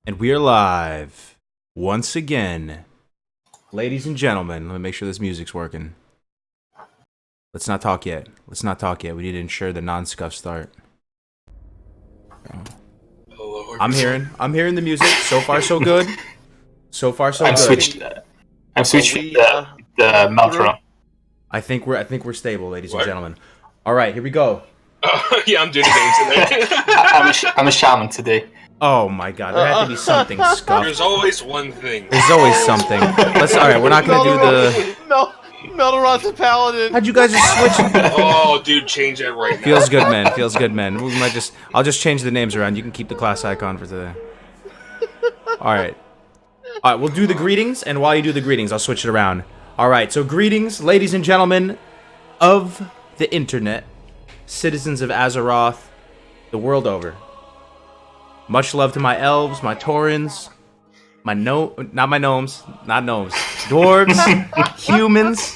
And we are live once again. Ladies and gentlemen, let me make sure this music's working. Let's not talk yet. Let's not talk yet. We need to ensure the non-scuff start. Hello, I'm hearing the music. So far, so good. So far, so good. I'm switching the Meltron. I think we're stable, ladies and gentlemen. All right, here we go. Yeah, I'm doing games today. I'm a shaman today. Oh my god, there had to be something scuffed. There's always one thing. There's always something. Alright, we're not gonna do the... Meldoron's a paladin. How'd you guys just switch? Oh, dude, change that right now. Feels good, man. Feels good, man. I'll just change the names around. You can keep the class icon for today. Alright. Alright, we'll do the greetings, and while you do the greetings, I'll switch it around. Alright, so greetings, ladies and gentlemen of the internet, citizens of Azeroth, the world over. Much love to my elves, my taurens, not gnomes, dwarves, humans,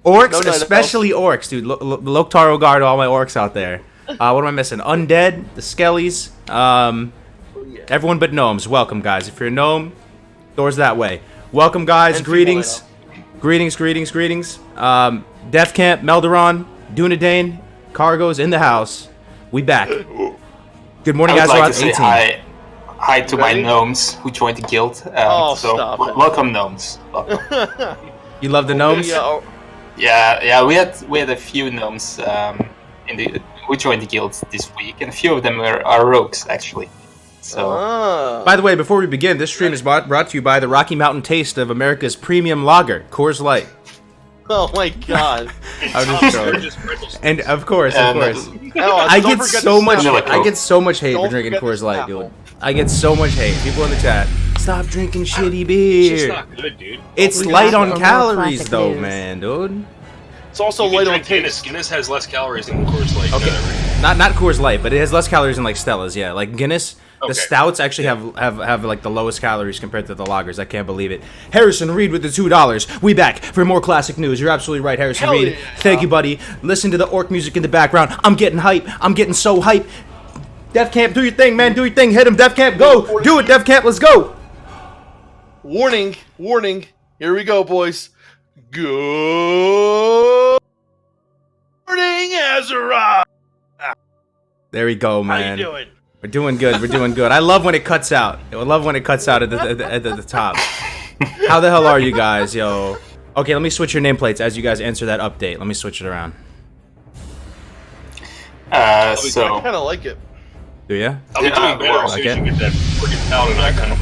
orcs, especially orcs, dude. Loktar Ogar to all my orcs out there. What am I missing? Undead, the skellies, everyone but gnomes. Welcome, guys. If you're a gnome, doors that way. Welcome, guys. And greetings. Greetings. Death Camp, Meldoron, Dunedain, Kargoz in the house. We back. Good morning, I would Azeroth. like to say hi to my gnomes who joined the guild. Stop it. Welcome, gnomes. Welcome. You love the gnomes? Yeah. We had a few gnomes who joined the guild this week, and a few of them are rogues actually. So. By the way, before we begin, this stream is brought to you by the Rocky Mountain taste of America's premium lager, Coors Light. Oh my god. And of course. I I get so much hate for drinking Coors Light, dude. I get so much hate. People in the chat, stop drinking shitty beer. It's not good, dude. It's light on calories, though, man, dude. It's also light on Guinness. taste. Guinness has less calories than Coors Light. Okay, not Coors Light, but it has less calories than like Stella's. Yeah, like Guinness. The Okay. stouts actually have like the lowest calories compared to the lagers. I can't believe it. Harrison Reed with the $2. We back for more classic news. You're absolutely right, Harrison Hell Reed. yeah. Thank you, buddy. Listen to the orc music in the background. I'm getting hype. I'm getting so hype. Death Camp, do your thing, man. Do your thing. Hit him, Death Camp. Go. Do it, Death Camp. Let's go. Warning. Here we go, boys. Good morning, Azeroth. There we go, man. How you doing? We're doing good. I love when it cuts out. I love when it cuts out at the top. How the hell are you guys, yo? Okay, let me switch your nameplates as you guys answer that update. Let me switch it around. I kind of like it. Do ya? I'll be doing better so you can get that freaking paladin icon. I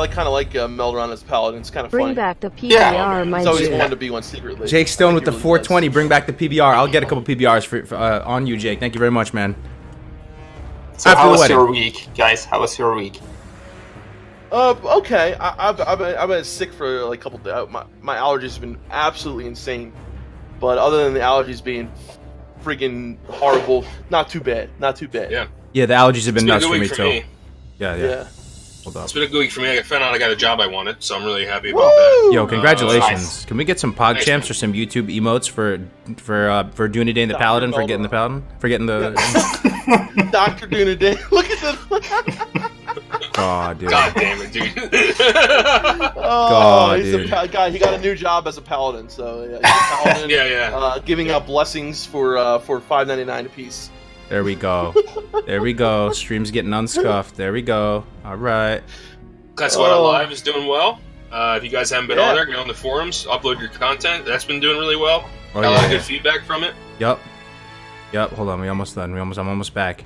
kind of like Meldoron as paladin. It's kind of funny. Bring back the PBR, my He's always dude. wanted to be one secretly. Jake Stone with the He really 420. Bring back the PBR. I'll get a couple PBRs for on you, Jake. Thank you very much, man. So After how the was wedding. your week, guys? How was your week? Okay. I've been sick for like a couple days. My allergies have been absolutely insane. But other than the allergies being freaking horrible, not too bad. Yeah. Yeah, the allergies have been It's nuts been a good for me week for too. me. Yeah. Hold up. It's been a good week for me. I found out I got a job I wanted, so I'm really happy about that. Yo, congratulations! Nice. Can we get some pog Thanks, champs man. or some YouTube emotes for Dunedain the Paladin for getting the Paladin for getting the? Dr. Dunedain. Look at this. Oh, dude. God damn it, dude. Oh, he's dude. a guy. He got a new job as a paladin. So yeah, he's a paladin. Yeah. Giving out blessings for $5.99 a piece. There we go. Stream's getting unscuffed. There we go. All right. Classicwow.live is doing well. If you guys haven't been on there, get on the forums, upload your content. That's been doing really well. Oh, Got a lot of yeah. good feedback from it. Yup. Hold on. We almost done. I'm almost back.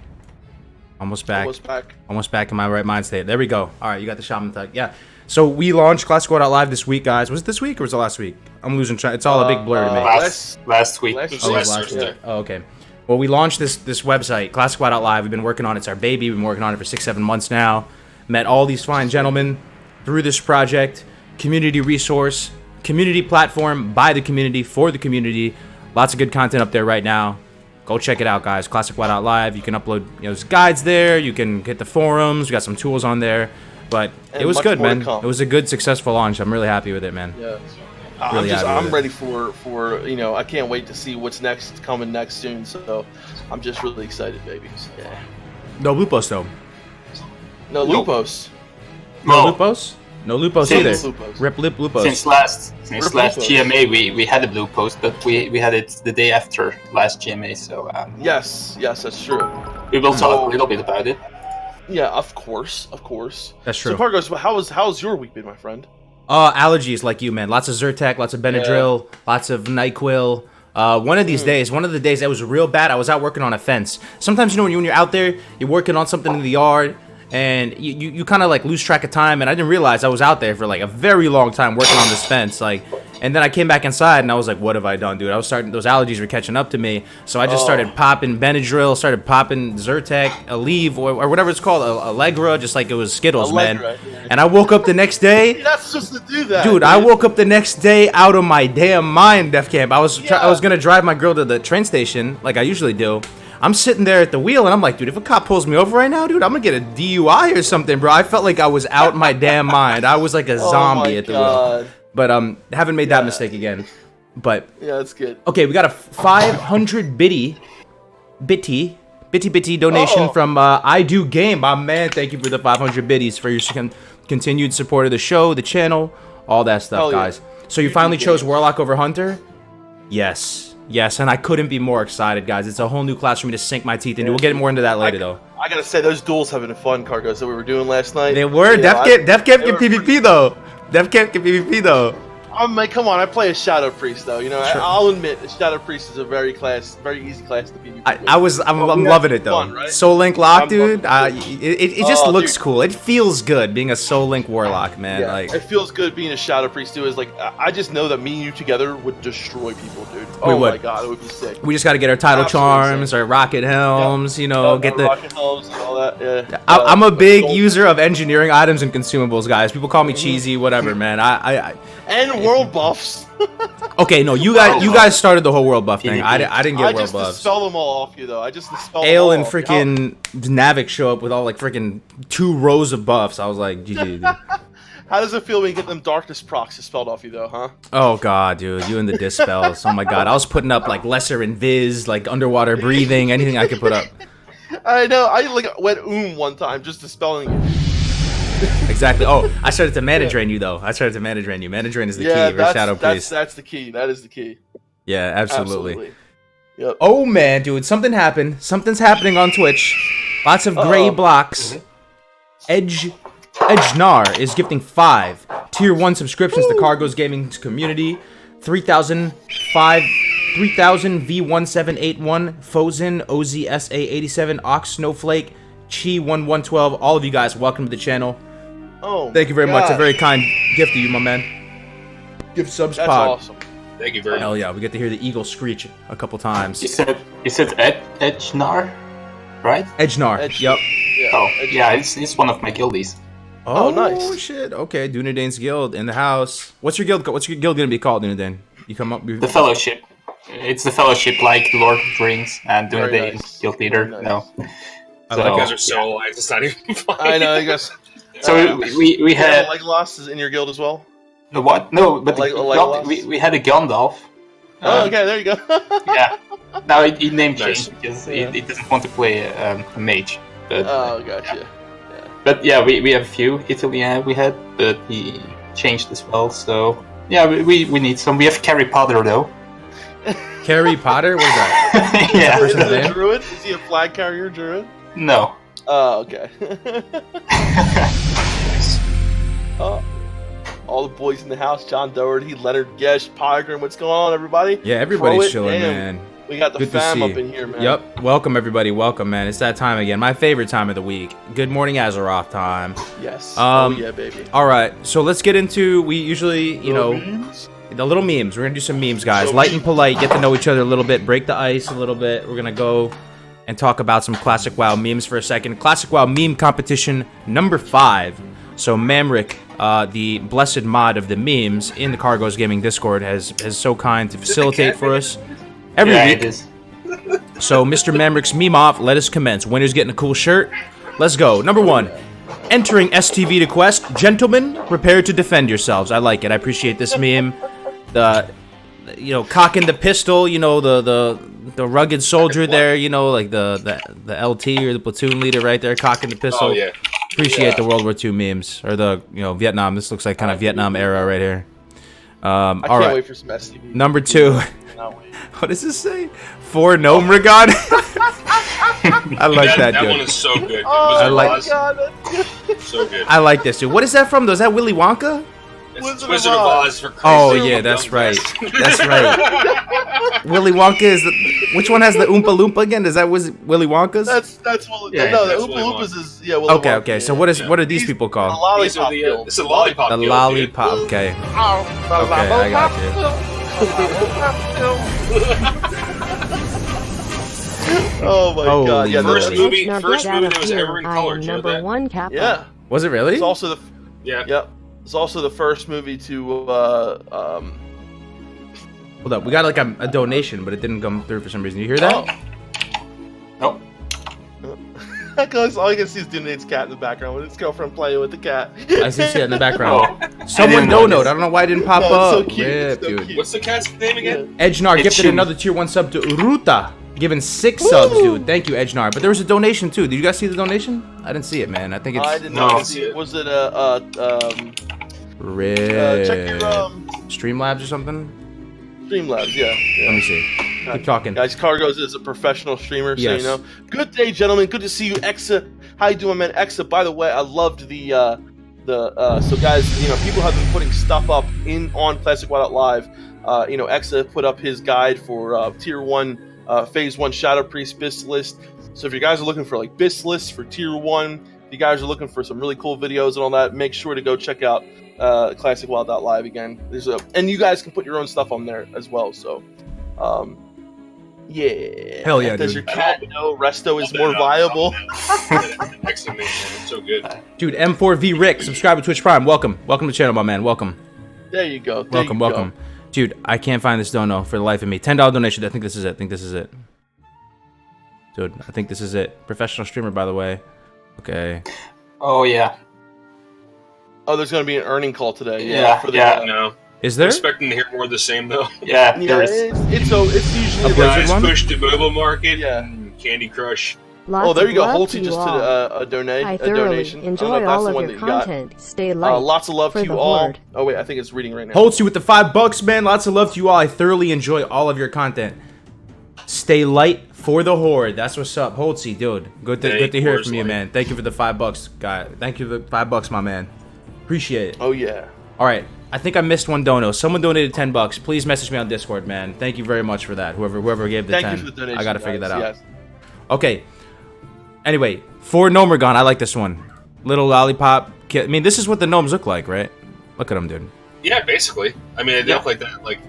Almost back in my right mind state. There we go. All right, you got the shaman tag. Yeah. So we launched Classicwow.live this week, guys. Was it this week or was it last week? I'm losing track. It's all a big blur to me. Last week. It was Oh, last last Thursday. week. Oh, okay. Well, we launched this website, Classicwow.live. We've been working on it. It's our baby. We've been working on it for 6-7 months now. Met all these fine gentlemen through this project. Community resource, community platform, by the community, for the community. Lots of good content up there right now. Go check it out, guys. Classicwow.live. You can upload there's guides there. You can hit the forums. We got some tools on there. But And it was much good, more to man. come. It was a good, successful launch. I'm really happy with it, man. Yeah. Really happy with I'm it. ready for I can't wait to see what's coming next soon. So I'm just really excited, baby. Yeah. No Lupos, though. No, Lupos. No Well, Lupos? No Lupos Since- either. Lupos. Rip Lip Lupos. Since last Lupos. GMA, we had a blue post, but we had it the day after last GMA, so Yes, that's true. we will talk a little bit about it. Yeah, of course. That's true. So Kargoz, how's your week been, my friend? Allergies like you, man. Lots of Zyrtec, lots of Benadryl, lots of NyQuil. One of these days, one of the days that was real bad, I was out working on a fence. Sometimes, you know, when you're out there, you're working on something in the yard, and you kind of like lose track of time, and I didn't realize I was out there for like a very long time working on this fence, like, and then I came back inside and I was like, what have I done, dude? I was starting, those allergies were catching up to me, so I just started popping Benadryl, started popping Zyrtec, Aleve, or whatever it's called, Allegra, just like it was Skittles, Allegra, man. yeah. And I woke up the next day. You're not supposed to do that, Dude, I woke up the next day out of my damn mind, Def Camp. I was gonna drive my girl to the train station like I usually do. I'm sitting there at the wheel and I'm like, dude, if a cop pulls me over right now, dude, I'm gonna get a DUI or something, bro. I felt like I was out my damn mind. I was like a zombie at the wheel. But haven't made that mistake again. But Yeah, that's good. okay, we got a 500 bitty donation from I Do Game. My man, thank you for the 500 biddies for your continued support of the show, the channel, all that stuff, Hell yeah. guys. So you finally chose Warlock over Hunter? Yes, and I couldn't be more excited, guys. It's a whole new class for me to sink my teeth into. We'll get more into that later, though. I gotta say, those duels have been fun, Kargoz, that we were doing last night. They were. You know, Def Camp they can were PvP, though. Def Camp can PvP, though. I'm like, come on, I play a Shadow Priest though. You know, Sure. I'll admit, a Shadow Priest is a very easy class to PvP. I'm loving it, though. fun, right? Soul Link Lock, I'm dude. loving It just Oh, looks dude. cool. It feels good being a Soul Link Warlock, man. Yeah, Like, it feels good being a Shadow Priest too. Is like I just know that me and you together would destroy people, dude. We Oh would. my god, it would be sick. we just got to get our title Absolutely charms, our rocket helms, you know, get the. rocket helms and all that. Yeah. I'm a big gold- user of engineering items and consumables, guys. People call me cheesy, whatever, man. and world buffs. Okay, no, you guys started the whole world buff thing. I didn't get I world just buffs. dispel them all off you though. I just dispel them Ale all and off. freaking Navik show up with all like freaking 2 rows of buffs. I was like, GG, dude. How does it feel when you get them darkness procs dispelled off you though, huh? Oh god, dude, you and the dispels. Oh my god, I was putting up like lesser invis, like underwater breathing, anything I could put up. I know. I like went one time just dispelling it. Exactly. Oh, I started to mana drain you though. I started to mana drain you. Mana drain is the key for Shadow Priest. That's the key. That is the key. Yeah, absolutely. Yep. Oh man, dude, something happened. Something's happening on Twitch. Lots of gray blocks. Edgenar is gifting 5 tier 1 subscriptions to Kargoz Gaming's community. 3,000 V1781, Fozen, OZSA87, Ox Snowflake, Chi1112. All of you guys, welcome to the channel. Oh, Thank you very much. A gosh. very kind gift to you, my man. Gift subs That's pod. awesome. Thank you very much. Hell yeah, we get to hear the eagle screech a couple times. You said Edgenar, right? Edgenar. Edge- Yep. Yeah. Oh, Edge- yeah, it's one of my guildies. Oh, nice. shit. Okay, Dunedane's guild in the house. What's your guild gonna be called, Dunedane? You come up. The Fellowship. It's the Fellowship like Lord of the Rings and Very Dunedin nice. guild leader. Very nice. No. You guys are so alike. It's not even funny. I know. You guys. So we had Legolas is in your guild as well. what? No, but Legolas? we had a Gandalf. Oh, okay. There you go. Yeah. Now he name Nice. changed because Yeah. he doesn't want to play a mage. But Oh, gotcha. but yeah, we have a few Italy we had, but he changed as well. So yeah, we need some. We have Carrie Potter though. Harry Potter? What is that? Yeah. Is Person's he a name? druid? Is he a flag carrier druid? No. Oh, okay. Oh, all the boys in the house: John Doherty, Leonard Gesh, Pygrim. What's going on, everybody? Yeah, everybody's Crow it, chilling, damn. man. We got the Good to fam see. up in here, man. Yep. Welcome, everybody. Welcome, man. It's that time again. My favorite time of the week. Good morning, Azeroth time. Yes. Um, Oh yeah, baby. All right. So let's get into. We usually, you know, the little memes. We're gonna do some memes, guys. Light and polite. Get to know each other a little bit. Break the ice a little bit. We're gonna go and talk about some Classic WoW memes for a second. Classic WoW meme competition number 5. So Mamrick, the blessed mod of the memes in the Kargoz Gaming Discord, has so kind to facilitate for us every Yeah, week. it is. So Mr. Mamrick's meme off. Let us commence. Winner's getting a cool shirt. Let's go. Number 1. Entering STV to quest. Gentlemen, prepare to defend yourselves. I like it. I appreciate this meme. The, you know, cocking the pistol. You know, the rugged soldier there. You know, like the LT or the platoon leader right there, cocking the pistol. Oh yeah. Appreciate the World War II memes or the Vietnam. This looks like kind of Vietnam era right here. I can't wait for some STV. Number 2. What does this say? For Nomragon. I like that dude. That one is so good. Oh, I like so good. I like this dude. What is that from? Is that Willy Wonka? It's Wizard of Oz for crazy. Oh yeah, that's right. That's right. Willy Wonka is which one has the Oompa Loompa again? Is that Willy Wonka's? That's Willy. No, the Oompa Loompas is Willy Okay, Wonka. okay. So what are these people The called? lollipop. It's a lollipop. The guild, lollipop. dude. Okay. Okay, I got you. Oh my Holy god! Yeah, First moly. movie that was ever in color. Do you know number that? 1 Kappa. Yeah. Was it really? It's also the. Yeah. Yep. It's also the first movie to. Hold up, we got like a donation, but it didn't come through for some reason. You hear that? Nope. Because all you can see is Dunade's cat in the background with his girlfriend playing with the cat. I see it in the background. Oh. Someone donoted. I don't know why it didn't pop No, up. it's so cute. Rip, It's so dude. cute. What's the cat's name again? Edgenar It's gifted Shun. another tier 1 sub to Uruta, giving 6 subs, dude. Thank you, Edgenar. But there was a donation too. Did you guys see the donation? I didn't see it, man. I think it's I did No. not see it. Was it Rip. check your Streamlabs or something? Streamlabs? Yeah. Let me see. Keep talking. Guys, Kargoz is a professional streamer, so Yes. you know. Good day, gentlemen. Good to see you, Exa. How you doing, man? Exa, by the way, I loved so guys, people have been putting stuff up on Classicwow.live. Exa put up his guide for tier 1, phase 1 Shadow Priest BIS list. So if you guys are looking for like BIS lists for tier 1, if you guys are looking for some really cool videos and all that, make sure to go check out Classicwow.live again. And you guys can put your own stuff on there as well. So, yeah. Hell yeah, Does dude. your cat know Resto is more viable? Excellent, man. It's so good. Dude, M4V Rick, subscribe to Twitch Prime. Welcome to the channel, my man. Welcome. There you go. Welcome. Dude, I can't find this dono for the life of me. $10 donation. I think this is it. Dude, I think this is it. Professional streamer, by the way. Okay. Oh yeah. Oh, there's going to be an earning call today. Yeah, For the, yeah. No. Is I'm there? expecting to hear more of the same, though. Yeah. Yeah, There's. it's usually A the- Blizzard Guys one? push to mobile market Yeah. and Candy Crush. Oh, there you go. Lots Holty of just love to did you all. a donate. I A thoroughly donation. I don't know enjoy if that's all the of one your that you got. content. Stay light. Lots of love for to you the all. horde. Oh wait, I think it's reading right now. Holds you with the $5, man. Lots of love to you all. I thoroughly enjoy all of your content. Stay light for the horde. That's what's up, Holtzy, dude. Good to hear it from you, man. Thank you for the $5, guy. Thank you for the $5, my man. Appreciate it. Oh yeah. All right, I think I missed one dono. Someone donated $10. Please message me on Discord, man. Thank you very much for that. Whoever gave the Thank 10. you for the donation. I gotta figure that out. Yes. Okay. Anyway, for Nomergon, I like this one. Little lollipop. I mean, this is what the gnomes look like, right? Look at them, dude. Yeah, basically. I mean, they look like that, like,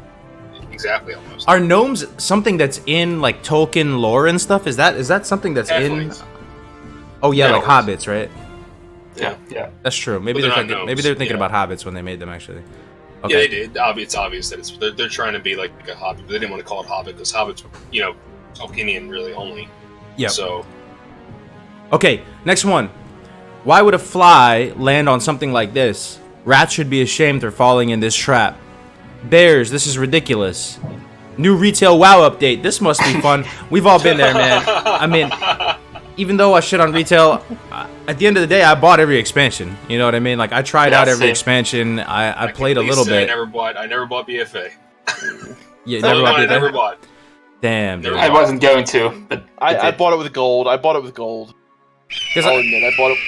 exactly almost. Are gnomes something that's in like Tolkien lore and stuff? Is that something that's in? Halflings. Oh yeah, Yeah. like hobbits, right? Yeah. Yeah. That's true. Maybe But they're they're not thinking. gnomes, Maybe they're thinking yeah. about hobbits when they made them, actually. Yeah, they did. It's obvious that they're trying to be like a hobbit, but they didn't want to call it hobbit because hobbits were, Tolkienian really only. Yeah. So, Okay, next one. Why would a fly land on something like this? Rats should be ashamed for falling in this trap. Bears, this is ridiculous. New retail WoW update. This must be fun. We've all been there, man. I mean, even though I shit on retail, at the end of the day, I bought every expansion. You know what I mean? Like, I tried out every same. expansion. I can played a at least little say bit. I never bought BFA. Yeah, Never bought I it, never huh? bought. Damn, dude. Never I wasn't going to, but I bought it with gold. I bought it with gold. 'Cause I'll admit, I bought it,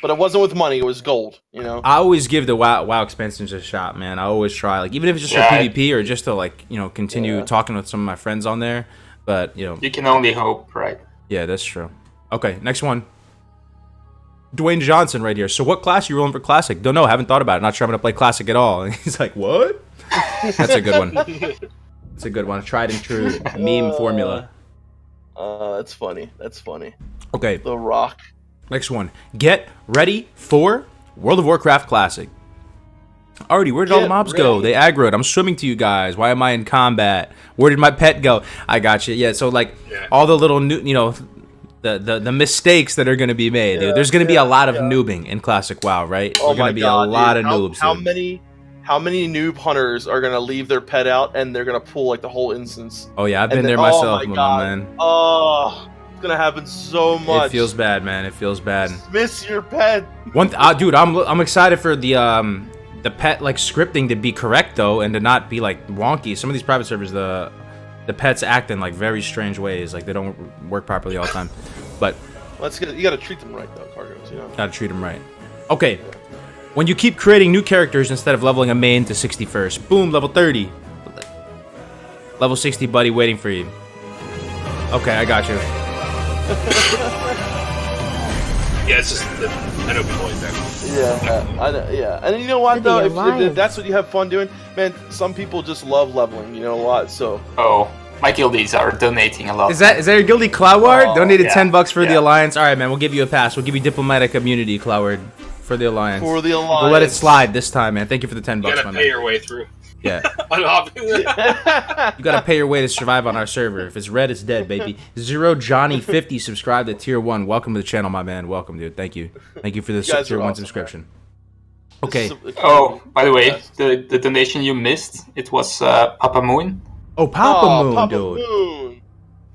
but it wasn't with money. It was gold. I always give the WoW expansions a shot, man. I always try, like, even if it's just Yeah, for I- PvP or just to, like, continue talking with some of my friends on there. But you can only hope, right? yeah, that's true. Okay, next one. Dwayne Johnson right here. So what class are you rolling for Classic? Don't know. Haven't thought about it. Not sure I'm going to play Classic at all. And he's like, what? That's a good one. That's a good one. Tried and true meme formula. That's funny. That's funny. Okay, The Rock. next one. Get ready for World of Warcraft Classic. Already, where did all the Get mobs go? ready. They aggroed. I'm swimming to you guys. Why am I in combat? Where did my pet go? I got you. Yeah, so like all the little new, the mistakes that are going to be made. dude. There's going to be a lot of noobing in Classic WoW, right? Oh There's going my to be God, a lot dude. of noobs. dude. How many noob hunters are gonna leave their pet out and they're gonna pull like the whole instance? Oh yeah, I've And been then- there myself, oh my my God. man. Oh, gonna happen so much. It feels bad, man. It feels bad. Miss your pet. Dude, I'm excited for the pet like scripting to be correct though, and to not be like wonky. Some of these private servers, the pets act in like very strange ways, like they don't work properly all the time. But you gotta treat them right though, Kargoz. You know. Gotta treat them right. Okay. When you keep creating new characters instead of leveling a main to 61st, boom, level 30. Level 60, buddy, waiting for you. Okay, I got you. Yeah, it's just I know people like that. Yeah, I know, yeah. And you know what though? If that's what you have fun doing, man. Some people just love leveling. You know what? So. Oh, my guildies are donating a lot. Is that your guildie, Cloudward? Donated yeah, $10 for the Alliance. All right, man, we'll give you a pass. We'll give you diplomatic immunity, Cloudward, for the Alliance. For the Alliance. We'll let it slide this time, man. Thank you for the $10, You gotta my pay man. your way through. Yeah. Unhopping. You gotta pay your way to survive on our server. If it's red, it's dead, baby. Zero Johnny 50 subscribed to tier 1. Welcome to the channel, my man. Welcome, dude. Thank you. Thank you for this tier 1 subscription. Okay. Oh, by the way, the donation you missed, it was Papa Moon. Oh, Papa Moon, Papa dude. Moon.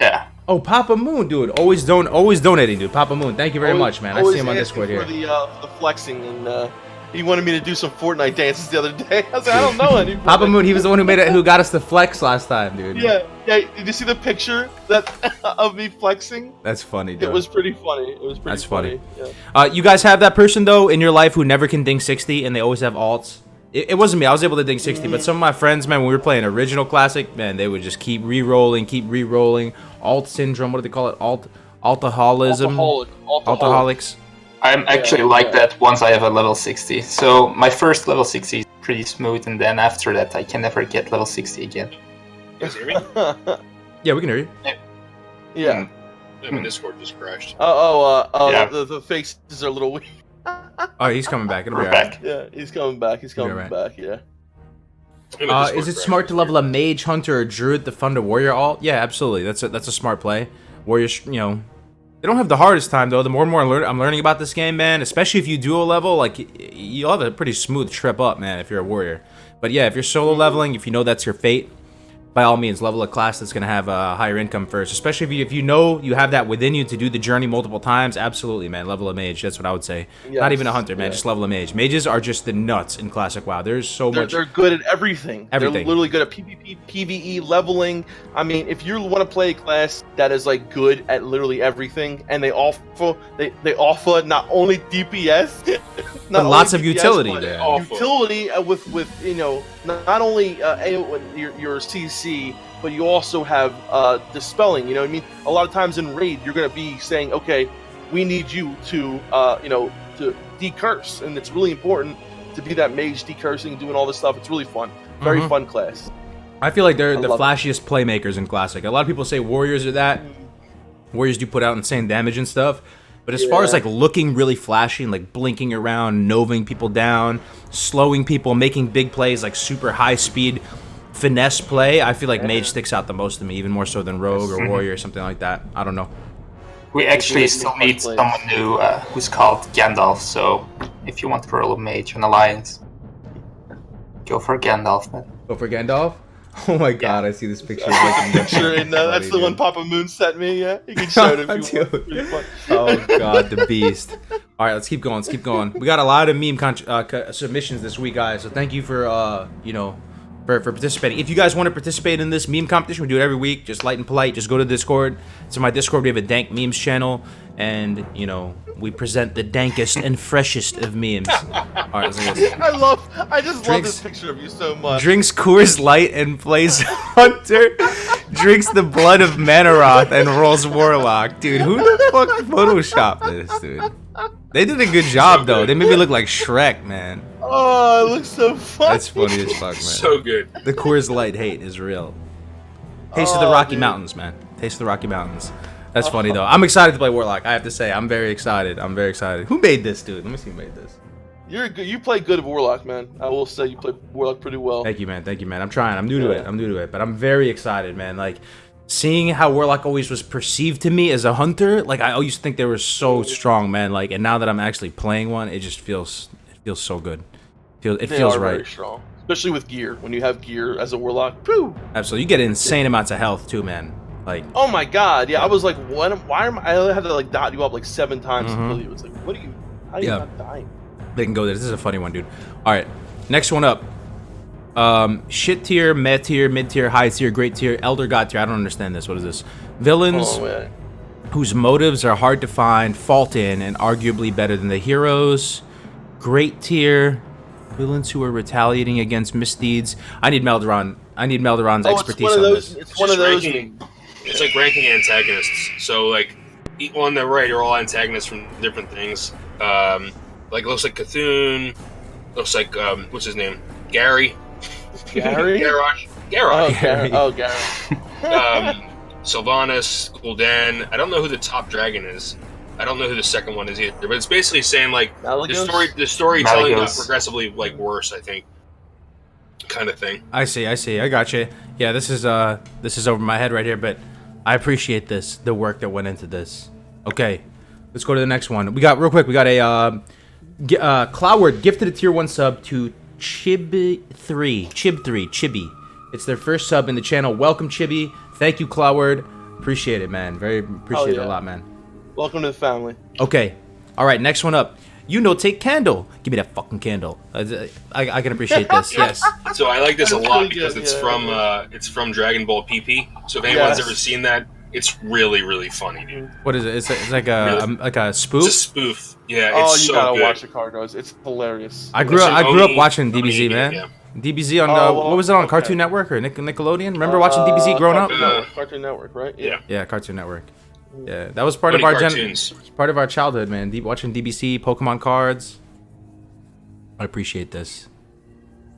Yeah. Oh, Papa Moon, dude. Always donating, dude. Papa Moon. Thank you very much, man. I see him on Discord here. For the flexing, and he wanted me to do some Fortnite dances the other day. I was like, I don't know any. Papa Moon, he was the one who got us to flex last time, dude. Yeah. Did you see the picture of me flexing? That's funny, dude. It was pretty funny. That's funny. Yeah. You guys have that person though in your life who never can ding 60 and they always have alts. It wasn't me. I was able to ding 60, but some of my friends, man, when we were playing original classic, man, they would just keep re-rolling. Alt syndrome. What do they call it? Alcoholism. Alcoholics. I'm actually like that once I have a level 60. So my first level 60 is pretty smooth, and then after that I can never get level 60 again. You guys hear me? Yeah, we can hear you. Yeah. My Discord just crashed. Yeah. The faces are a little weird. Oh, he's coming back. It'll be We're alright. back. Yeah, he's coming back. He's coming right. back. Yeah. Is it smart to level a mage, hunter, or druid to fund a warrior alt? Yeah, absolutely. That's a smart play. Warriors, you know, they don't have the hardest time though. The more and more I'm learning about this game, man, especially if you duo level, like you'll have a pretty smooth trip up, man, if you're a warrior. But yeah, if you're solo leveling, if you know that's your fate, by all means, level a class that's going to have a higher income first. Especially if you know you have that within you to do the journey multiple times. Absolutely, man. Level a mage. That's what I would say. Yes. Not even a hunter, man. Just level a mage. Mages are just the nuts in Classic WoW. There's so much. They're good at everything. They're literally good at PvP, PvE, leveling. I mean, if you want to play a class that is like good at literally everything, and they offer not only DPS, but lots of utility there. Utility with you know not only your CC. But you also have dispelling. You know what I mean? A lot of times in raid, you're going to be saying, okay, we need you to, to decurse. And it's really important to be that mage decursing, doing all this stuff. It's really fun. Very fun class. I feel like they're the flashiest playmakers in Classic. A lot of people say warriors are that. Warriors do put out insane damage and stuff. But as far as like looking really flashy and like blinking around, noving people down, slowing people, making big plays, like super high speed finesse play, I feel like mage sticks out the most to me, even more so than rogue or warrior or something like that. I don't know. We actually still need someone new who's called Gandalf, so if you want to roll a mage on Alliance, go for Gandalf, man. Go for Gandalf? Oh my god, I see this picture. That's the one Papa Moon sent me, yeah? You can show it if you want. Really fun. Oh god, the beast. Alright, let's keep going, We got a lot of meme submissions this week, guys, so thank you for, for participating. If you guys want to participate in this meme competition, we do it every week. Just light and polite. Just go to Discord. So my Discord, we have a dank memes channel, and we present the dankest and freshest of memes. All right, let's do this. I just love this picture of you so much. Drinks Coors Light and plays Hunter. Drinks the blood of Manaroth and rolls Warlock. Dude, who the fuck photoshopped this, dude? They did a good job though. They made me look like Shrek, man. Oh, it looks so funny. That's funny as fuck, man. So good. The Coors Light hate is real. Taste of the Rocky Mountains, man. Taste of the Rocky Mountains. That's funny though. I'm excited to play Warlock. I have to say, I'm very excited. Who made this, dude? Let me see who made this. You're good. You play good at Warlock, man. I will say you play Warlock pretty well. Thank you, man. I'm trying. I'm new to it. But I'm very excited, man. Like, seeing how Warlock always was perceived to me as a hunter, like I always think they were so strong, man. Like, and now that I'm actually playing one, it just feels so good. It feels right. Very strong, especially with gear. When you have gear as a Warlock, poo. Absolutely, you get insane amounts of health too, man. Like, Oh my god, yeah, I was like, why am I had to like dot you up like 7 times to kill you. It's like, how are you not dying? they can go there. This is a funny one, dude. All right, next one up. Shit tier, meh tier, mid tier, high tier, great tier, elder god tier. I don't understand this. What is this? Villains whose motives are hard to find, fault in, and arguably better than the heroes. Great tier, villains who are retaliating against misdeeds. I need Melderon. I need Melderon's expertise on this. It's one of those. It's like ranking antagonists. So like on the right are all antagonists from different things. Like it looks like Cthulhu. Looks like what's his name? Gary. Gary? Garrosh. Oh, Gary. Sylvanas, Gul'dan. I don't know who the top dragon is. I don't know who the second one is either. But it's basically saying like the storytelling got progressively like worse, I think. Kind of thing. I see. I got you. Yeah, this is over my head right here, but I appreciate the work that went into this. Okay, let's go to the next one. We got a Cloudward gifted a tier 1 sub to Chib3. It's their first sub in the channel. Welcome, Chibi. Thank you, Cloudward. Appreciate it, man. Appreciate it a lot, man. Welcome to the family. Okay. All right, next one up. Take candle. Give me that fucking candle. I can appreciate this. Yes. So I like this a That's lot really because good, it's from Dragon Ball PP. So if anyone's ever seen that, it's really, really funny, dude. What is it? It's like a spoof. It's a spoof. Yeah. It's you so gotta good. watch the Kargoz. It's hilarious. I grew up watching DBZ, man. Yeah. DBZ on what was it on Cartoon Network or Nickelodeon? Remember watching DBZ growing up? Cartoon Network, right? Yeah. Yeah, Cartoon Network. Yeah, that was part of our part of our childhood, man. Watching DBC, Pokemon cards. I appreciate this.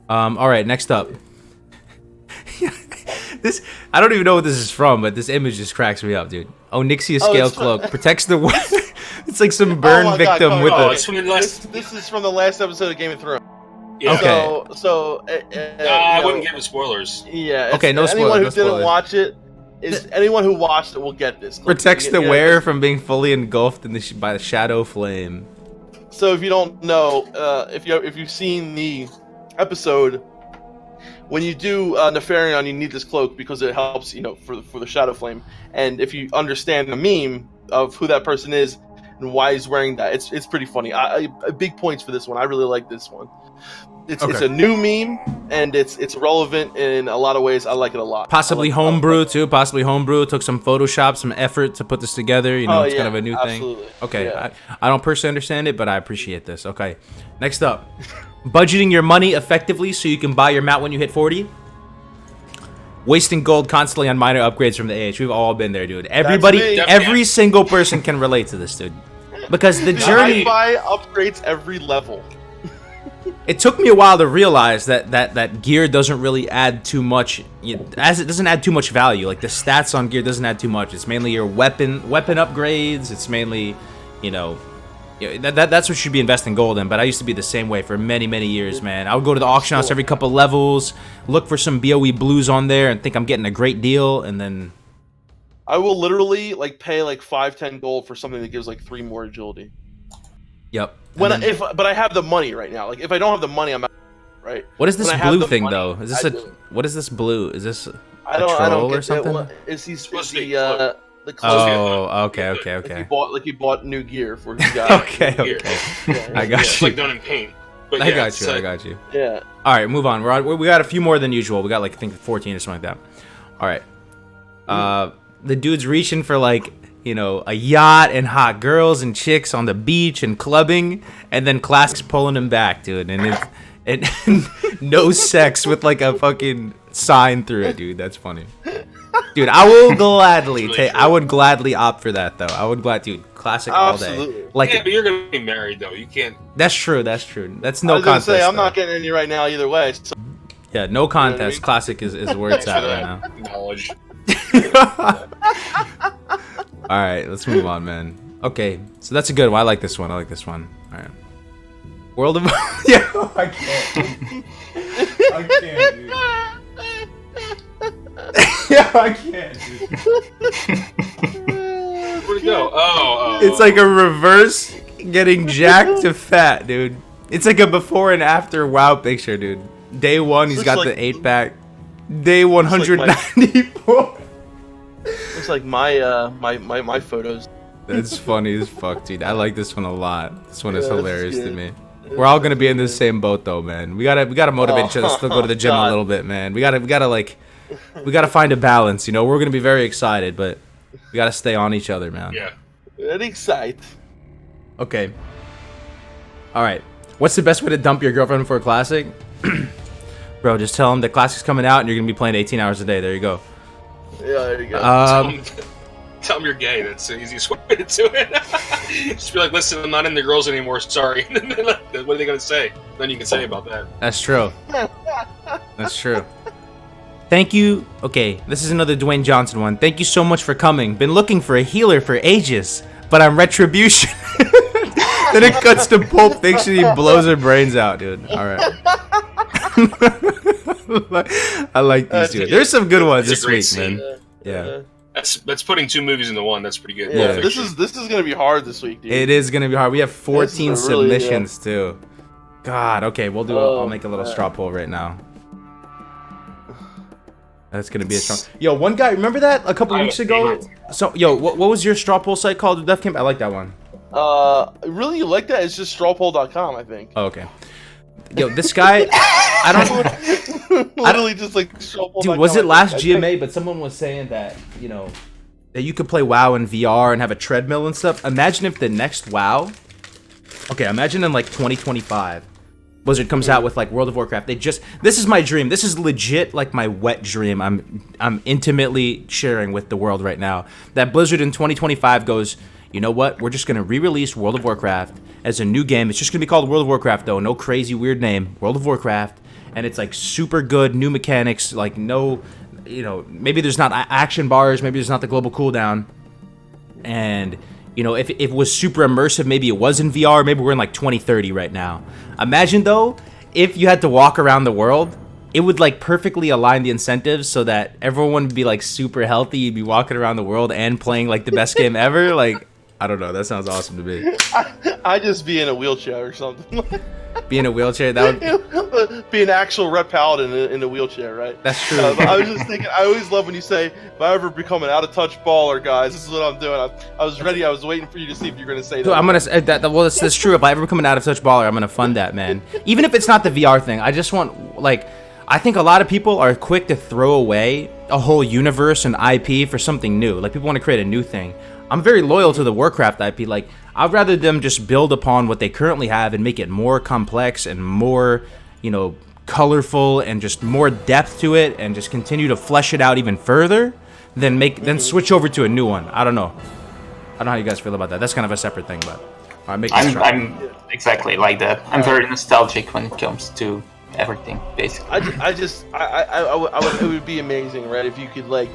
All right, next up. This I don't even know what this is from, but this image just cracks me up, dude. Onyxia scale cloak protects the. It's like some burn victim with a. This is from the last episode of Game of Thrones. Yeah. Okay. So I wouldn't give it spoilers. Yeah. Okay, no spoilers. Anyone who no didn't spoilers. watch it anyone who watched it will get this. Protects the wearer from being fully engulfed by the shadow flame. So if you don't know, if you've seen the episode, when you do Nefarion, you need this cloak because it helps, for the shadow flame. And if you understand the meme of who that person is and why he's wearing that, it's pretty funny. Big points for this one. I really like this one. It's a new meme and it's relevant in a lot of ways. I like it a lot. Possibly homebrew too. Possibly homebrew. Took some Photoshop, some effort to put this together. It's kind of a new thing. Okay, yeah. I don't personally understand it, but I appreciate this. Okay, next up, budgeting your money effectively so you can buy your mat when you hit 40. Wasting gold constantly on minor upgrades from the AH. We've all been there, dude. Every single person can relate to this, dude. Because the journey. I buy upgrades every level. It took me a while to realize that gear doesn't really add too much, as it doesn't add too much value. Like the stats on gear doesn't add too much. It's mainly your weapon upgrades. It's mainly, that's what you should be investing gold in. But I used to be the same way for many years, man. I would go to the auction house every couple levels, look for some BOE blues on there, and think I'm getting a great deal, and then I will literally pay 5-10 gold for something that gives 3 more agility. Yep. But I have the money right now. If I don't have the money, I'm out. Right. What is this blue thing though? Is this what is this blue? Is this a troll or something? Is the clothes? Oh, okay. You bought new gear for you guys. Okay. I got It's you. like done in paint. But I got you. Yeah. All right, move on. We got a few more than usual. We got I think 14 or something like that. All right. The dude's reaching for a yacht and hot girls and chicks on the beach and clubbing, and then Classic's pulling him back, dude. And no sex with a fucking sign through it, dude. That's funny. Dude, I will gladly I would gladly opt for that though. I would dude, Classic all day. Yeah, but you're gonna be married though. You can't. That's true. That's no I was contest. gonna say I'm not getting any right now either way. So. Yeah, no contest. You know what I mean? Classic is where it's at right now. Knowledge. All right, let's move on, man. Okay, so that's a good one. I like this one. All right. World of yeah, I can't. I can't, dude. Yeah, I can't, dude. Where'd it go? Oh. It's like a reverse getting jacked to fat, dude. It's like a before and after WoW picture, dude. Day 1, he's got the 8-pack. Day 194. Looks like my photos. That's funny as fuck, dude. I like this one a lot. This one is Yeah, this is hilarious to good. me. We're all gonna be in the same boat though, man. We gotta motivate each other to still go to the gym God. a little bit, man. We gotta find a balance, you know. We're gonna be very excited, but we gotta stay on each other, man. Yeah. Very excited. Okay. All right. What's the best way to dump your girlfriend for a classic? Bro, just tell them the classic's coming out and you're gonna be playing 18 hours a day. There you go. Yeah, there you go. Tell them you're gay. That's the easiest way to do it. Just be like, listen, I'm not into girls anymore. Sorry. What are they gonna say? Then you can say about that. That's true. That's true. Thank you. Okay, this is another Dwayne Johnson one. Thank you so much for coming. Been looking for a healer for ages, but I'm Retribution. Then it cuts to Pulp Fiction. He blows her brains out, dude. All right. I like these two. There's some good ones this week, man. Yeah. That's putting 2 movies into one. That's pretty good. Yeah. Pulp This Fiction. is gonna be hard this week, dude. It is gonna be hard. We have 14 This is a really, submissions too. God. Okay, we'll do. I'll make a little straw poll right now. That's gonna be a strong. Yo, one guy. Remember that a couple weeks ago? So, yo, what was your straw poll site called? Def Camp. I like that one. Really, you like that? It's just strawpoll.com, I think. Oh, okay. Yo, this guy. I don't. Literally just like strawpoll.com. Dude, was it I last think. GMA? But someone was saying that that you could play WoW in VR and have a treadmill and stuff. Imagine if the next WoW. Okay, imagine in like 2025. Blizzard comes out with like World of Warcraft. This is my dream. This is legit like my wet dream. I'm intimately sharing with the world right now. That Blizzard in 2025 goes, you know what? We're just gonna re-release World of Warcraft as a new game. It's just gonna be called World of Warcraft though. No crazy weird name. World of Warcraft. And it's like super good, new mechanics, like no, maybe there's not action bars, maybe there's not the global cooldown. And if it was super immersive, maybe it was in VR, maybe we're in like 2030 right now. Imagine though, if you had to walk around the world, it would like perfectly align the incentives so that everyone would be like super healthy. You'd be walking around the world and playing like the best game ever. Like, I don't know. That sounds awesome to me. I just be in a wheelchair or something. Be in a wheelchair, that would be an actual Ret Paladin in a wheelchair, right? That's true. But I was just thinking, I always love when you say, if I ever become an out-of-touch baller, guys, this is what I'm doing. I was ready. I was waiting for you to see if you're going to say that. Dude, I'm gonna say that. Well, that's true. If I ever become an out-of-touch baller, I'm gonna fund that, man. Even if it's not the VR thing, I just want I think a lot of people are quick to throw away a whole universe and IP for something new. Like people want to create a new thing. I'm very loyal to the Warcraft IP. Like I'd rather them just build upon what they currently have and make it more complex and more, colorful and just more depth to it and just continue to flesh it out even further than switch over to a new one. I don't know. I don't know how you guys feel about that. That's kind of a separate thing, but I'm exactly like that. I'm very nostalgic when it comes to everything, basically. It would be amazing, right? If you could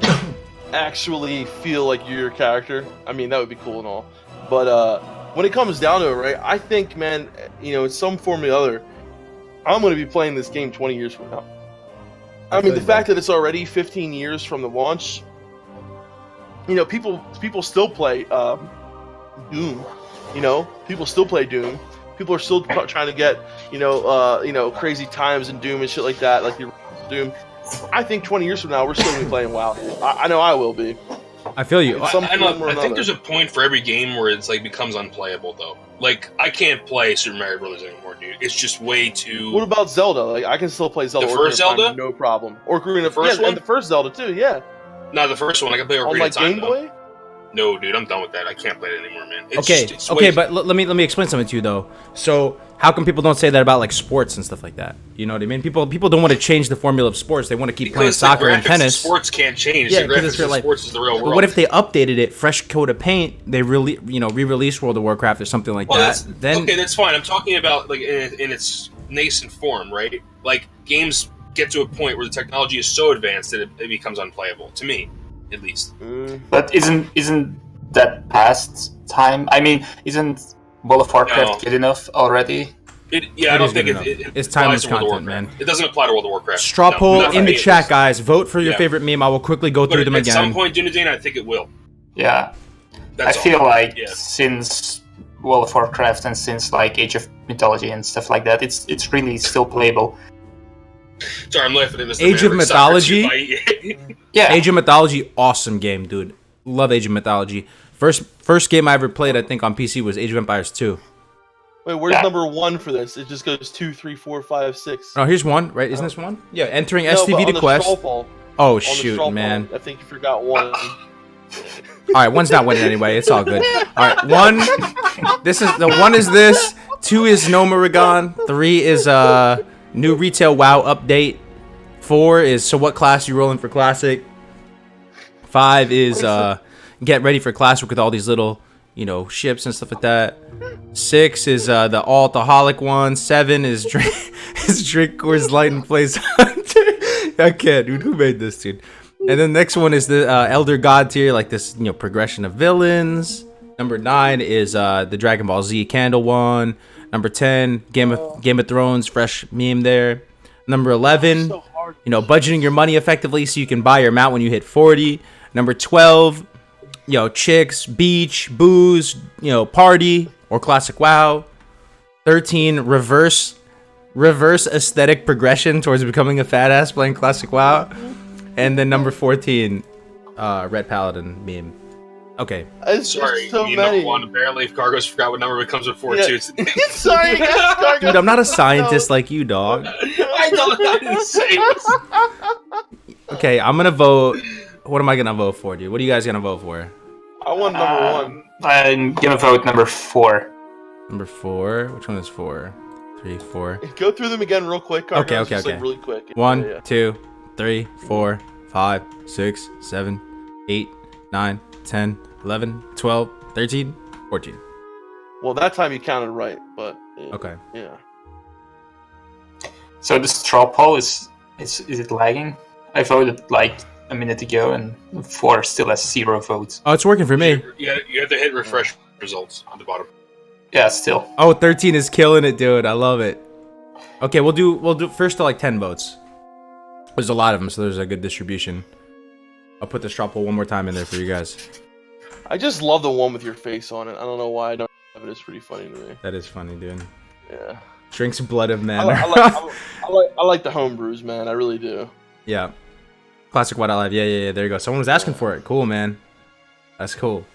actually feel like you're your character. I mean, that would be cool and all. But when it comes down to it, right? I think, man, in some form or other, I'm going to be playing this game 20 years from now. I mean, the fact that it's already 15 years from the launch, people still play Doom. People still play Doom. People are still trying to get, crazy times in Doom and shit like that, like the Doom. I think 20 years from now, we're still going to be playing WoW. I know I will be. I feel you. I think there's a point for every game where it's becomes unplayable though. Like I can't play Super Mario Bros. Anymore, dude. It's just way too. What about Zelda? I can still play Zelda. The first Zelda, no problem. Or Ocarina of First one, and the first Zelda too. Yeah. No, the first one I can play Ocarina of Time. Game Boy? No, dude, I'm done with that. I can't play it anymore, man. But let me explain something to you though. So how come people don't say that about sports and stuff like that? You know what I mean? People don't want to change the formula of sports. They want to keep playing soccer and tennis. Sports can't change. Yeah, the graphics of sports is the real world. But what if they updated it, fresh coat of paint? They re-release World of Warcraft or something like that. Okay, that's fine. I'm talking about in its nascent form, right? Like games get to a point where the technology is so advanced that it becomes unplayable. To me, at least. But isn't that past time? I mean, isn't World of Warcraft good enough already? I don't think it's timeless content, man. It doesn't apply to World of Warcraft. Straw poll in the chat, guys. Vote for your favorite meme. I will quickly go through them again. At some point, Dunedin, I think it will. Yeah. I feel like since World of Warcraft and since Age of Mythology and stuff like that, it's really still playable. Sorry, I'm laughing at Mr. Age of Mythology. Yeah. Age of Mythology, awesome game, dude. Love Age of Mythology. First game I ever played, I think, on PC was Age of Empires 2. Wait, where's number 1 for this? It just goes 2, 3, 4, 5, 6. Oh, here's one, right? Isn't this one? Yeah, entering No, STV but to quest. Oh, On the shoot, straw man. poll, I think you forgot 1. Alright, one's not winning anyway. It's all good. Alright, one is this. 2 is No Maragon. 3 is new retail WoW update. 4 is so what class you rolling for Classic. 5 is get ready for Classic with all these little, you know, ships and stuff like that. 6 is the alcoholic one. 7 is drink Coors Light and Plays Hunter. I can't, dude. Who made this, dude? And then the next one is the Elder God tier, like this, you know, progression of villains. Number 9 is the Dragon Ball Z candle one. Number 10, Game of Thrones, fresh meme there. Number 11, you know, budgeting your money effectively so you can buy your mount when you hit 40. Number 12, you know, chicks, beach, booze, you know, party, or classic WoW. 13, reverse aesthetic progression towards becoming a fat ass playing classic WoW. And then number 14, Red Paladin meme. Okay. Sorry, so you many. Number 1. Apparently, if Kargoz forgot what number it becomes before 2. Sorry, Kargoz. Dude, I'm not a scientist like you, dog. I didn't say this. Okay, I'm gonna vote. What am I gonna vote for, dude? What are you guys gonna vote for? I want number 1. I'm gonna vote number 4. Number 4. Which one is 4? 3, 4. Go through them again real quick, Kargoz. Okay. Just, like, really quick. 1, 2, 3, 4, 5, 6, 7, 8, 9, 10, 11, 12, 13, 14. Well, that time you counted right, but Okay. Yeah. So the straw poll is it lagging? I voted like a minute ago, and 4 still has 0 votes. Oh, it's working for me. You have to hit refresh results on the bottom. Yeah, still. Oh, 13 is killing it, dude. I love it. Okay, we'll do first to like 10 votes. There's a lot of them, so there's a good distribution. I'll put the straw poll one more time in there for you guys. I just love the one with your face on it. I don't know why I don't have it. It's pretty funny to me. That is funny, dude. Yeah. Drinks blood of men. I like the homebrews, man. I really do. Yeah. Classicwow.live. Yeah. There you go. Someone was asking for it. Cool, man. That's cool.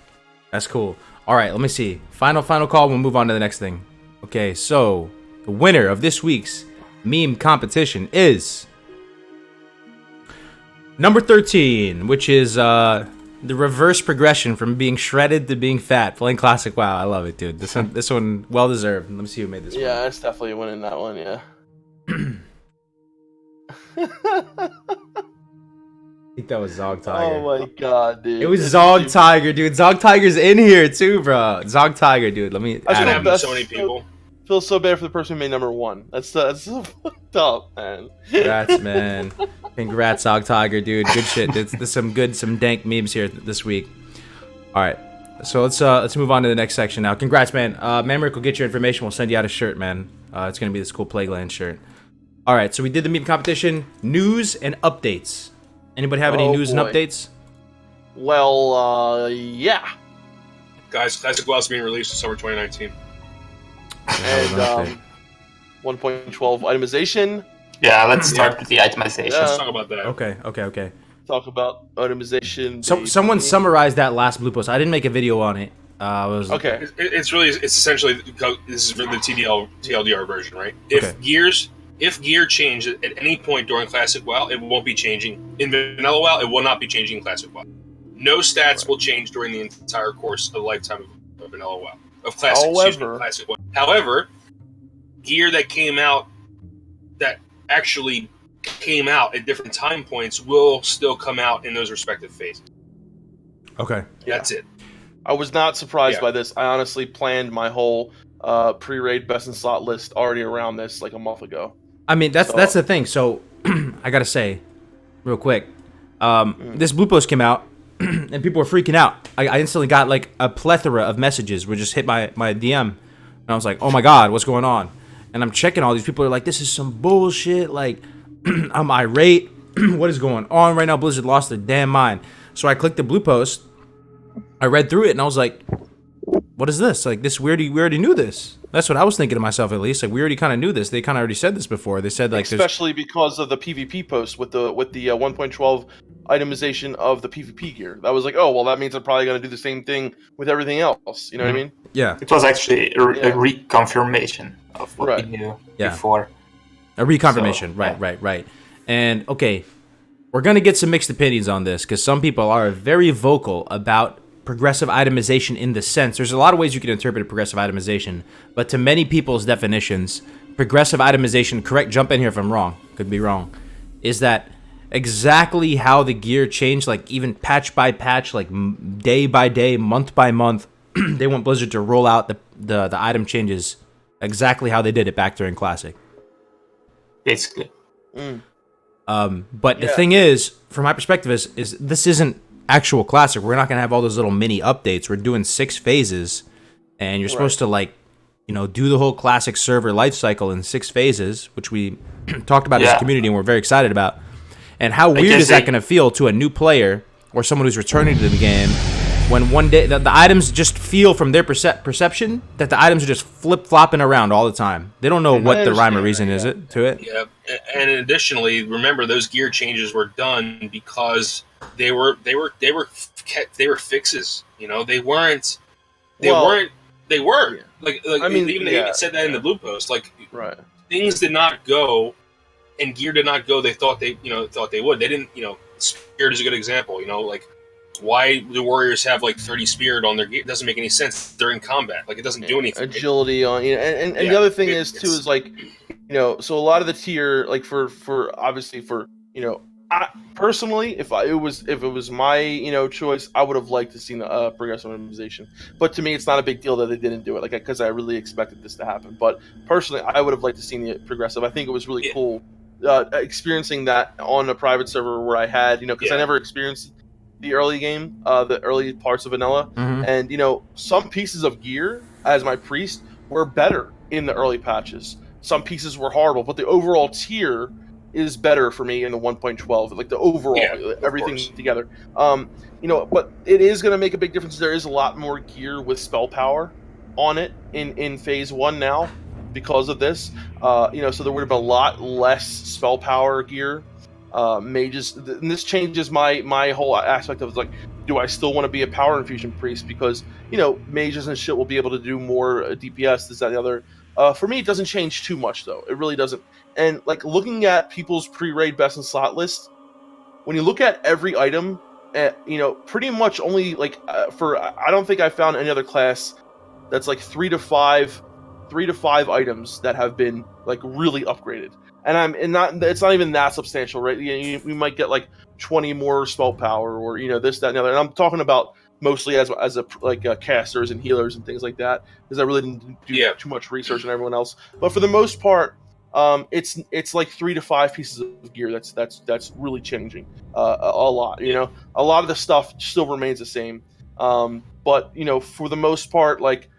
All right, let me see. Final call. We'll move on to the next thing. Okay, so the winner of this week's meme competition is number 13, which is the reverse progression from being shredded to being fat. Playing classic WoW. I love it, dude. This one well deserved. Let me see who made this one. Yeah, it's definitely winning that one. Yeah. I think that was Zog Tiger. Oh my god, dude. It was Zog Tiger, dude. Zog Tiger's in here too, bro. Zog Tiger, dude. Let me. I should have so many people. Feel so bad for the person who made number 1. That's so fucked up, man. Congrats, man. Congrats, Zog Tiger, dude. Good shit. There's some dank memes here this week. All right, so let's move on to the next section now. Congrats, man. Mamrick will get your information. We'll send you out a shirt, man. It's gonna be this cool Plagueland shirt. All right, so we did the meme competition. News and updates. Anybody have any news and updates? Well, yeah. Guys, Classic WoW's being released in summer 2019. And 1.12 itemization. Yeah, let's start with the itemization. Let's talk about that. Okay. Talk about itemization. So someone summarized that last blue post. I didn't make a video on it. Okay. It's essentially this is for the TLDR version, right? Okay. If gear change at any point during Classic WoW, it won't be changing in Vanilla WoW. It will not be changing in Classic WoW. No stats will change during the entire course of the lifetime of Vanilla WoW. Of Classic WoW. However, gear that actually came out at different time points will still come out in those respective phases. Okay. That's it. I was not surprised by this. I honestly planned my whole pre-raid best in slot list already around this like a month ago. I mean, that's the thing. So, I gotta say, real quick, this blue post came out, and people were freaking out. I instantly got like a plethora of messages were just hit my DM, and I was like, oh my god, what's going on? And I'm checking all these people are like, this is some bullshit. Like, I'm irate. What is going on right now? Blizzard lost their damn mind. So I clicked the blue post. I read through it, and I was like, what is this? Like, this, we already knew this. That's what I was thinking to myself, at least. Like, we already kind of knew this. They kind of already said this before. They said, like, especially because of the PvP post with the 1.12 itemization of the PvP gear. That was like, oh, well, that means I'm probably going to do the same thing with everything else. You know what I mean? Yeah. It was actually a reconfirmation of what we knew before. A reconfirmation. So, right. And, okay, we're going to get some mixed opinions on this, because some people are very vocal about progressive itemization in the sense. There's a lot of ways you can interpret a progressive itemization, but to many people's definitions, progressive itemization, correct, jump in here if I'm wrong, could be wrong, is that exactly how the gear changed, like even patch by patch, like day by day, month by month. They want Blizzard to roll out the item changes exactly how they did it back during Classic. Basically. But the thing is, from my perspective, is this isn't actual Classic. We're not going to have all those little mini updates. We're doing 6 phases, and you're supposed to, like, you know, do the whole Classic server life cycle in 6 phases, which we talked about as a community and we're very excited about. And how weird is that going to feel to a new player or someone who's returning to the game when one day the items just feel from their perception that the items are just flip-flopping around all the time. They don't know what the rhyme or reason is to it. Yeah, and additionally, remember those gear changes were done because they were fixes. You know, they weren't. They were. Like I mean, they even said that in the blue post. Like, things did not go, and gear did not go. They thought they would. They didn't. You know, Spirit is a good example. You know, like, why do warriors have like 30 Spirit on their gear? It doesn't make any sense. They're in combat. Like, it doesn't do anything. Agility on, you know, and the other thing is like, you know, so a lot of the tier, like for obviously for, you know, personally, if it was my, you know, choice, I would have liked to see the progressive optimization. But to me, it's not a big deal that they didn't do it, like, because I really expected this to happen. But personally, I would have liked to see the progressive. I think it was really cool experiencing that on a private server where I had, you know, because I never experienced the early game, the early parts of vanilla, and, you know, some pieces of gear as my priest were better in the early patches. Some pieces were horrible, but the overall tier is better for me in the 1.12, like the overall everything together. You know, but it is going to make a big difference. There is a lot more gear with spell power on it in phase 1 now because of this. You know, so there would have been a lot less spell power gear. Mages, and this changes my whole aspect of, like, do I still want to be a power infusion priest? Because, you know, mages and shit will be able to do more DPS, this, that, and the other. For me, it doesn't change too much, though. It really doesn't. And, like, looking at people's pre-raid best in slot list, when you look at every item, you know, pretty much only, like, I don't think I found any other class that's, like, 3 to 5 items that have been, like, really upgraded. And it's not even that substantial, right? We might get, like, 20 more spell power, or, you know, this, that, and the other. And I'm talking about mostly as casters and healers and things like that, because I really didn't do too much research on everyone else. But for the most part, it's like 3 to 5 pieces of gear that's really changing a lot. You know, a lot of the stuff still remains the same, but, you know, for the most part, like,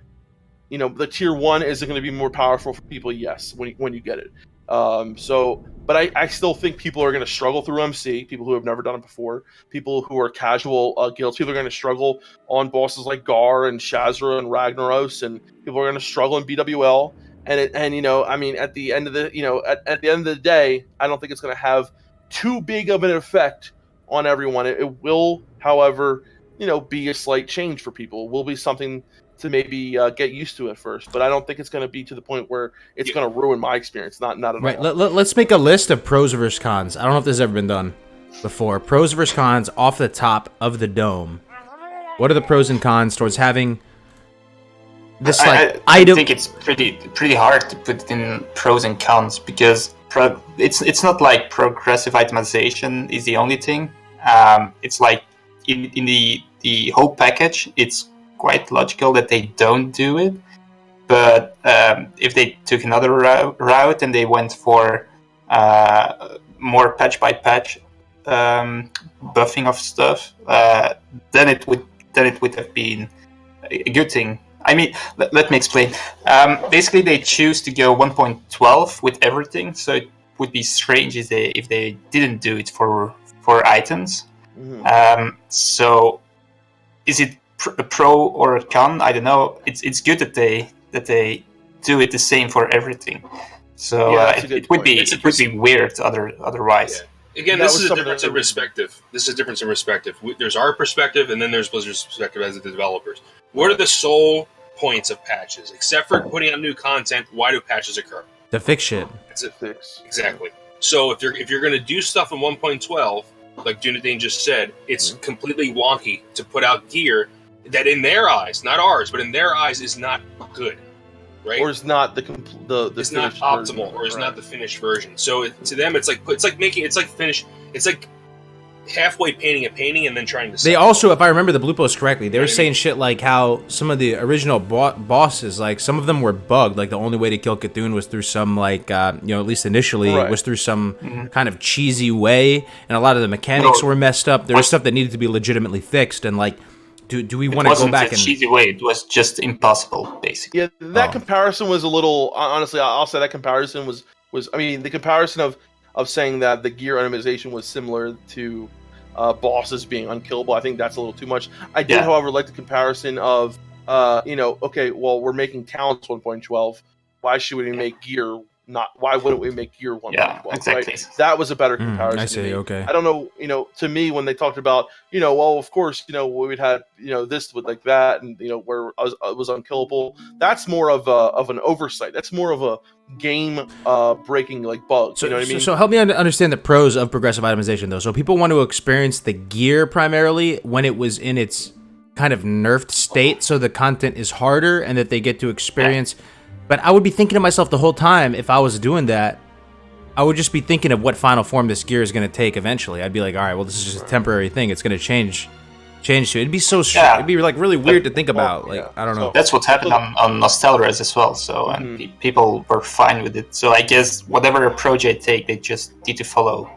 you know, the tier 1 is going to be more powerful for people, yes, when you get it. But I still think people are going to struggle through MC, people who have never done it before, people who are casual guilds. People are going to struggle on bosses like Gar and Shazra and Ragnaros, and people are going to struggle in BWL. And you know, I mean, at the end of the, you know, at the end of the day, I don't think it's going to have too big of an effect on everyone. It will, however, you know, be a slight change for people. It will be something to maybe get used to at first, but I don't think it's going to be to the point where it's going to ruin my experience. Not at all. Right. Let's make a list of pros versus cons. I don't know if this has ever been done before. Pros versus cons off the top of the dome. What are the pros and cons towards having this, like, item? I think it's pretty hard to put in pros and cons, because it's not like progressive itemization is the only thing. It's like in the whole package, it's quite logical that they don't do it, but if they took another route and they went for more patch by patch buffing of stuff, then it would have been a good thing. I mean, let me explain. Basically, they choose to go 1.12 with everything, so it would be strange if they didn't do it for items. So is it a pro or a con. I don't know. It's good that they do it the same for everything. So it would be weird otherwise. Yeah. Again, this is a difference in perspective. There's our perspective, and then there's Blizzard's perspective as the developers. What are the sole points of patches? Except for putting out new content, why do patches occur? To fix shit. That's it. Exactly. So if you're going to do stuff in 1.12, like Dunedin just said, it's completely wonky to put out gear that in their eyes, not ours, but in their eyes is not good. Right? Or is not the it's not optimal, version, or is not the finished version. So to them, it's like halfway painting a painting and then trying to. They also, if I remember the Blue Post correctly, they were saying shit like how some of the original bosses, like some of them were bugged. Like the only way to kill Cthulhu was through some at least initially, was through some kind of cheesy way, and a lot of the mechanics were messed up. There was stuff that needed to be legitimately fixed, and like. Do we want to go back and... It wasn't a cheesy way. It was just impossible, basically. Yeah, that comparison was a little... Honestly, I'll say that comparison was... I mean, the comparison of saying that the gear itemization was similar to bosses being unkillable, I think that's a little too much. I did, however, like the comparison of, okay, well, we're making talents 1.12. Why should we make gear... why wouldn't we make gear 1.12? Yeah, exactly. Right? That was a better comparison. I see. Okay. I don't know. To me, when they talked about, well, of course, we'd had, this with like that, and where it was unkillable. That's more of an oversight. That's more of a game breaking like bug. So, you know what I mean? So help me understand the pros of progressive itemization, though. So people want to experience the gear primarily when it was in its kind of nerfed state, so the content is harder, and that they get to experience. Yeah. But I would be thinking to myself the whole time, if I was doing that, I would just be thinking of what final form this gear is going to take eventually. I'd be like, all right, well, this is just a temporary thing. It's going to change to it. It'd be so it'd be like really weird to think about. Like, I don't know. That's what happened on Nostalres as well. So and people were fine with it. So I guess whatever approach they take, they just need to follow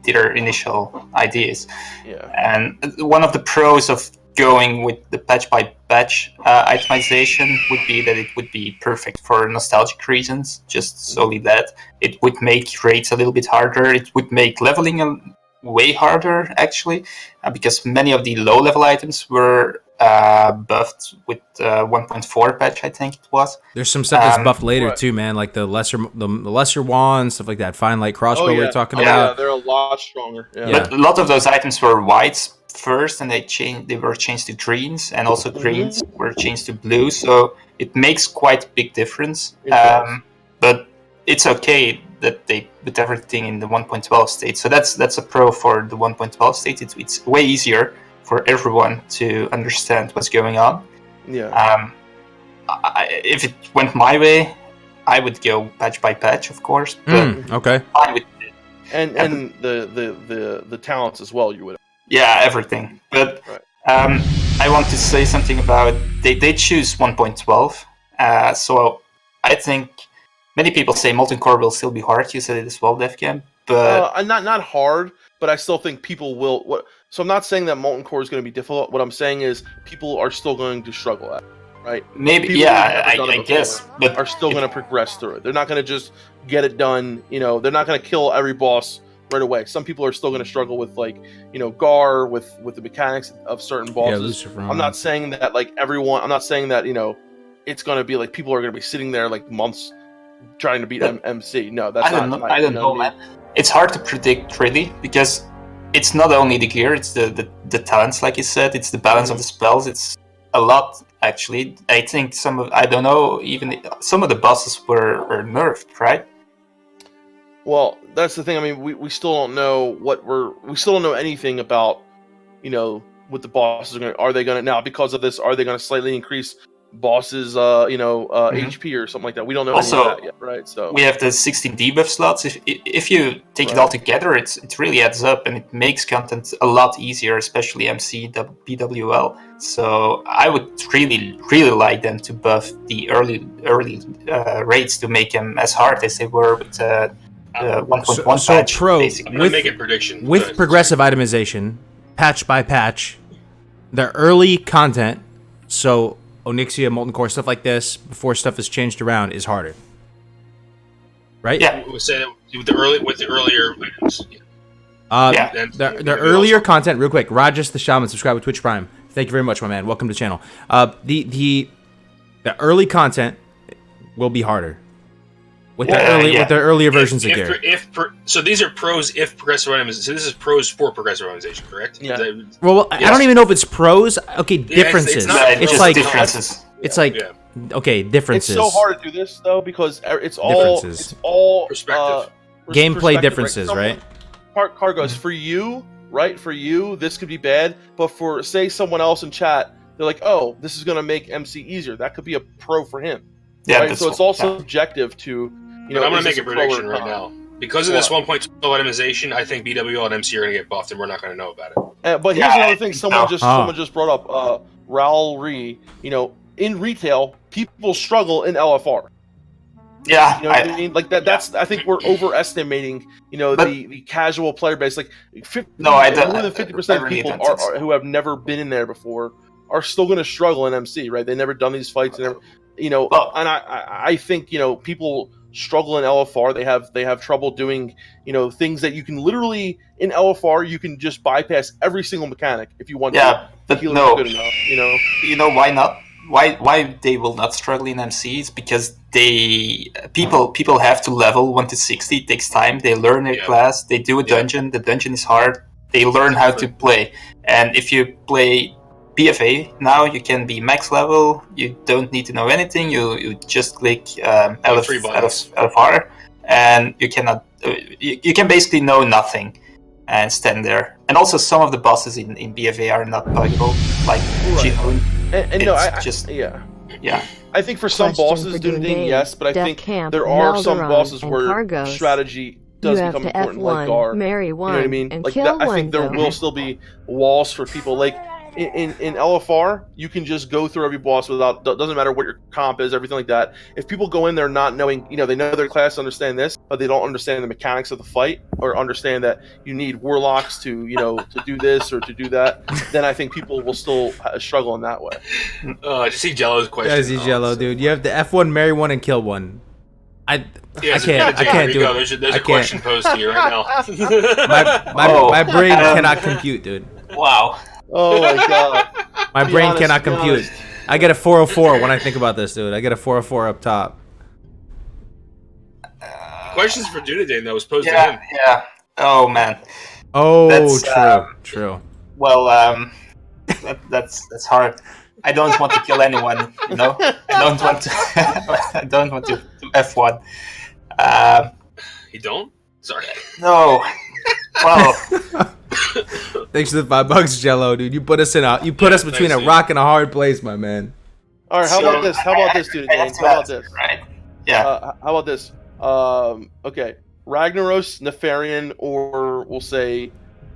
their initial ideas. Yeah. And one of the pros of going with the patch-by-patch itemization would be that it would be perfect for nostalgic reasons, just solely that. It would make raids a little bit harder. It would make leveling way harder, actually, because many of the low-level items were buffed with 1.4 patch, I think it was. There's some stuff that's buffed later, too, man, like the lesser wands, stuff like that, fine light crossbow we were talking about. Yeah, they're a lot stronger. Yeah. But a lot of those items were whites first, and they were changed to greens, and also greens were changed to blue, so it makes quite a big difference. But it's okay that they put everything in the 1.12 state, so that's a pro for the 1.12 state. It's way easier for everyone to understand what's going on. Yeah. If it went my way, I would go patch by patch, of course. But okay. Fine with it. And the talents as well, you would. Yeah, everything. But I want to say something about they choose 1.12. So I think many people say Molten Core will still be hard. You said it as well, DevCam. But not hard, but I still think people will. So I'm not saying that Molten Core is going to be difficult. What I'm saying is people are still going to struggle at it, right? Maybe, I guess. But are still going to progress through it. They're not going to just get it done. They're not going to kill every boss right away. Some people are still going to struggle with Gar, with the mechanics of certain bosses. Yeah, I'm not saying that everyone. I'm not saying that it's going to be like people are going to be sitting there like months trying to beat MC. No, that's not. I don't know, man. It's hard to predict really because it's not only the gear, it's the talents, like you said. It's the balance of the spells. It's a lot actually. I think even some of the bosses were nerfed, right? Well, that's the thing. I mean, we still don't know we still don't know anything about, what the bosses are going to, are they going to, now because of this, are they going to slightly increase bosses, HP or something like that? We don't know also, any of that yet, right? So we have the 16 debuff slots. If you take it all together, it really adds up and it makes content a lot easier, especially MC, BWL. So I would really, really like them to buff the early raids to make them as hard as they were with 1.1 patch. Pro, basically. I'm going to make a prediction. With progressive itemization, patch by patch, the early content, so Onyxia, Molten Core, stuff like this, before stuff is changed around, is harder. Right? Yeah. We said with the earlier items. The earlier content, real quick. Rajesh the Shaman, subscribe with Twitch Prime. Thank you very much, my man. Welcome to the channel. The early content will be harder with the earlier versions of gear. So these are pros if progressive randomization. So this is pros for progressive randomization, correct? Yeah. Well, I don't even know if it's pros. Okay, differences. It's like differences. It's like okay, differences. It's so hard to do this though because it's all perspective. Gameplay differences, right? Kargoz, for you, right? For you, this could be bad, but for say someone else in chat, they're like, "Oh, this is gonna make MC easier." That could be a pro for him. Yeah, right? So it's also subjective to I'm gonna make a prediction right now. Because of this 1.2 itemization, I think BWL and MC are gonna get buffed, and we're not gonna know about it. But here's another thing: someone just brought up. Raul Ree, in retail, people struggle in LFR. Yeah, you know what I mean. Like that. That's. I think we're overestimating. The casual player base. Like, more than 50% of people who have never been in there before are still going to struggle in MC. Right? They've never done these fights. And and I think people struggle in LFR. They have trouble doing things that you can literally in LFR you can just bypass every single mechanic if you want to. Yeah, but no. Good enough, why not? Why they will not struggle in MC is because people have to level 1 to 60. It takes time. They learn their class. They do a dungeon. The dungeon is hard. They learn how to play. And if you play BFA now, you can be max level. You don't need to know anything. You just click LFR, and you cannot. You can basically know nothing and stand there. And also, some of the bosses in BFA are not buggable, like Jihun. I think for some bosses, yes, but I think there are some bosses where strategy does become important, like Gar. You know what I mean? Like that, I think there will still be walls for people. Like in LFR, you can just go through every boss without. Doesn't matter what your comp is, everything like that. If people go in there not knowing, they know their class, understand this, but they don't understand the mechanics of the fight, or understand that you need warlocks to, to do this or to do that, then I think people will still struggle in that way. I just see Jello's question. I see Jello, dude. You have to F1, marry one, and kill one. I can't do it. There's a question posed to you right now. my brain cannot compute, dude. Wow. Oh my god. My brain cannot compute. I get a 404 when I think about this, dude. I get a 404 up top. Questions for Dunedain that was posed to him. Yeah. Oh man. Oh, that's, true. Well, that's hard. I don't want to kill anyone. I don't want to. I don't want to F1. You don't? Sorry. No. Well. Thanks for the $5, Jello, dude. You put us between a rock and a hard place, my man. All right, how about this, dude? How about this? Right. Yeah. How about this? Okay, Ragnaros, Nefarian, or we'll say,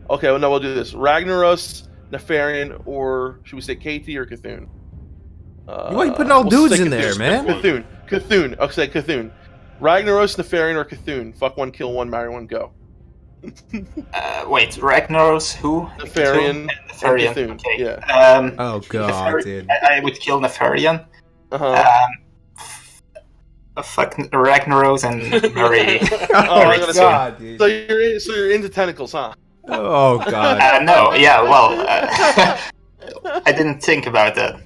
okay, well, no, we'll do this. Ragnaros, Nefarian, or should we say KT or Cthulhu? Why are you putting all dudes in there, man? Cthulhu. I'll say Cthulhu. Ragnaros, Nefarian, or Cthulhu? Fuck one, kill one, marry one, go. Wait, Ragnaros, who? Nefarian. Nefarian. Okay. Yeah. Oh god, dude. I would kill Nefarian. Fuck Ragnaros and marry. Oh god, dude. So you're into tentacles, huh? Oh god. No. Yeah. Well, I didn't think about that.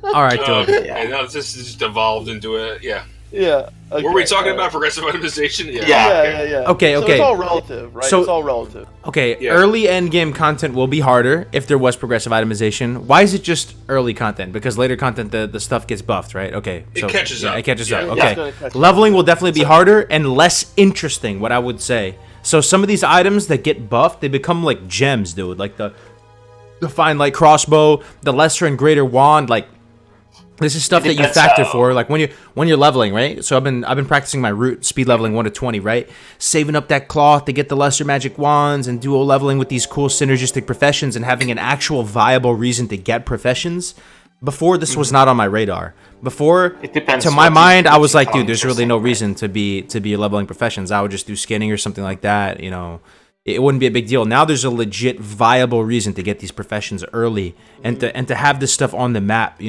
All right, dude. No, this just evolved into it. Yeah. Yeah. Okay. Were we talking about progressive itemization? Yeah. Okay. So it's all relative, right? So, it's all relative. Okay, early end game content will be harder if there was progressive itemization. Why is it just early content? Because later content, the stuff gets buffed, right? Okay. So, it catches up. It catches up. Okay. Leveling will definitely be harder and less interesting, what I would say. So some of these items that get buffed, they become like gems, dude. Like the Fine Light Crossbow, the Lesser and Greater Wand, like this is stuff that you factor for, like when you're leveling, right? So I've been practicing my root speed leveling 1 to 20, right? Saving up that cloth to get the lesser magic wands and dual leveling with these cool synergistic professions and having an actual viable reason to get professions. Before this was not on my radar. Before, to my mind, I was like, dude, there's really no reason to be leveling professions. I would just do skinning or something like that. It wouldn't be a big deal. Now there's a legit viable reason to get these professions early and to have this stuff on the map.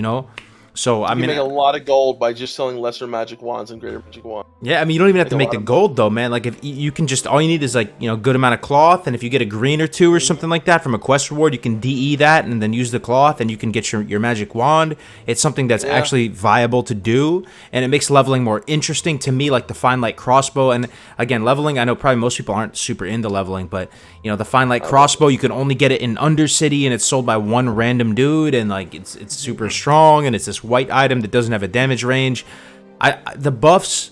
So I you mean, can make a lot of gold by just selling lesser magic wands and greater magic wands. yeah, I mean, you don't even have to make the gold though, man. Like if you can just, all you need is like, you know, good amount of cloth, and if you get a green or two or something like that from a quest reward, you can DE that and then use the cloth, and you can get your magic wand. It's something that's actually viable to do, and it makes leveling more interesting to me. Like the fine light crossbow, and again, leveling, I know probably most people aren't super into leveling, but you know, the fine light crossbow, you can only get it in Undercity, and it's sold by one random dude, and like it's super strong, and it's this white item that doesn't have a damage range. The buffs,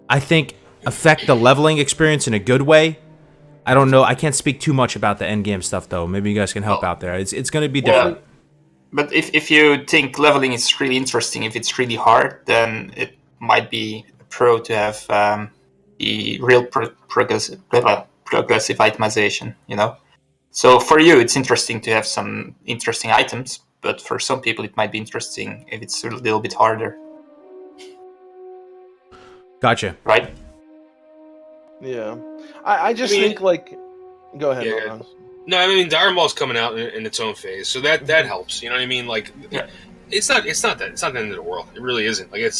I think, affect the leveling experience in a good way. I don't know. I can't speak too much about the end game stuff though. Maybe you guys can help out there. It's going to be different. But if you think leveling is really interesting, if it's really hard, then it might be a pro to have the real progressive itemization. You know. So for you, it's interesting to have some interesting items, but for some people, it might be interesting if it's a little bit harder. Gotcha. Right? Yeah. I just think, like... Go ahead. Yeah. No, I mean, Dire Maul's coming out in its own phase, so that helps. You know what I mean? Like, it's not the end of the world. It really isn't. Like,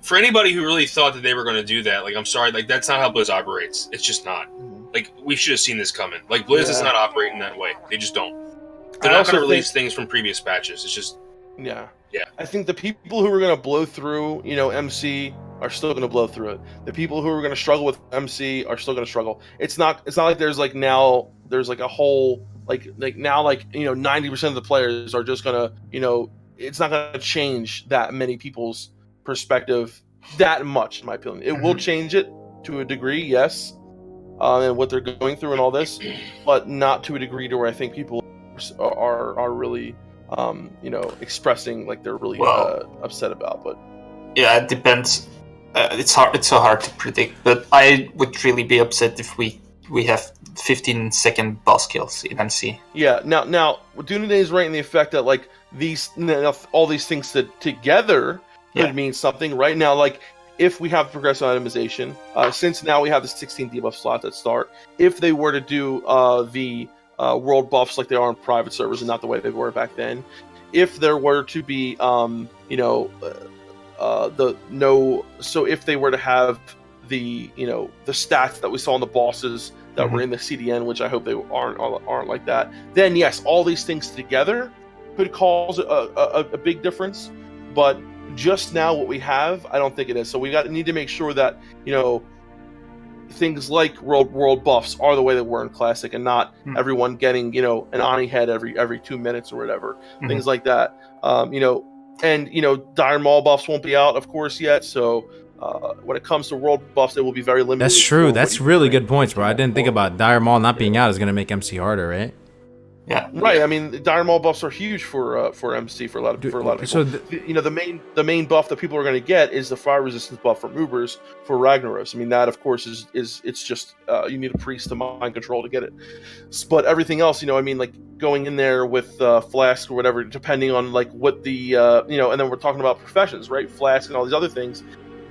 for anybody who really thought that they were going to do that, like, I'm sorry, like, that's not how Blizz operates. It's just not. Like, we should have seen this coming. Like, Blizz is not operating that way. They just don't. They're not going to release things from previous patches. It's just... Yeah. I think the people who are going to blow through, you know, MC are still going to blow through it. The people who are going to struggle with MC are still going to struggle. It's not like there's like now there's like a whole like now like, you know, 90% of the players are just going to, you know, it's not going to change that many people's perspective that much, in my opinion. It will change it to a degree, yes, and what they're going through and all this, but not to a degree to where I think people are really you know, expressing like they're really upset about. But yeah, it depends. It's so hard to predict, but I would really be upset if we have 15-second boss kills in MC. Yeah, now Dunaday is right in the effect that like all these things together could mean something. Right now, like if we have progressive itemization, since now we have the 16 debuff slots that start, if they were to do the world buffs like they are on private servers and not the way they were back then, if there were to be you know, so if they were to have the, you know, the stats that we saw in the bosses that were in the CDN, which I hope they aren't like that, then yes, all these things together could cause a big difference. But just now what we have, I don't think it is. So we need to make sure that, you know, things like world buffs are the way they were in Classic, and not everyone getting, you know, an Ani head every 2 minutes or whatever, things like that. You know, and you know, Dire Maul buffs won't be out, of course, yet. So when it comes to world buffs, they will be very limited. That's true. That's really good points, bro. I didn't think about Dire Maul not being out is going to make MC harder, right? Yeah. Right. I mean, Dire Maul buffs are huge for MC for a lot of people. So you know, the main buff that people are going to get is the fire resistance buff from Ubers for Ragnaros. I mean, that of course is it's just you need a priest to mind control to get it. But everything else, you know, I mean, like going in there with Flask or whatever, depending on like what the you know, and then we're talking about professions, right? Flask and all these other things,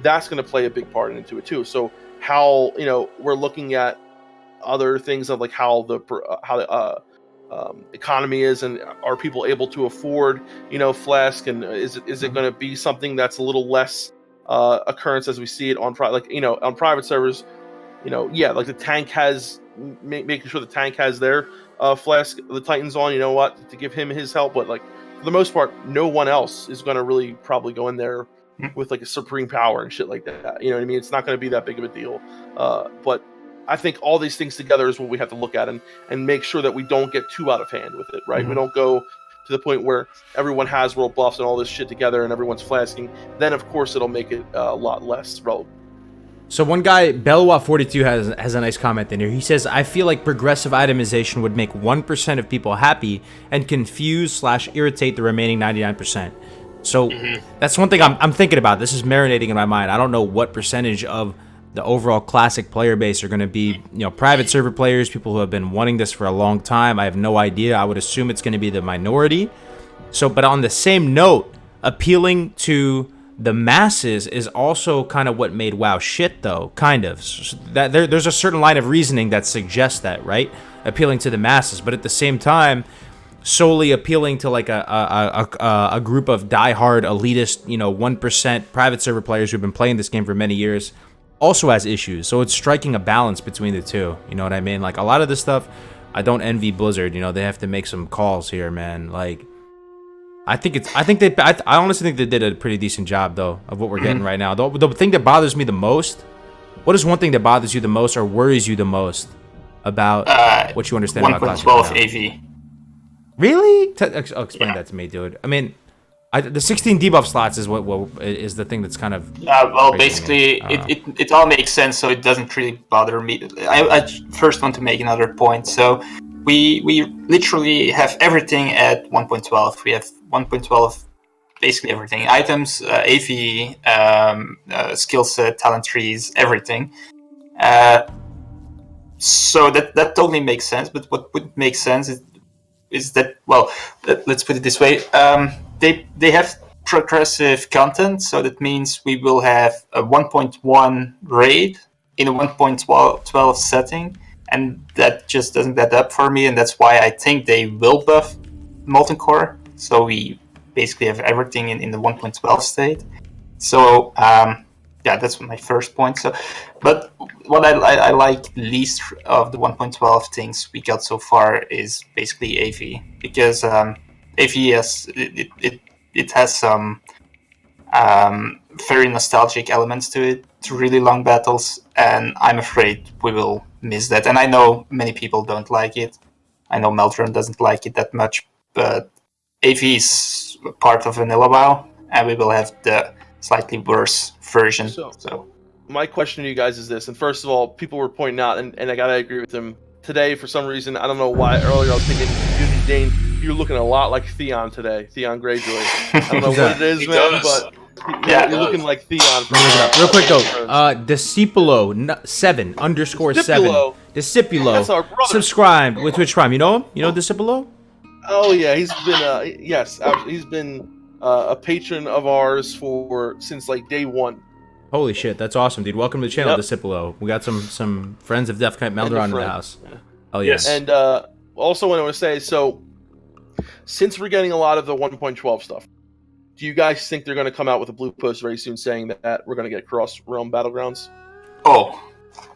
that's going to play a big part into it too. So how, you know, we're looking at other things of like how the economy is, and are people able to afford, you know, Flask, and is it going to be something that's a little less occurrence as we see it on on private servers, you know, yeah, like the tank has making sure the tank has their Flask, the Titans on, you know what, to give him his help, but like for the most part, no one else is going to really probably go in there with like a supreme power and shit like that. You know what I mean? It's not going to be that big of a deal, but I think all these things together is what we have to look at and make sure that we don't get too out of hand with it, right? We don't go to the point where everyone has world buffs and all this shit together and everyone's flasking. Then, of course, it'll make it a lot less relevant. So one guy, Belwa42, has a nice comment in here. He says, I feel like progressive itemization would make 1% of people happy and confuse/irritate the remaining 99%. So that's one thing I'm thinking about. This is marinating in my mind. I don't know what percentage of the overall Classic player base are going to be, you know, private server players, people who have been wanting this for a long time. I have no idea. I would assume it's going to be the minority. So, but on the same note, appealing to the masses is also kind of what made WoW shit, though, kind of. That there's a certain line of reasoning that suggests that, right? Appealing to the masses, but at the same time, solely appealing to like a group of diehard elitist, 1% private server players who've been playing this game for many years, also has issues. So it's striking a balance between the two. You know what I mean? Like a lot of this stuff, I don't envy Blizzard. They have to make some calls here, man. Like, I honestly think they did a pretty decent job though of what we're getting right now. The thing that bothers me the most, what is one thing that bothers you the most or worries you the most about what you understand about Classic? 1.12 AV. Really? Explain that to me, dude. I mean, the 16 debuff slots is what is the thing that's kind of. Well, basically, it all makes sense, so it doesn't really bother me. I first want to make another point. So we literally have everything at 1.12. We have 1.12, basically everything: items, AV, skill set, talent trees, everything. So that totally makes sense. But what would make sense is that, well, let's put it this way. They have progressive content, so that means we will have a 1.1 raid in a 1.12 setting, and that just doesn't add up for me, and that's why I think they will buff Molten Core, so we basically have everything in the 1.12 state. So that's my first point. So, but what I like least of the 1.12 things we got so far is basically AV, because AV it has some very nostalgic elements to it, to really long battles, and I'm afraid we will miss that. And I know many people don't like it. I know Meldrum doesn't like it that much, but AV is part of Vanilla WoW, and we will have the slightly worse version. So my question to you guys is this, and first of all, people were pointing out, and I gotta agree with them today for some reason. I don't know why. Earlier I was thinking, Dane, you're looking a lot like Theon today, Theon Greyjoy. I don't know what it is, man, but you're looking like Theon. Real quick though, Discipulo7 _7 Discipulo. That's our brother. Subscribe with Twitch Prime. You know him? You know Discipulo? Oh yeah, he's been a patron of ours since like day one. Holy shit, that's awesome, dude. Welcome to the channel, Discipulo. We got some friends of Death Knight Meldron in the house. Yeah. Oh yes. And also what I want to say, so since we're getting a lot of the 1.12 stuff, do you guys think they're going to come out with a blue post very soon saying that we're going to get cross-realm battlegrounds? Oh,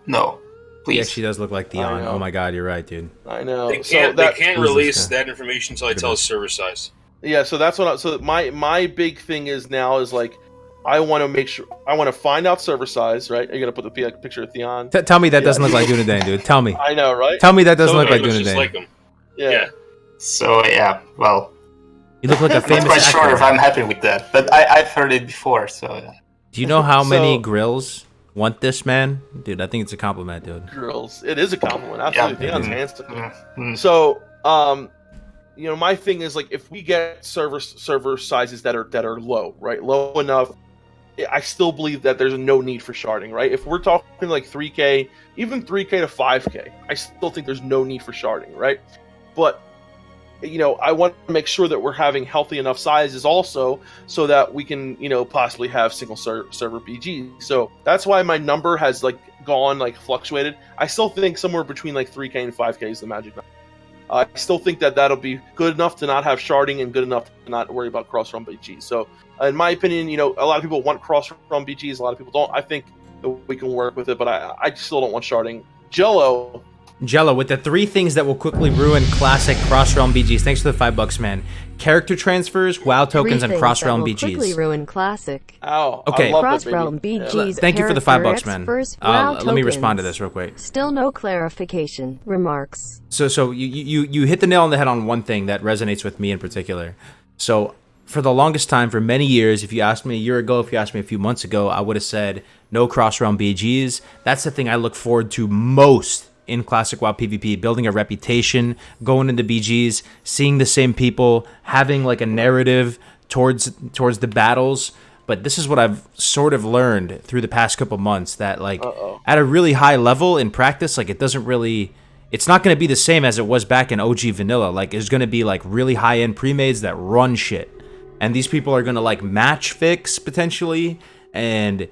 no. Please. He actually does look like Theon. Oh my god, you're right, dude. I know. They can't release that information until I tell us server size. Yeah, so that's what my big thing is now is like, I want to make sure, I want to find out server size, right? Are you going to put the picture of Theon? Tell me that doesn't look like Dunedin, dude. Tell me. I know, right? Tell me that doesn't look like Dunedin. Like him. Yeah. So, well. You look like a famous I'm not quite actor. sure if I'm happy with that, but I've heard it before, so. Do you know how many grills want this, man? Dude, I think it's a compliment, dude. Grills. It is a compliment. Absolutely. Yeah. Theon's handsome. So, my thing is like, if we get server sizes that are low, right? Low enough, I still believe that there's no need for sharding, right? If we're talking like 3K, even 3K to 5K, I still think there's no need for sharding, right? But, I want to make sure that we're having healthy enough sizes also so that we can, possibly have single server BG. So that's why my number has fluctuated. I still think somewhere between like 3K and 5K is the magic number. I still think that that'll be good enough to not have sharding and good enough to not worry about cross-run BGs. So, in my opinion, a lot of people want cross-run BGs, a lot of people don't. I think that we can work with it, but I still don't want sharding. Jello, with the 3 things that will quickly ruin classic cross-realm BGs. Thanks for the $5, man. Character transfers, WoW tokens, and cross-realm BGs. Quickly ruin classic. Oh, okay. Cross-realm BGs. Thank you for the $5, man. Let me respond to this real quick. Still no clarification. Remarks. So you hit the nail on the head on one thing that resonates with me in particular. So for the longest time, for many years, if you asked me a year ago, if you asked me a few months ago, I would have said no cross-realm BGs. That's the thing I look forward to most in Classic WoW PvP, building a reputation, going into BGs, seeing the same people, having like a narrative towards the battles. But this is what I've sort of learned through the past couple months, that like at a really high level in practice, like it's not going to be the same as it was back in OG Vanilla. Like there's going to be like really high-end pre-mades that run shit. And these people are going to like match fix potentially and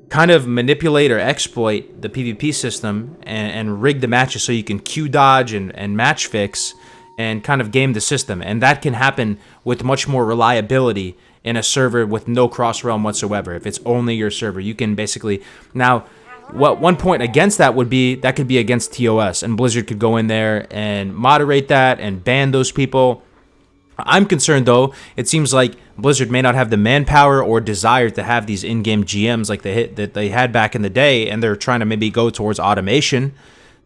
kind of manipulate or exploit the PvP system and rig the matches so you can Q dodge and match fix and kind of game the system. And that can happen with much more reliability in a server with no cross-realm whatsoever. If it's only your server, you can basically... Now, what one point against that would be, that could be against TOS, and Blizzard could go in there and moderate that and ban those people. I'm concerned, though. It seems like Blizzard may not have the manpower or desire to have these in-game GMs like that they had back in the day, and they're trying to maybe go towards automation.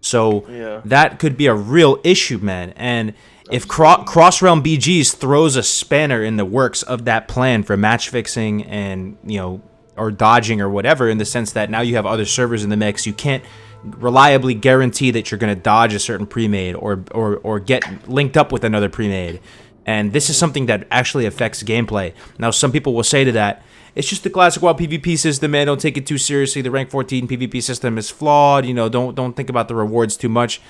So that could be a real issue, man. And if Cross-Realm BGs throws a spanner in the works of that plan for match fixing and, or dodging or whatever, in the sense that now you have other servers in the mix, you can't reliably guarantee that you're going to dodge a certain pre-made or get linked up with another pre-made. And this is something that actually affects gameplay. Now, some people will say to that, it's just the classic WoW PvP system, man. Don't take it too seriously. The rank 14 PvP system is flawed. Don't think about the rewards too much.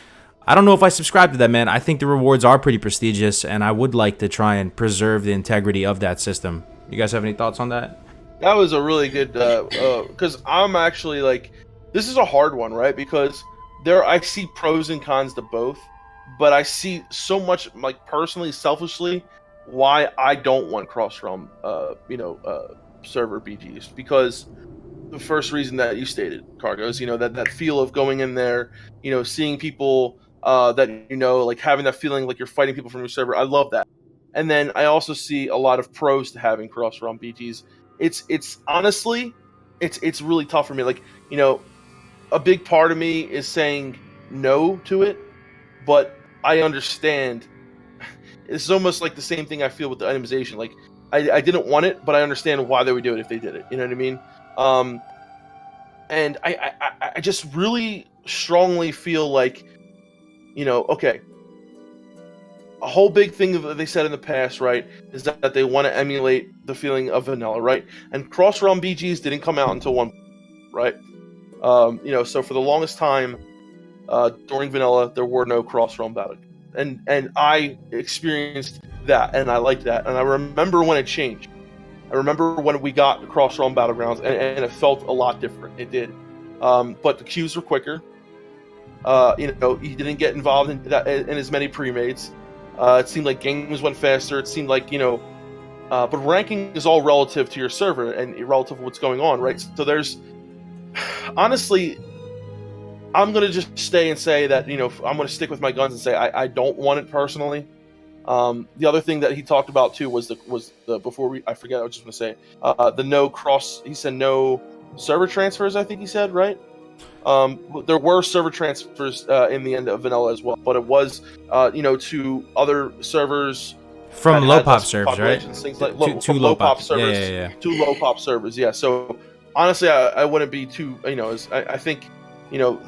I don't know if I subscribe to that, man. I think the rewards are pretty prestigious, and I would like to try and preserve the integrity of that system. You guys have any thoughts on that? That was a really good, because I'm actually like, this is a hard one, right? Because I see pros and cons to both. But I see so much, like, personally, selfishly, why I don't want cross-realm, server BGs. Because the first reason that you stated, Kargoz, that feel of going in there, seeing people that, like, having that feeling like you're fighting people from your server. I love that. And then I also see a lot of pros to having cross-realm BGs. It's honestly, it's really tough for me. Like, a big part of me is saying no to it, but I understand. It's almost like the same thing I feel with the itemization. Like, I didn't want it, but I understand why they would do it if they did it. You know what I mean? And I just really strongly feel like, okay. A whole big thing that they said in the past, right, is that they want to emulate the feeling of vanilla, right? And cross-realm BGs didn't come out until one, right? So for the longest time, during vanilla, there were no cross-realm battle, and I experienced that, and I liked that, and I remember when it changed. I remember when we got the cross-realm battlegrounds, and it felt a lot different. It did, but the queues were quicker. You didn't get involved in as many pre-mades. It seemed like games went faster. It seemed like but ranking is all relative to your server and relative to what's going on, right? So there's honestly. I'm going to just stay and say that, I'm going to stick with my guns and say I don't want it personally. The other thing that he talked about, too, was the before I forget, I was just going to say, the no cross, he said no server transfers, I think he said, right? There were server transfers in the end of vanilla as well, but it was, to other servers. From low pop servers, right? Things like two low pop servers. Yeah. Two low pop servers, yeah. So, honestly, I wouldn't be too, I think...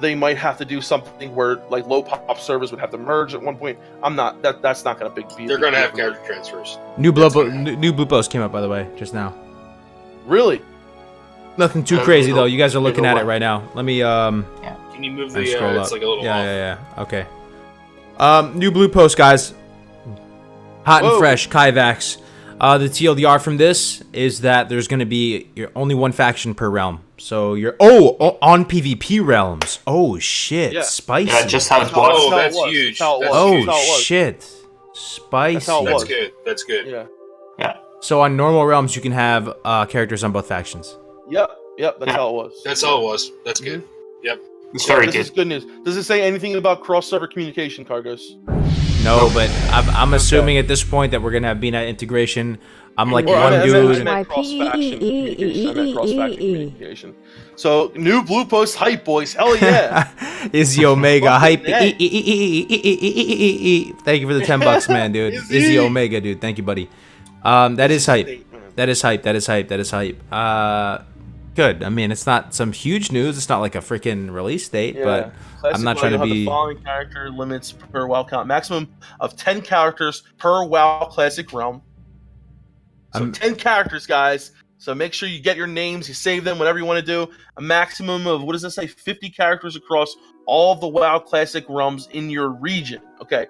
they might have to do something where, like, low pop servers would have to merge at one point. I'm not. That's not going to be. They're going to have character transfers. New blue post came up, by the way, just now. Really? Nothing too crazy though. You guys are looking at it right now. Let me Can you move the? scroll up. It's like a little. Yeah. Okay. New blue post, guys. Hot and fresh. Kaivax. The TLDR from this is that there's going to be only one faction per realm. So you're on PvP realms. Oh shit, Yeah. Spicy. Yeah, just how it was. Oh, that's huge. Shit, spicy. That's good. That's good. Yeah. Yeah. So on normal realms, you can have characters on both factions. Yep. That's how it was. That's all it was. That's good. Yep. It's very This good. is good news. Does it say anything about cross-server communication, Kargoz? No, but I'm assuming at this point that we're gonna have BNet integration. I'm like Or one I dude. meant cross-faction communication. I meant cross-faction communication. So, new blue post hype, boys. Hell yeah. Izzy Omega hype. Hey. Thank you for the $10, man, dude. Izzy Omega, dude. Thank you, buddy. That is hype. That is hype. Good. I mean, it's not some huge news. It's not like a freaking release date, but I'm not trying to be. The following character limits per WoW count: maximum of 10 characters per WoW Classic realm. So 10 characters, guys. So make sure you get your names, you save them, whatever you want to do. A maximum of, what does it say, 50 characters across all of the WoW Classic realms in your region. Okay.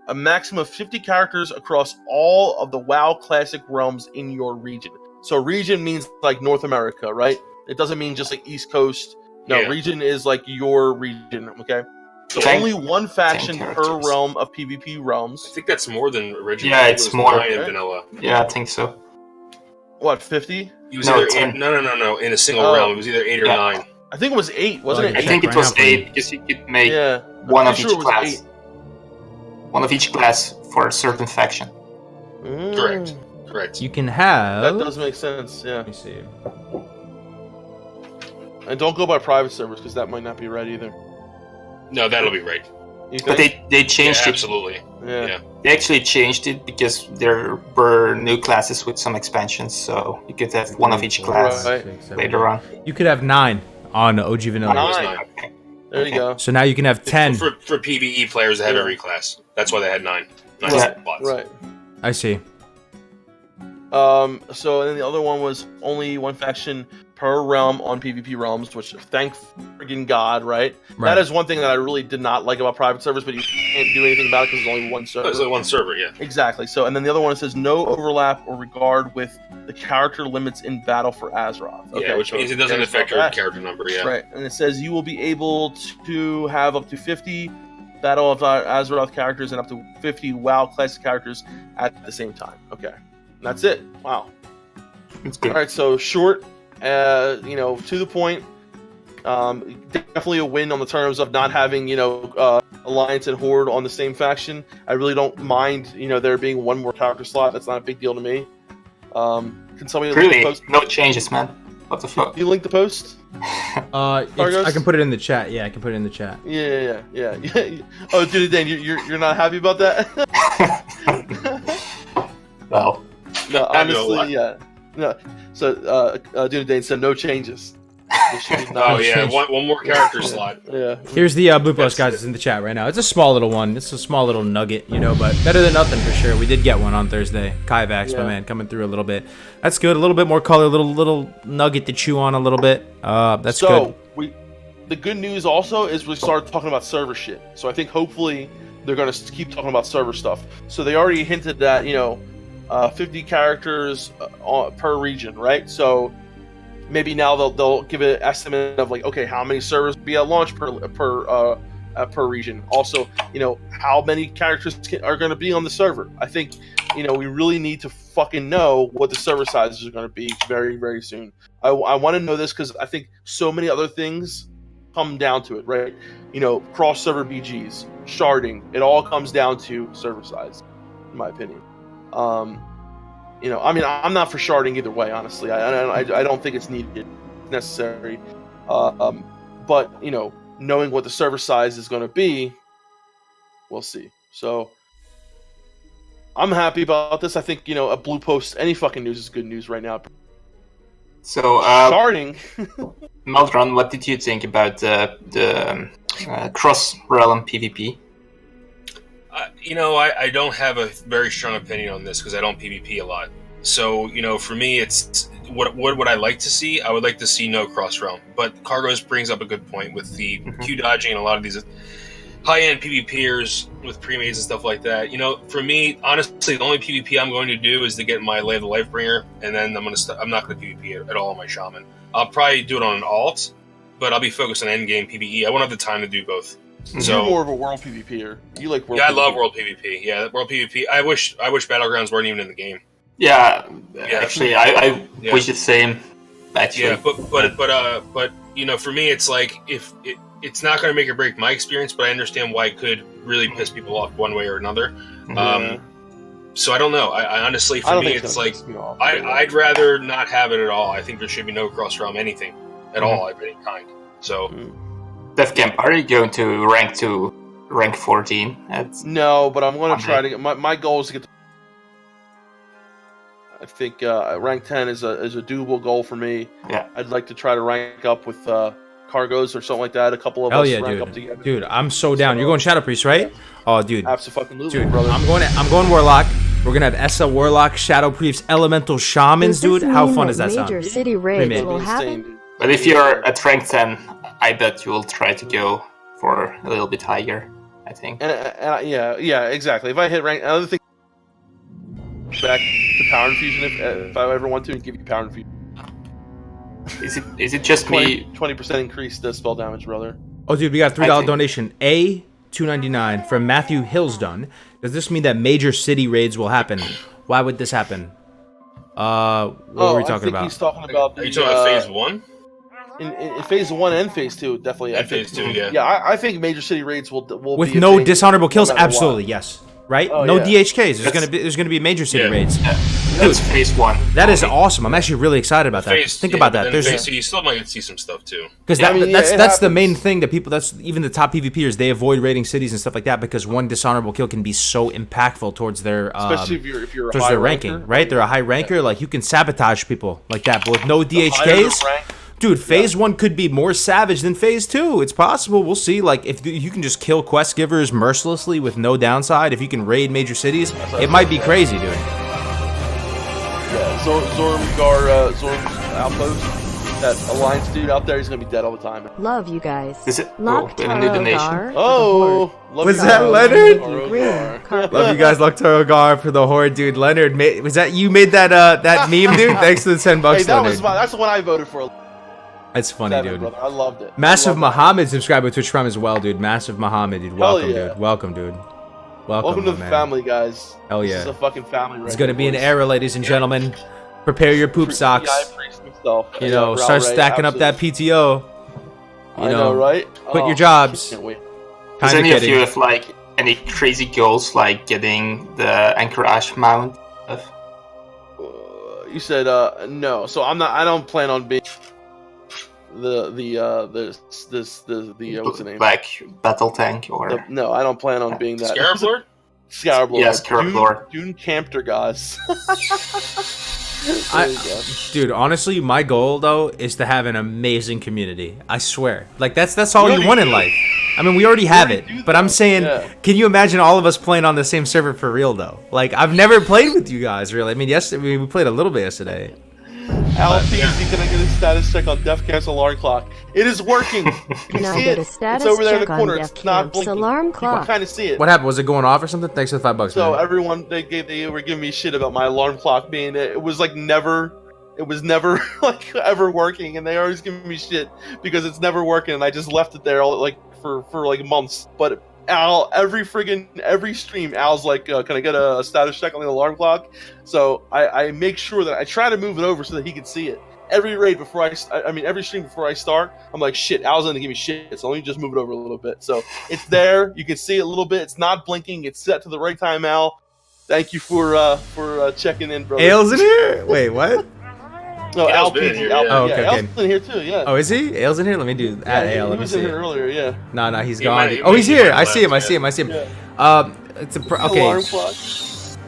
A maximum of 50 characters across all of the WoW Classic realms in your region. So region means like North America, right? It doesn't mean just like East Coast. No, Yeah. region is like your region, okay? So Tank- only one faction tank per characters. realm of PvP realms. I think that's more than original. Yeah, I think it's it was more. 9 in vanilla. Yeah, I think so. What, 50? It was No, either 10. eight, no. In a single Oh. realm, it was either 8 or Yeah. 9. I think it was 8, wasn't Oh, it? yeah. I think it right was now for you. 8 because you could make Yeah. one I'm of pretty each sure it was class. 8. One of each class for a certain faction. Correct. Correct. You can have. That does make sense, yeah. Let me see. And don't go by private servers, because that might not be right either. No, that'll be right. You But think? they Yeah, changed it. absolutely. Yeah. Yeah. They actually changed it because there were new classes with some expansions, so you could have one of each class Right. 6, 7, later on. You could have 9 on OG Vanilla. It was 9. 9. There you Okay. go. So now you can have 10. For PvE players that have Yeah. every class. That's why they had 9. 9 Right, spots. Right. I see. So and then the other one was only one faction per realm on PvP realms, which thank friggin' God, right? Right. That is one thing that I really did not like about private servers, but you can't do anything about it because there's only one server. There's only one server, yeah. Exactly. So, and then the other one says no overlap or regard with the character limits in battle for Azeroth. Yeah, which so means it doesn't there's affect that. your character number, yeah. Right, and it says you will be able to have up to 50 Battle of Azeroth characters and up to 50 WoW classic characters at the same time. Okay, and that's it. Wow. It's good. All right, so short, to the point. Definitely a win on the terms of not having, Alliance and Horde on the same faction. I really don't mind, there being one more character slot. That's not a big deal to me. Can somebody link the Really, post? no changes, man. What the fuck? Can you link the post? I can put it in the chat. Yeah, I can put it in the chat. Yeah. Oh, dude, Dan, you're not happy about that? Well, No, I know what. honestly, yeah. No. So, Dude Dane said no changes. There should be Oh, no yeah, one more character slot. Yeah. Here's the blue post, guys. It's in the chat right now. It's a small little one. It's a small little nugget, but better than nothing for sure. We did get one on Thursday. Kaivax, my Yeah. man, coming through a little bit. That's good. A little bit more color, little nugget to chew on a little bit. That's good. The good news also is we started talking about server shit. So I think hopefully they're going to keep talking about server stuff. So they already hinted that 50 characters per region, right? So maybe now they'll give an estimate of okay, how many servers be at launch per region. Also, how many characters are going to be on the server. I think we really need to fucking know what the server sizes are going to be very, very soon. I want to know this because I think so many other things come down to it, right? Cross server BGs, sharding, it all comes down to server size, in my opinion. I'm not for sharding either way, honestly. I don't think it's needed, necessary. But knowing what the server size is going to be, we'll see. So I'm happy about this. I think a blue post, any fucking news is good news right now. so Sharding. Maldron, what did you think about the cross-realm PvP? I don't have a very strong opinion on this because I don't PvP a lot. So, for me, it's what would I like to see? I would like to see no cross realm. But Kargoz brings up a good point with the Q dodging and a lot of these high-end PvPers with pre-mates and stuff like that. For me, honestly, the only PvP I'm going to do is to get my Lay of the Lifebringer, and then I'm not going to PvP at all on my Shaman. I'll probably do it on an alt, but I'll be focused on endgame PvE. I won't have the time to do both. So You're more of a world PvPer. You like world yeah, I PvP. love world PvP. Yeah, world PvP. I wish Battlegrounds weren't even in the game. Yeah, actually, I Yeah. wish the same. Actually, Yeah, but for me, it's like it's not going to make or break my experience, but I understand why it could really piss people off one way or another. So I don't know. I honestly, for me, it's like I'd rather not have it at all. I think there should be no cross realm anything at all of any kind. So. Death Camp, are you going to rank 14? No, but I'm going to try to get my goal is to get. I think rank 10 is a doable goal for me. Yeah, I'd like to try to rank up with Kargoz or something like that. A couple of Hell us yeah, rank dude. up together. Dude, I'm so down. You're going Shadow Priest, right? Oh, dude. Absolutely, Dude, brother. I'm going Warlock. We're gonna have SL Warlock, Shadow Priest, Elemental Shamans, Does this dude. How mean fun that does that major sound? city raids Pretty will Insane, happen? dude. but if you're at rank 10, I bet you will try to go for a little bit higher. I think. And yeah, exactly. If I hit rank, another thing, back to power infusion if I ever want to, and give you power infusion. Is it just me? 20% increase the spell damage, brother. Oh, dude, we got a $3 donation. A299 from Matthew Hillsdon. Does this mean that major city raids will happen? Why would this happen? What were we talking about? He's talking about Are you talking about phase 1? In phase 1 and phase 2, definitely. And phase 2, yeah. Yeah, I think major city raids will with be no dishonorable kills. no matter Absolutely, what. yes. Right? Oh, no yeah. DHKs. There's gonna be major city raids. Yeah. That's phase 1. That is awesome. I'm actually really excited about that. Phase, Think about that. There's There's you still might see some stuff too. because I mean, that's the happens. main thing that people. That's even the top PvPers. They avoid raiding cities and stuff like that because one dishonorable kill can be so impactful towards their Especially if you're a towards high their ranking. ranker. Right? They're a high ranker. Like you can sabotage people like that. But with no The higher DHKs. the rank, Dude, phase 1 could be more savage than phase 2. It's possible. We'll see. Like, if you can just kill quest givers mercilessly with no downside, if you can raid major cities, it might be crazy, dude. yeah, Zorm's outpost, that alliance dude out there, he's gonna be dead all the time. Love you guys. Is it? Lock a new donation. Oh, love Was you that guys. Leonard? Rogar. Love you guys, Loctorogar, for the horde, dude. Leonard, was that you made that that meme, dude? Thanks for the $10, Hey, that Leonard. was that's the one I voted for. That's funny, Seven, dude. brother. I loved it. Massive I loved Muhammad subscribed with Twitch Prime as well, dude. Massive Muhammad, dude. Welcome, yeah. dude. Welcome, dude. it. Welcome, Welcome to my the man. family, guys. Hell This yeah. is a fucking family. It's gonna be an era, ladies and gentlemen. Prepare your poop socks. You know, start stacking up that PTO. I know, right? Quit your jobs. Can't wait. Does Kinda any of kidding. you have like any crazy goals, like getting the Anchorage mount? You said no, so I'm not. I don't plan on being the what's the name? Like battle tank or No, I don't plan on being that. Scarab Lord? Scarab Lord. Yeah, Scarab Lord. Dune Campter, guys. There you go. Dude, honestly, my goal though is to have an amazing community. I swear. Like that's all We you already want in do. life. I mean, we already have already it, do but I'm that. saying, Yeah. can you imagine all of us playing on the same server for real though? Like I've never played with you guys really. I mean, yesterday we played a little bit yesterday. Al PZ, can I get a status check on Def Camp's alarm clock? It is working. You Can I see get it? a status It's over there in check the on corner. Def It's not Camp's blinking. alarm You can clock? kind of see it. What happened? Was it going off or something? Thanks for the $5. So man. everyone they were giving me shit about my alarm clock being it was like never like ever working, and they always giving me shit because it's never working, and I just left it there all like for like months. But Al, every stream, Al's like, can I get a status check on the alarm clock? So I make sure that I try to move it over so that he can see it. Every raid before every stream before I start, I'm like, shit, Al's gonna give me shit, so let me just move it over a little bit. So it's there, you can see it a little bit. It's not blinking. It's set to the right time, Al. Thank you for checking in, bro. Ale's in here? Wait, what? No, Al's Al been in PZ. here, Al, yeah. Oh, okay, Al's okay. in here too. Yeah. Oh, is he? Ale's in here? Let me do add Ale. He Let me was in see. here earlier. Yeah. No, he's He gone. might- Oh, he's he here. might I see him. I left, see him. I see him. Yeah. It's okay. Alarm clock.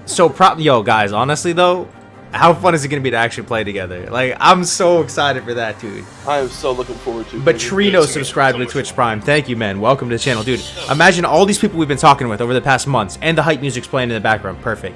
So yo guys, honestly though, how fun is it gonna be to actually play together? Like I'm so excited for that, dude. I am so looking forward to it. But It's Trino gonna be subscribed so to much Twitch fun. Prime. Thank you, man. Welcome to the channel, dude. Imagine all these people we've been talking with over the past months, and the hype music's playing in the background. Perfect.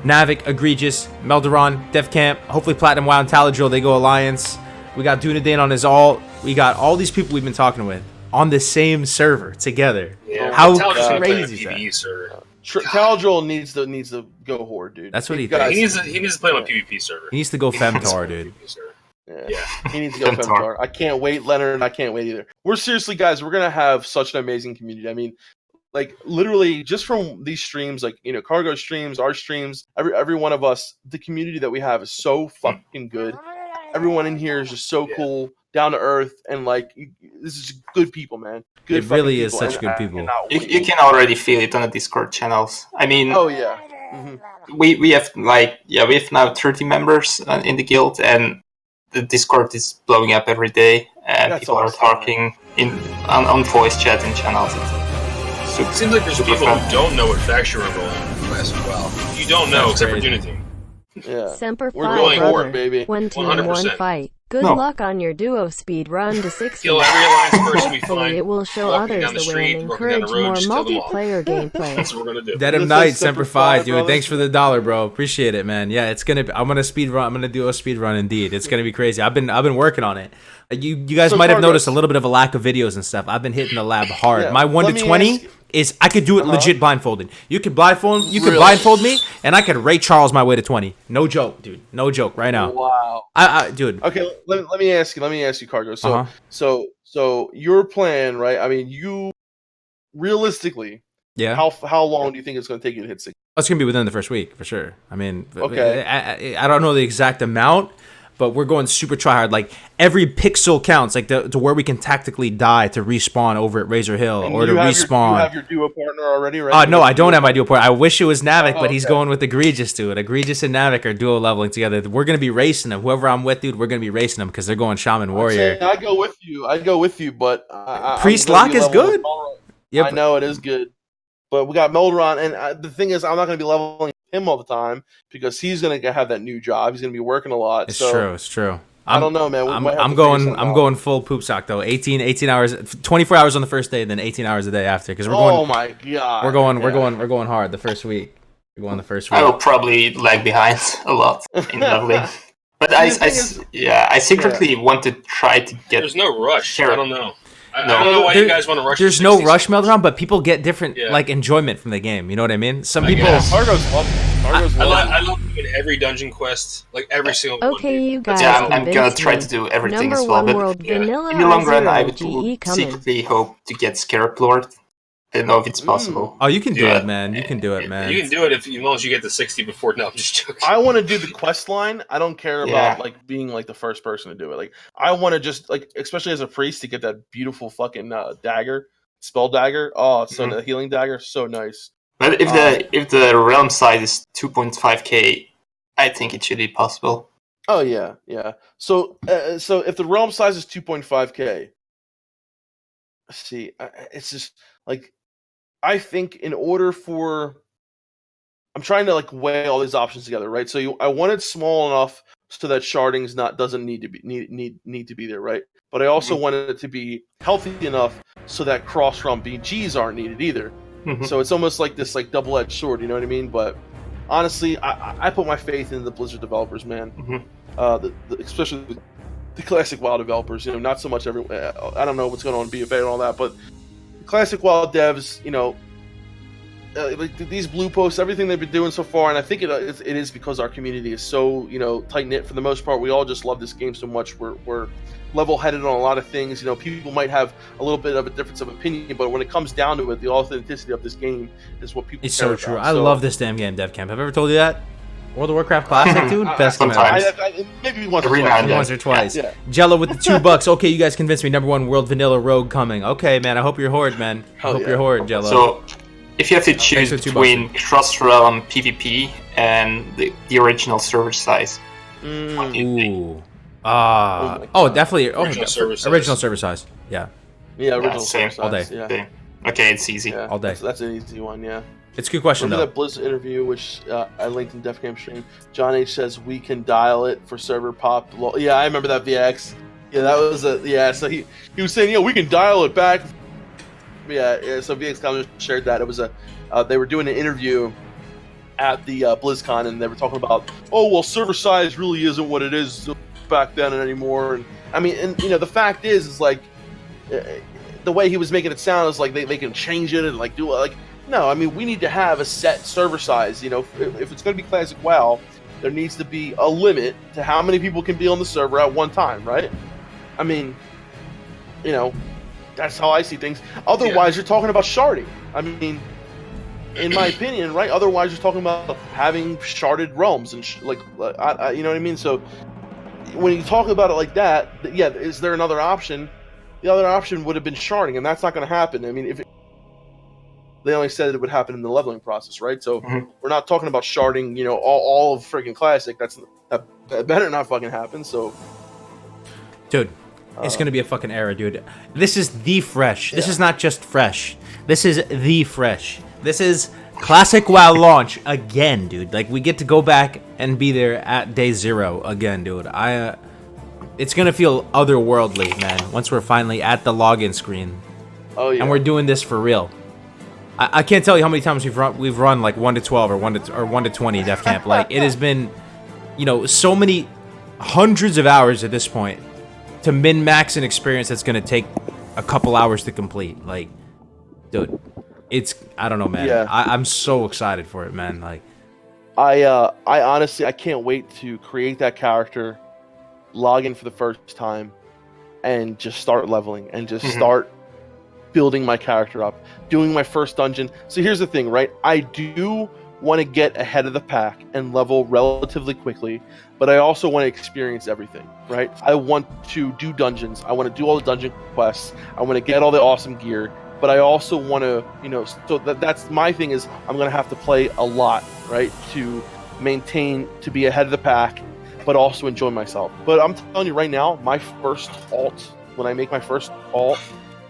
Navik, Egregious, Melderon, Defcamp, hopefully Platinum WoW and Taladrill, they go Alliance. We got Dunedain on his alt. We got all these people we've been talking with on the same server together. Yeah. How Tal's just gonna play crazy is on that? PvE server. Taladrill needs to go horde, dude. That's what he guys- He needs to play on PvP server. He needs to go Femtar, dude. PvP server. Yeah. He needs to go Femtar. Femtar. I can't wait, Leonard, and I can't wait either. We're seriously, guys, we're gonna have such an amazing community. I mean, like literally just from these streams, like Kargoz streams, our streams, every one of us, the community that we have is so fucking good. Everyone in here is just so cool, down to earth, and like this is good people, man. Good It really fucking is people, such and good I people. cannot You, wait. you can already feel it on the Discord channels. I mean, Oh yeah. hmm we have we have now 30 members in the guild, and the Discord is blowing up every day, and That's people are awesome. talking on voice chat in channels. It's super, It seems like there's super people fun. who don't know what faction we're rolling in Classicwow. You don't know, That's except for crazy. Unity. Yeah. Semper We're Fi, going brother. horde, baby. One team, 100%. one fight. Good No. luck on your duo speed run to 60. Kill every alliance person we Hopefully find. it will show walking others down the the way street, and walking down the encourage road, more just kill them all. multiplayer gameplay. That's what we're gonna do. Dead of This Night, is Semper Semper Fi, Fi, dude. brother. Thanks for the $1, bro. Appreciate it, man. Yeah, it's gonna. I'm gonna speed run. I'm gonna do a speed run indeed. It's gonna be crazy. I've been working on it. You guys So might have Kargoz- noticed a little bit of a lack of videos and stuff. I've been hitting the lab hard. Yeah, My 1 let to me 20, ask- is I could do it legit blindfolded. You could blindfold me, and I could Ray Charles my way to 20. No joke, dude. No joke. Right now. Wow. Dude. Okay, let me ask you, Kargoz. So your plan, right? I mean, you realistically, yeah. How long do you think it's going to take you to hit 60? It's going to be within the first week for sure. I mean, okay. I don't know the exact amount, but we're going super try hard. Like every pixel counts, like to where we can tactically die to respawn over at Razor Hill or to respawn. You have your duo partner already, right? No, I don't have my duo partner. I wish it was Navik, but he's going with Egregious, dude. Egregious and Navik are duo leveling together. We're going to be racing them. Whoever I'm with, dude, we're going to be racing them because they're going Shaman Warrior. I go with you, but Priest Lock is good. Yep. I know it is good. But we got Molderon, and the thing is, I'm not going to be leveling him all the time because he's going to have that new job. He's going to be working a lot. It's true. I don't know, man. I'm going full poop sock though. 18 hours, 24 hours on the first day, and then 18 hours a day after. Because we're going. Oh my god. We're going hard the first week. We're going the first week. I will probably lag behind a lot in leveling. But I secretly want to try to get. There's no rush. I don't know. I don't know why you guys want to rush. There's no rush, Meltdown, but people get different like enjoyment from the game. You know what I mean? Some people. Kargoz love it. I love doing every dungeon quest, like every single one. Okay, you guys. Yeah, I'm gonna try to do everything as well. But in the long run, I would secretly hope to get Scarab Lord. I don't know if it's possible. Oh, you can do it, man. You can do it, man. You can do it as long as you get to 60 before. No, I'm just joking. I want to do the quest line. I don't care about like being like the first person to do it. Like I want to just like, especially as a priest, to get that beautiful fucking dagger, spell dagger. Oh, it's the healing dagger, so nice. But if the realm size is 2.5k, I think it should be possible. Oh yeah. So if the realm size is 2.5k, see, it's just like. I think in order for, I'm trying to like weigh all these options together, right? So I want it small enough so that sharding's doesn't need to be there, right? But I also wanted it to be healthy enough so that cross realm BGs aren't needed either. So it's almost like this like double-edged sword, you know what I mean? But honestly, I put my faith in the Blizzard developers, man. Especially the Classic WoW developers. You know, not so much everyone. I don't know what's going on in BFA and all that, but Classic WoW devs, you know, like these blue posts, everything they've been doing so far, and I think it is because our community is so, you know, tight knit for the most part. We all just love this game so much. We're level headed on a lot of things. You know, people might have a little bit of a difference of opinion, but when it comes down to it, the authenticity of this game is what people. It's so true. I love this damn game, Dev Camp. Have I ever told you that? World of Warcraft Classic, dude. Best game ever. Maybe once or twice. Yeah. Jello with the $2. Okay, you guys convinced me. #1 World Vanilla Rogue coming. Okay, man. I hope you're horde, man. I hope you're horde, Jello. So, if you have to choose between cross-realm PvP and the original server size, ooh. Definitely. Original server size. Yeah. Yeah, original server size. All day. Yeah. Okay, it's easy. All day. That's an easy one, yeah. It's a good question, Remember though. that Blizzard interview, which I linked in DefCam stream? John H says, we can dial it for server pop. Yeah, I remember that, VX. Yeah, that was so he was saying, we can dial it back. Yeah, so VX kind of shared that. It was they were doing an interview at the BlizzCon, and they were talking about, server size really isn't what it is back then anymore. And I mean, and the fact is like, the way he was making it sound is like they can change it and like do it like. No, I mean, we need to have a set server size. You know, if it's going to be Classic WoW, there needs to be a limit to how many people can be on the server at one time, right? I mean, that's how I see things. Otherwise, you're talking about sharding. I mean, in my opinion, right? Otherwise, you're talking about having sharded realms and you know what I mean? So when you talk about it like that, is there another option? The other option would have been sharding, and that's not going to happen. I mean, they only said it would happen in the leveling process, right? So we're not talking about sharding, all of friggin' Classic. That better not fucking happen. So, dude, it's gonna be a fucking era, dude. This is the fresh. This is not just fresh. This is the fresh. This is Classic WoW launch again, dude. Like we get to go back and be there at day 0 again, dude. It's gonna feel otherworldly, man. Once we're finally at the login screen, and we're doing this for real. I can't tell you how many times we've run like 1 to 12 or 1 to 20 Def Camp. Like it has been, so many hundreds of hours at this point to min max an experience that's gonna take a couple hours to complete. Like, dude, I don't know, man. Yeah. I'm so excited for it, man. Like, I honestly, I can't wait to create that character, log in for the first time, and just start leveling and just start building my character up, doing my first dungeon. So here's the thing, right? I do want to get ahead of the pack and level relatively quickly, but I also want to experience everything, right? I want to do dungeons. I want to do all the dungeon quests. I want to get all the awesome gear, but I also want to, so that's my thing is I'm going to have to play a lot, right? To maintain, to be ahead of the pack, but also enjoy myself. But I'm telling you right now, my first alt, when I make my first alt,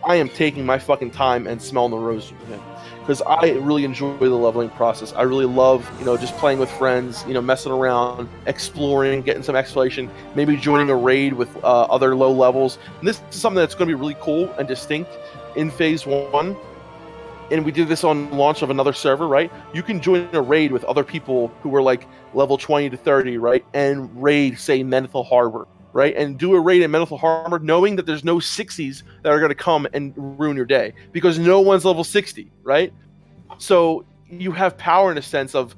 I am taking my fucking time and smelling the roses with him. Because I really enjoy the leveling process. I really love, just playing with friends, messing around, exploring, getting some exploration, maybe joining a raid with other low levels. And this is something that's going to be really cool and distinct in Phase 1. And we did this on launch of another server, right? You can join a raid with other people who were like level 20 to 30, right? And raid, say, Menthol Harbor, right? And do a raid in Menthol Harbor knowing that there's no 60s that are going to come and ruin your day because no one's level 60, right? So you have power in a sense of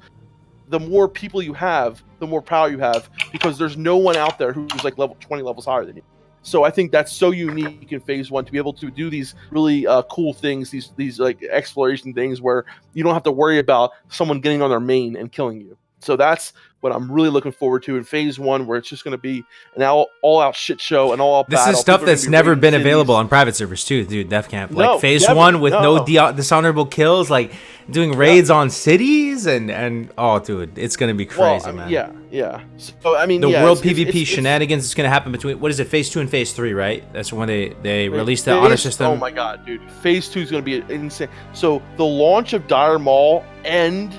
the more people you have, the more power you have because there's no one out there who's like level 20 levels higher than you. So I think that's so unique in Phase 1 to be able to do these really cool things, these like exploration things where you don't have to worry about someone getting on their main and killing you. So that's what I'm really looking forward to in Phase 1, where it's just going to be an all-out shit show, an all-out battle. This is stuff that's never been available on private servers too, dude. Def Camp, like Phase 1 with no dishonorable kills, like doing raids on cities, and oh, dude, it's going to be crazy, man. Yeah. So I mean, the world PvP shenanigans is going to happen between what is it, Phase 2 and Phase 3, right? That's when they released the honor system. Oh my god, dude, Phase 2 is going to be insane. So the launch of Dire Maul and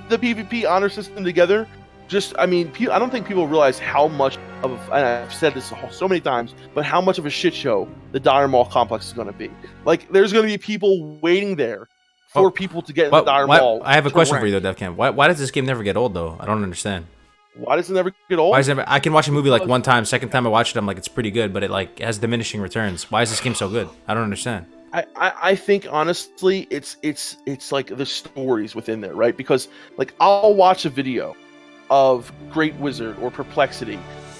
the PvP honor system together, I don't think people realize how much of, and I've said this so many times, but how much of a shit show the Dire Maul complex is going to be. Like, there's going to be people waiting there for people to get in the Dire Maul. I have a question for you, though, DevCam. Why does this game never get old, though? I don't understand. Why does it never get old? I can watch a movie like one time, second time I watch it, I'm like, it's pretty good, but it like has diminishing returns. Why is this game so good? I don't understand. I think honestly it's like the stories within there, right? Because like I'll watch a video of Great Wizard or Perplexity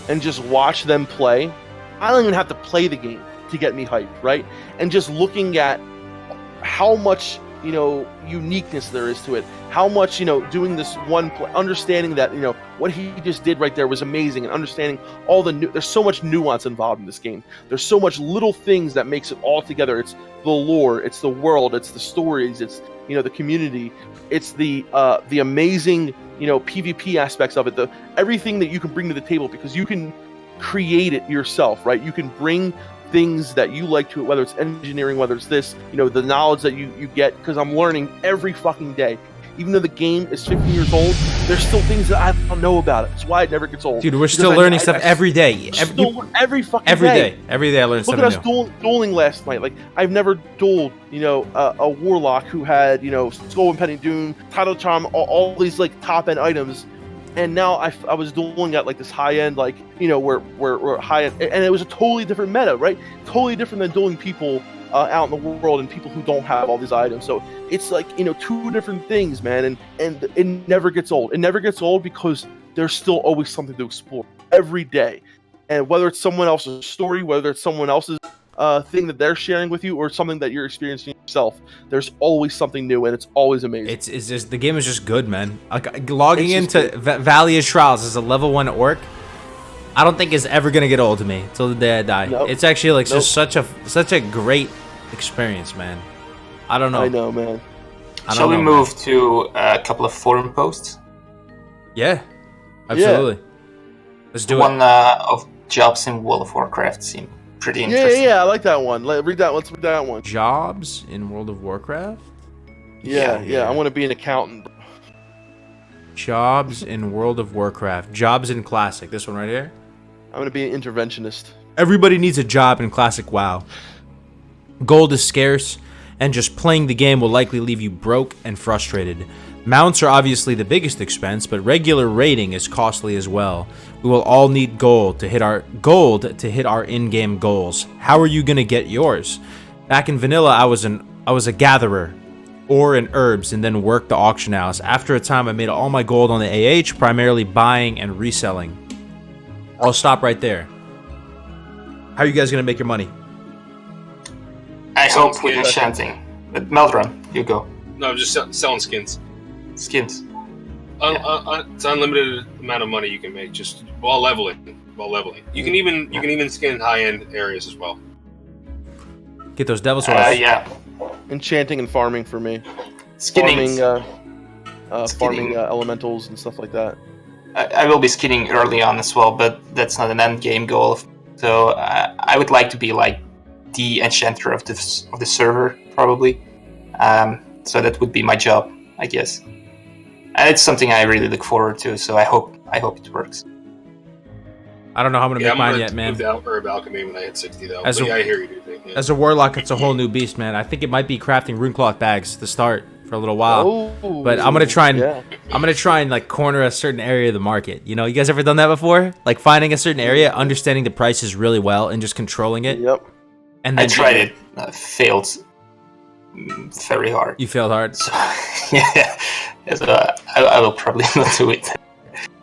and just watch them play. I don't even have to play the game to get me hyped, right? And just looking at how much uniqueness there is to it, how much doing this one play, understanding that what he just did right there was amazing, and understanding all there's so much nuance involved in this game. There's so much little things that makes it all together. It's the lore, it's the world, it's the stories, it's the community, it's the amazing PvP aspects of it, everything that you can bring to the table, because you can create it yourself, right? You can bring things that you like to it, whether it's engineering, whether it's this, the knowledge that you get, because I'm learning every fucking day. Even though the game is 15 years old, there's still things that I don't know about it. That's why it never gets old. Dude, we're still learning stuff every day. Every fucking day. Every day I learn something new. Look at us dueling last night. Like, I've never dueled, a warlock who had, Skull and Penny Doom, Title Charm, all these like top end items. And now I was dueling at like this high end, like, where high end, and it was a totally different meta, right? Totally different than dueling people out in the world and people who don't have all these items. So it's like, two different things, man. And it never gets old. It never gets old because there's still always something to explore every day. And whether it's someone else's story, whether it's someone else's thing that they're sharing with you, or something that you're experiencing yourself, there's always something new, and it's always amazing. It's just, the game is just good, man. Like, logging into Valley of Shrouds as a level 1 orc, I don't think is ever gonna get old to me till the day I die. Nope. It's actually like just such a great experience, man. I don't know. I know, man. Shall we move to a couple of forum posts? Yeah, absolutely. Yeah. Let's do it. One of jobs in World of Warcraft seemed pretty interesting. Yeah, I like that one. Let's read that one. Jobs in World of Warcraft? Yeah. I want to be an accountant. Jobs in World of Warcraft. Jobs in Classic. This one right here? I'm going to be an interventionist. Everybody needs a job in Classic WoW. Gold is scarce, and just playing the game will likely leave you broke and frustrated. Mounts are obviously the biggest expense, but regular raiding is costly as well. We will all need gold to hit our in-game goals. How are you gonna get yours? Back in vanilla, I was a gatherer. ore and herbs, and then worked the auction house. After a time, I made all my gold on the AH, primarily buying and reselling. I'll stop right there. How are you guys gonna make your money? I hope with enchanting. But Meldrum, you go. No, just selling skins. Skins. It's unlimited amount of money you can make just while leveling. You can even skin high-end areas as well. Get those devil swords. Yeah. Enchanting and farming for me. Skinning. Farming elementals and stuff like that. I will be skinning early on as well, but that's not an end game goal. So I would like to be like the enchanter of the server, probably. So that would be my job, I guess. And it's something I really look forward to. So I hope it works. I don't know how I'm gonna make mine yet, man. I'm gonna move to Herb Alchemy when I hit 60, though. As I hear you do think. Yeah. As a warlock, it's a whole new beast, man. I think it might be crafting runecloth bags to start for a little while. Oh, but I'm gonna try and like corner a certain area of the market. You know, you guys ever done that before? Like finding a certain area, understanding the prices really well, and just controlling it. Yep. And then I tried it. Failed very hard. You failed hard. So, yeah. So I will probably not do it.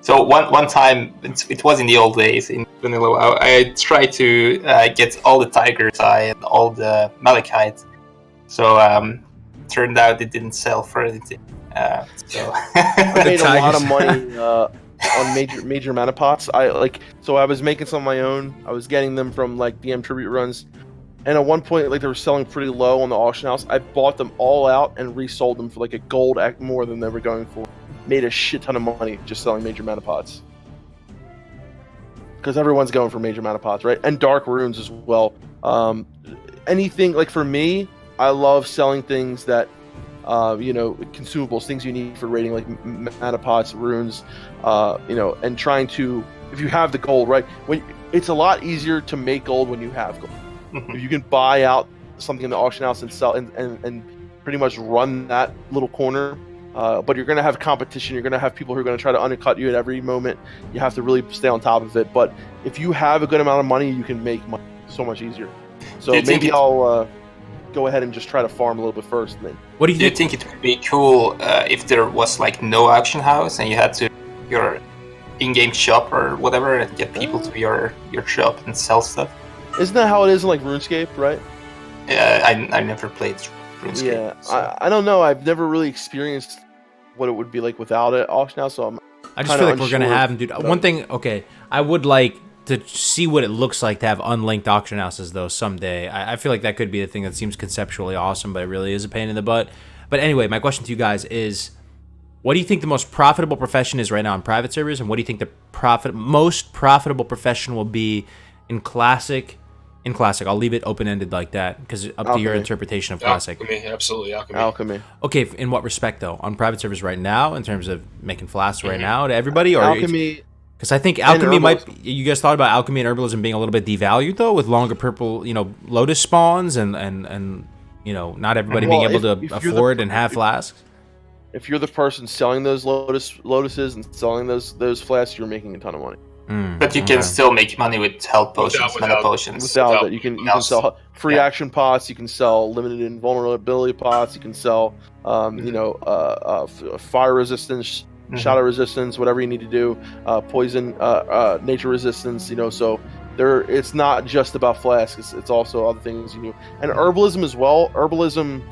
So one time, it was in the old days in Vanilla, I tried to get all the Tiger's Eye and all the Malachite. So turned out it didn't sell for anything. So I made a lot of money on major mana pots. I was making some of my own. I was getting them from like DM tribute runs, and at one point like they were selling pretty low on the auction house. I bought them all out and resold them for like a gold more than they were going for. Made a shit ton of money just selling major mana pots. Because everyone's going for major mana pots, right? And dark runes as well. Anything, like for me, I love selling things that, consumables, things you need for raiding, like mana pots, runes, and trying to, if you have the gold, right? It's a lot easier to make gold when you have gold. If you can buy out something in the auction house and sell and pretty much run that little corner. But you're going to have competition. You're going to have people who are going to try to undercut you at every moment. You have to really stay on top of it. But if you have a good amount of money, you can make money so much easier. So maybe I'll go ahead and just try to farm a little bit first. And then. What do you think? Do you think it would be cool if there was like no auction house and you had to your in-game shop or whatever and get people to your shop and sell stuff? Isn't that how it is in like RuneScape, right? I never played RuneScape. Yeah, so. I don't know. I've never really experienced what it would be like without it auction house, so I just feel like we're gonna have them, dude. One thing, okay, I would like to see what it looks like to have unlinked auction houses though someday. I feel like that could be the thing that seems conceptually awesome, but it really is a pain in the butt. But anyway, my question to you guys is, what do you think the most profitable profession is right now in private servers, and what do you think the most profitable profession will be in Classic? In Classic, I'll leave it open-ended like that, because up to your interpretation of Classic. Alchemy, absolutely, Alchemy. Okay, in what respect, though? On private servers right now, in terms of making flasks right now to everybody? Or Alchemy... Because I think Alchemy might... You guys thought about Alchemy and Herbalism being a little bit devalued, though, with longer purple, Lotus spawns and not everybody being able to afford and have flasks? If you're the person selling those lotuses and selling those flasks, you're making a ton of money. But you can still make money with health potions, mana potions. Without it, you can sell free action pots. You can sell limited invulnerability pots. You can sell, fire resistance, shadow resistance, whatever you need to do. Poison, nature resistance. So it's not just about flasks. It's also other things you do. And herbalism as well. Herbalism,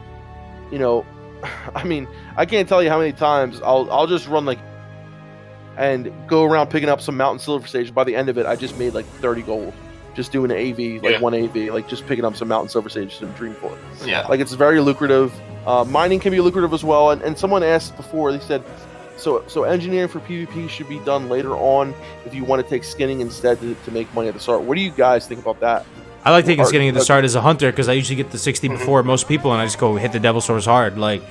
I mean, I can't tell you how many times I'll just run and go around picking up some mountain silver stage. By the end of it, I just made like 30 gold. Just doing an AV, one AV, like just picking up some mountain silver sage to dream for. Yeah. Like it's very lucrative. Mining can be lucrative as well. And someone asked before, they said, so engineering for PvP should be done later on if you want to take skinning instead to make money at the start. What do you guys think about that? I like taking skinning at the start as a hunter because I usually get the 60 before most people and I just go hit the devil swords hard. Like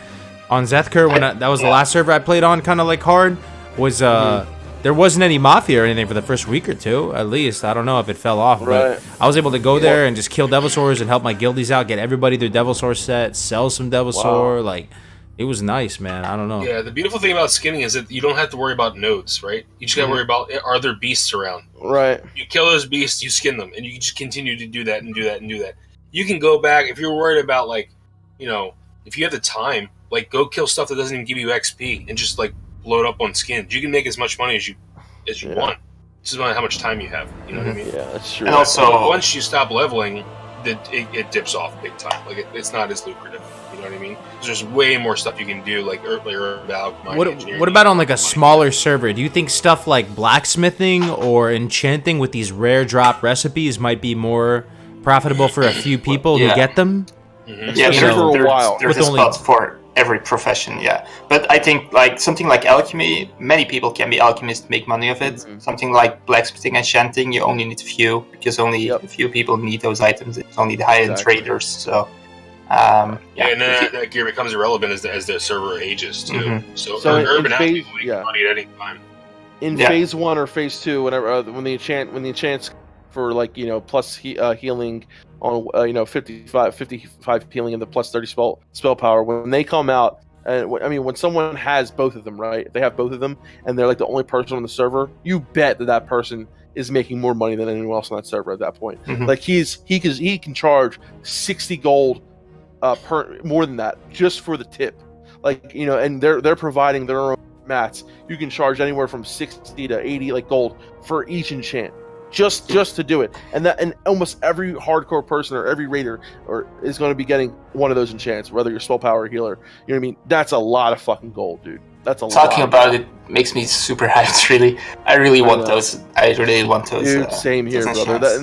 on Zethker, that was the last server I played on kind of like hard. Was there wasn't any mafia or anything for the first week or two, at least. I don't know if it fell off, but I was able to go there and just kill devil swords and help my guildies out, get everybody their devil sword set, sell some devil sword. Like it was nice, man. I don't know. Yeah, the beautiful thing about skinning is that you don't have to worry about nodes, right? You just gotta worry about, are there beasts around? Right. You kill those beasts, you skin them, and you just continue to do that and do that and do that. You can go back if you're worried about if you have the time. Like, go kill stuff that doesn't even give you XP and just like load up on skins. You can make as much money as you want. It's just about how much time you have. You know what I mean? Yeah, that's true. And also, once you stop leveling, it dips off big time. Like it's not as lucrative. You know what I mean? There's way more stuff you can do, like earlier about. What about on like a smaller server? Do you think stuff like blacksmithing or enchanting with these rare drop recipes might be more profitable for a few people who get them? Mm-hmm. Yeah, there's a spot for every profession, yeah. But I think like something like alchemy, many people can be alchemists, make money of it. Mm-hmm. Something like blacksmithing, enchanting, you only need a few, because only a few people need those items. It's only the high-end traders. So, and then that gear becomes irrelevant as the server ages too. Mm-hmm. So urban people make money at any time. In phase 1 or phase 2, whenever when the enchants for like plus healing on 55 healing and the plus 30 spell power, when they come out, and I mean when someone has both of them, right? If they have both of them and they're like the only person on the server, you bet that person is making more money than anyone else on that server at that point. Mm-hmm. Like he can charge 60 gold more than that just for the tip. Like and they're providing their own mats. You can charge anywhere from 60 to 80 like gold for each enchant. Just to do it, and almost every hardcore person or every raider is going to be getting one of those enchants, whether you're spell power or healer. You know what I mean? That's a lot of fucking gold, dude. That's a lot. Talking about it makes me super hyped. I really want those. I really want those. Dude, same here, brother.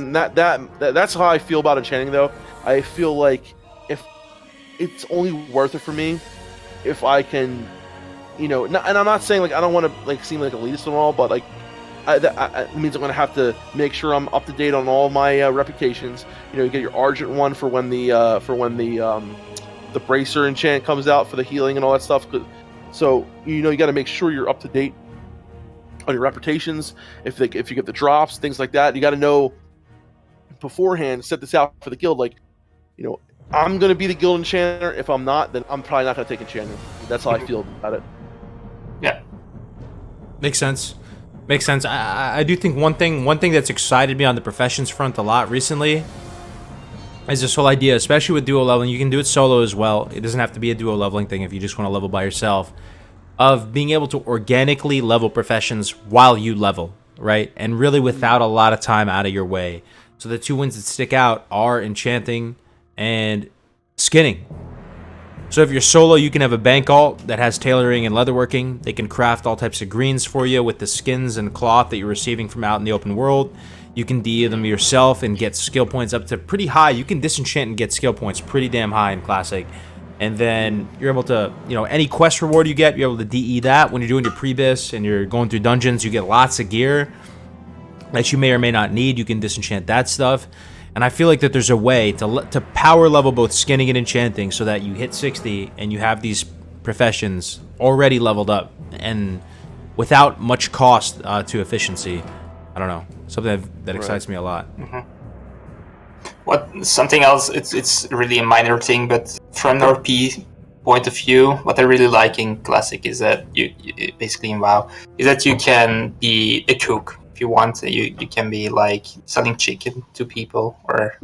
That's how I feel about enchanting, though. I feel like if it's only worth it for me if I can, and I'm not saying like I don't want to like seem like elitist and all, but like. It means I'm going to have to make sure I'm up to date on all my replications. You get your Argent one for when the Bracer enchant comes out for the healing and all that stuff. So you got to make sure you're up to date on your reputations. If you get the drops, things like that, you got to know beforehand. Set this out for the guild. Like, I'm going to be the guild enchanter. If I'm not, then I'm probably not going to take enchanting. That's how I feel about it. Yeah, makes sense. Makes sense. I do think one thing that's excited me on the professions front a lot recently is this whole idea, especially with duo leveling. You can do it solo as well. It doesn't have to be a duo leveling thing if you just want to level by yourself. Of being able to organically level professions while you level, right? And really without a lot of time out of your way. So the two ones that stick out are enchanting and skinning. So if you're solo, you can have a bank alt that has tailoring and leatherworking. They can craft all types of greens for you with the skins and cloth that you're receiving from out in the open world. You can DE them yourself and get skill points up to pretty high. You can disenchant and get skill points pretty damn high in Classic. And then you're able to, any quest reward you get, you're able to DE that. When you're doing your pre-bis and you're going through dungeons, you get lots of gear that you may or may not need. You can disenchant that stuff. And I feel like that there's a way to power level both skinning and enchanting so that you hit 60 and you have these professions already leveled up and without much cost to efficiency. I don't know. Something that excites me a lot. Mm-hmm. Something else, it's really a minor thing, but from an RP point of view, what I really like in Classic is that you basically in WoW, is that you can be a cook. If you want, you can be like selling chicken to people or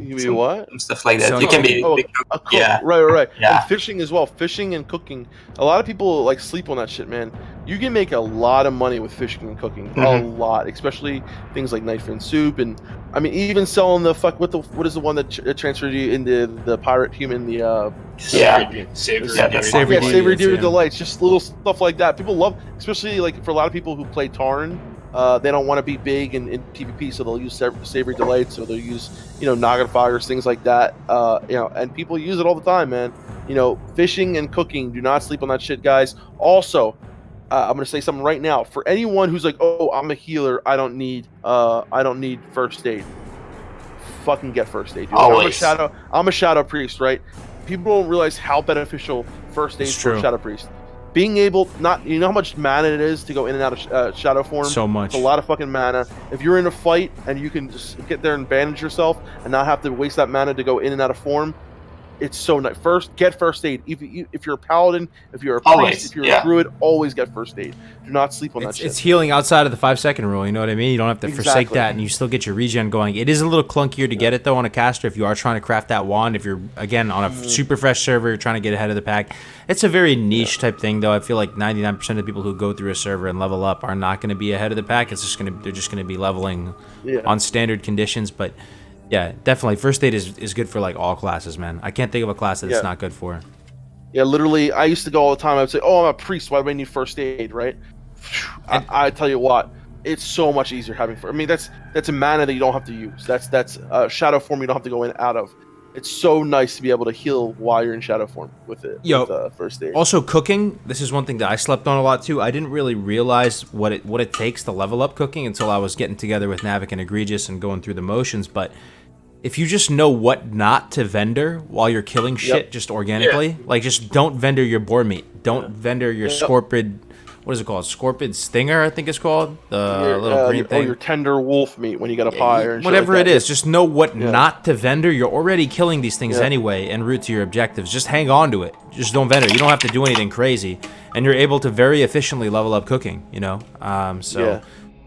stuff like that. You can be a cook. Yeah, right. Yeah. And fishing as well. Fishing and cooking. A lot of people like sleep on that shit, man. You can make a lot of money with fishing and cooking. Mm-hmm. A lot, especially things like knife and soup, and I mean even selling what is the one that transferred you into the pirate human savory deer delights. Just little stuff like that. People love, especially like for a lot of people who play Tarn. They don't want to be big in PvP, so they'll use savory delights, or they'll use noggin fires, things like that. And people use it all the time, man. Fishing and cooking. Do not sleep on that shit, guys. Also, I'm gonna say something right now for anyone who's like, "Oh, I'm a healer. I don't need first aid." Fucking get first aid, dude. Always. I'm a shadow priest, right? People don't realize how beneficial first aid is for a shadow priest. Being able, how much mana it is to go in and out of shadow form. So much. It's a lot of fucking mana. If you're in a fight and you can just get there and bandage yourself and not have to waste that mana to go in and out of form, It's so nice. Get first aid. If you're a paladin, if you're a Always, priest, if you're a druid, always get first aid. Do not sleep on that shit. It's healing outside of the 5-second rule. You know what I mean? You don't have to forsake that, and you still get your regen going. It is a little clunkier to get it though on a caster if you are trying to craft that wand. If you're again on a super fresh server, you're trying to get ahead of the pack. It's a very niche type thing though. I feel like 99% of the people who go through a server and level up are not going to be ahead of the pack. They're just going to be leveling on standard conditions, but. Yeah, definitely. First aid is good for like all classes, man. I can't think of a class that it's not good for. Yeah, literally, I used to go all the time. I would say, "Oh, I'm a priest. Why do I need first aid?" Right? I tell you what, it's so much easier having. I mean, that's a mana that you don't have to use. That's shadow form you don't have to go in and out of. It's so nice to be able to heal while you're in shadow form with it. With, first aid. Also, cooking. This is one thing that I slept on a lot too. I didn't really realize what it takes to level up cooking until I was getting together with Navik and Egregious and going through the motions, but. If you just know what not to vendor while you're killing shit just organically, like just don't vendor your boar meat. Don't vendor your scorpid, what is it called? Scorpid stinger, I think it's called. The little green thing. Or your tender wolf meat when you get a pyre. And whatever it is, just know what not to vendor. You're already killing these things anyway en route to your objectives. Just hang on to it. Just don't vendor. You don't have to do anything crazy. And you're able to very efficiently level up cooking, you know?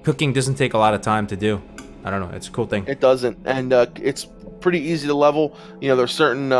Cooking doesn't take a lot of time to do. I don't know. It's a cool thing. It doesn't, and it's pretty easy to level. You know, there's certain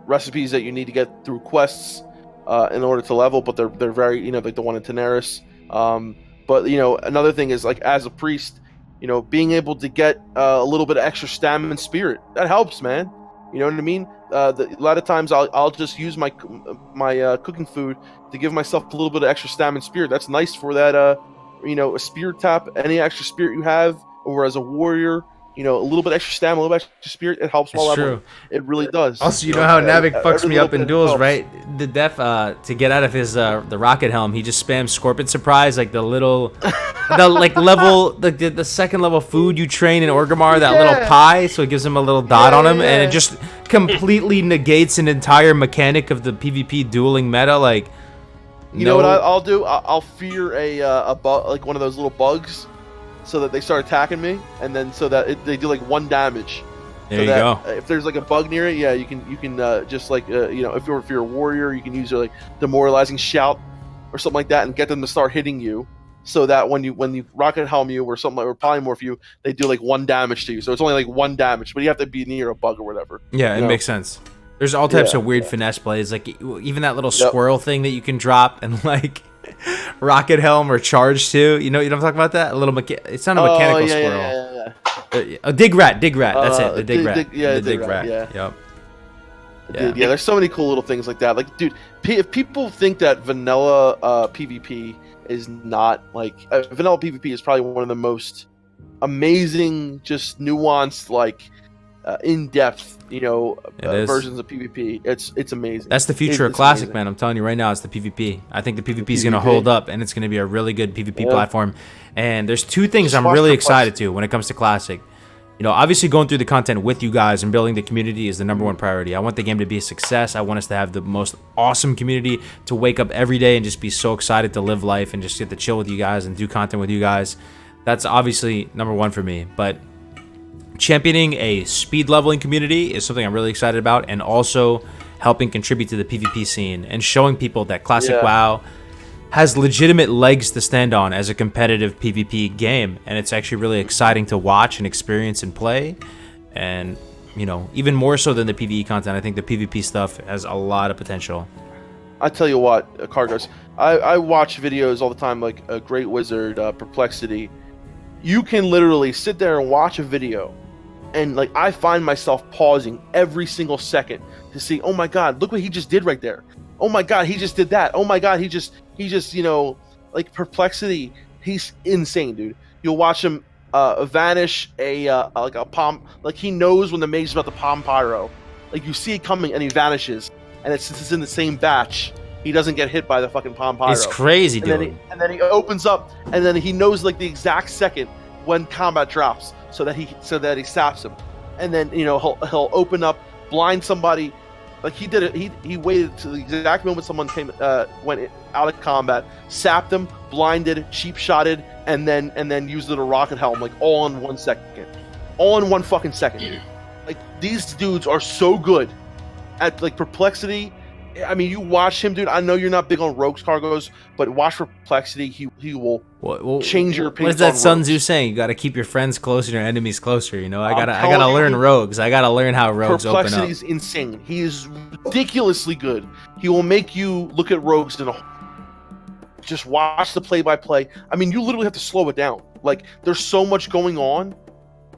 recipes that you need to get through quests in order to level, but they're very, you know, like the one in Daenerys. But you know, another thing is like as a priest, you know, being able to get a little bit of extra stamina and spirit that helps, man. You know what I mean? A lot of times I'll just use my cooking food to give myself a little bit of extra stamina and spirit. That's nice for that. You know, a spirit tap, any extra spirit you have. Or as a warrior, you know, a little bit extra stamina, a little bit extra spirit, it helps while leveling. It really does. Also, you know how Navik fucks me up in duels, right? The def to get out of his the rocket helm, he just spams Scorpion Surprise, like the little, the second level food you train in Orgrimmar, that little pie, so it gives him a little dot on him, and it just completely negates an entire mechanic of the PvP dueling meta. Like, you know what I'll do? I'll fear a bug, like one of those little bugs. So that they start attacking me, and then so that they do like 1 damage. There you go. If there's like a bug near it, you can just like you know, if you're a warrior, you can use your like demoralizing shout or something like that, and get them to start hitting you. So that when you rocket helm you or something like, or polymorph you, they do like 1 damage to you. So it's only like 1 damage, but you have to be near a bug or whatever. Yeah, it makes sense. There's all types of weird finesse plays, like even that little squirrel thing that you can drop and like. Rocket helm or charge too. You know what I'm talking about? That a little it's not a mechanical squirrel. A dig rat. That's it. The dig rat. The dig rat. Yep. Dude, there's so many cool little things like that. Like, dude, if people think that vanilla PvP is not like vanilla PvP is probably one of the most amazing, just nuanced, like in-depth, you know, versions of PvP. It's amazing. That's the future of Classic, man. I'm telling you right now, it's the PvP. I think the PvP is going to hold up, and it's going to be a really good PvP platform. And there's 2 things I'm really excited to when it comes to Classic. You know, obviously going through the content with you guys and building the community is the #1 priority. I want the game to be a success. I want us to have the most awesome community, to wake up every day and just be so excited to live life and just get to chill with you guys and do content with you guys. That's obviously #1 for me. But championing a speed leveling community is something I'm really excited about, and also helping contribute to the PvP scene and showing people that Classic WoW has legitimate legs to stand on as a competitive PvP game, and it's actually really exciting to watch and experience and play. And you know, even more so than the PvE content, I think the PvP stuff has a lot of potential. I tell you what, Kargoz, I watch videos all the time, like a Great Wizard, Perplexity. You can literally sit there and watch a video, and like I find myself pausing every single second to see, oh my god, look what he just did right there. Oh my god, he just did that. Oh my god, he just you know, like Perplexity, he's insane, dude. You'll watch him vanish like a palm, like he knows when the mage is about to palm pyro. Like you see it coming and he vanishes, and it's in the same batch. He doesn't get hit by the fucking palm pyro. It's crazy, dude. And then he opens up, and then he knows like the exact second when combat drops, so that he saps him, and then you know he'll open up, blind somebody, like he did it. He waited to the exact moment someone went out of combat, sapped him, blinded, cheap shotted, and then used it a rocket helm, like all in 1 second, all in 1 fucking second, dude. Like these dudes are so good at like Perplexity. I mean, you watch him, dude. I know you're not big on rogues, Kargoz, but watch Perplexity. He will change your opinion. What is that Sun rogues. Tzu saying? You got to keep your friends closer and your enemies closer. You know, I gotta learn rogues. I gotta learn how rogues open up. Perplexity is insane. He is ridiculously good. He will make you look at rogues and just watch the play-by-play. I mean, you literally have to slow it down. Like, there's so much going on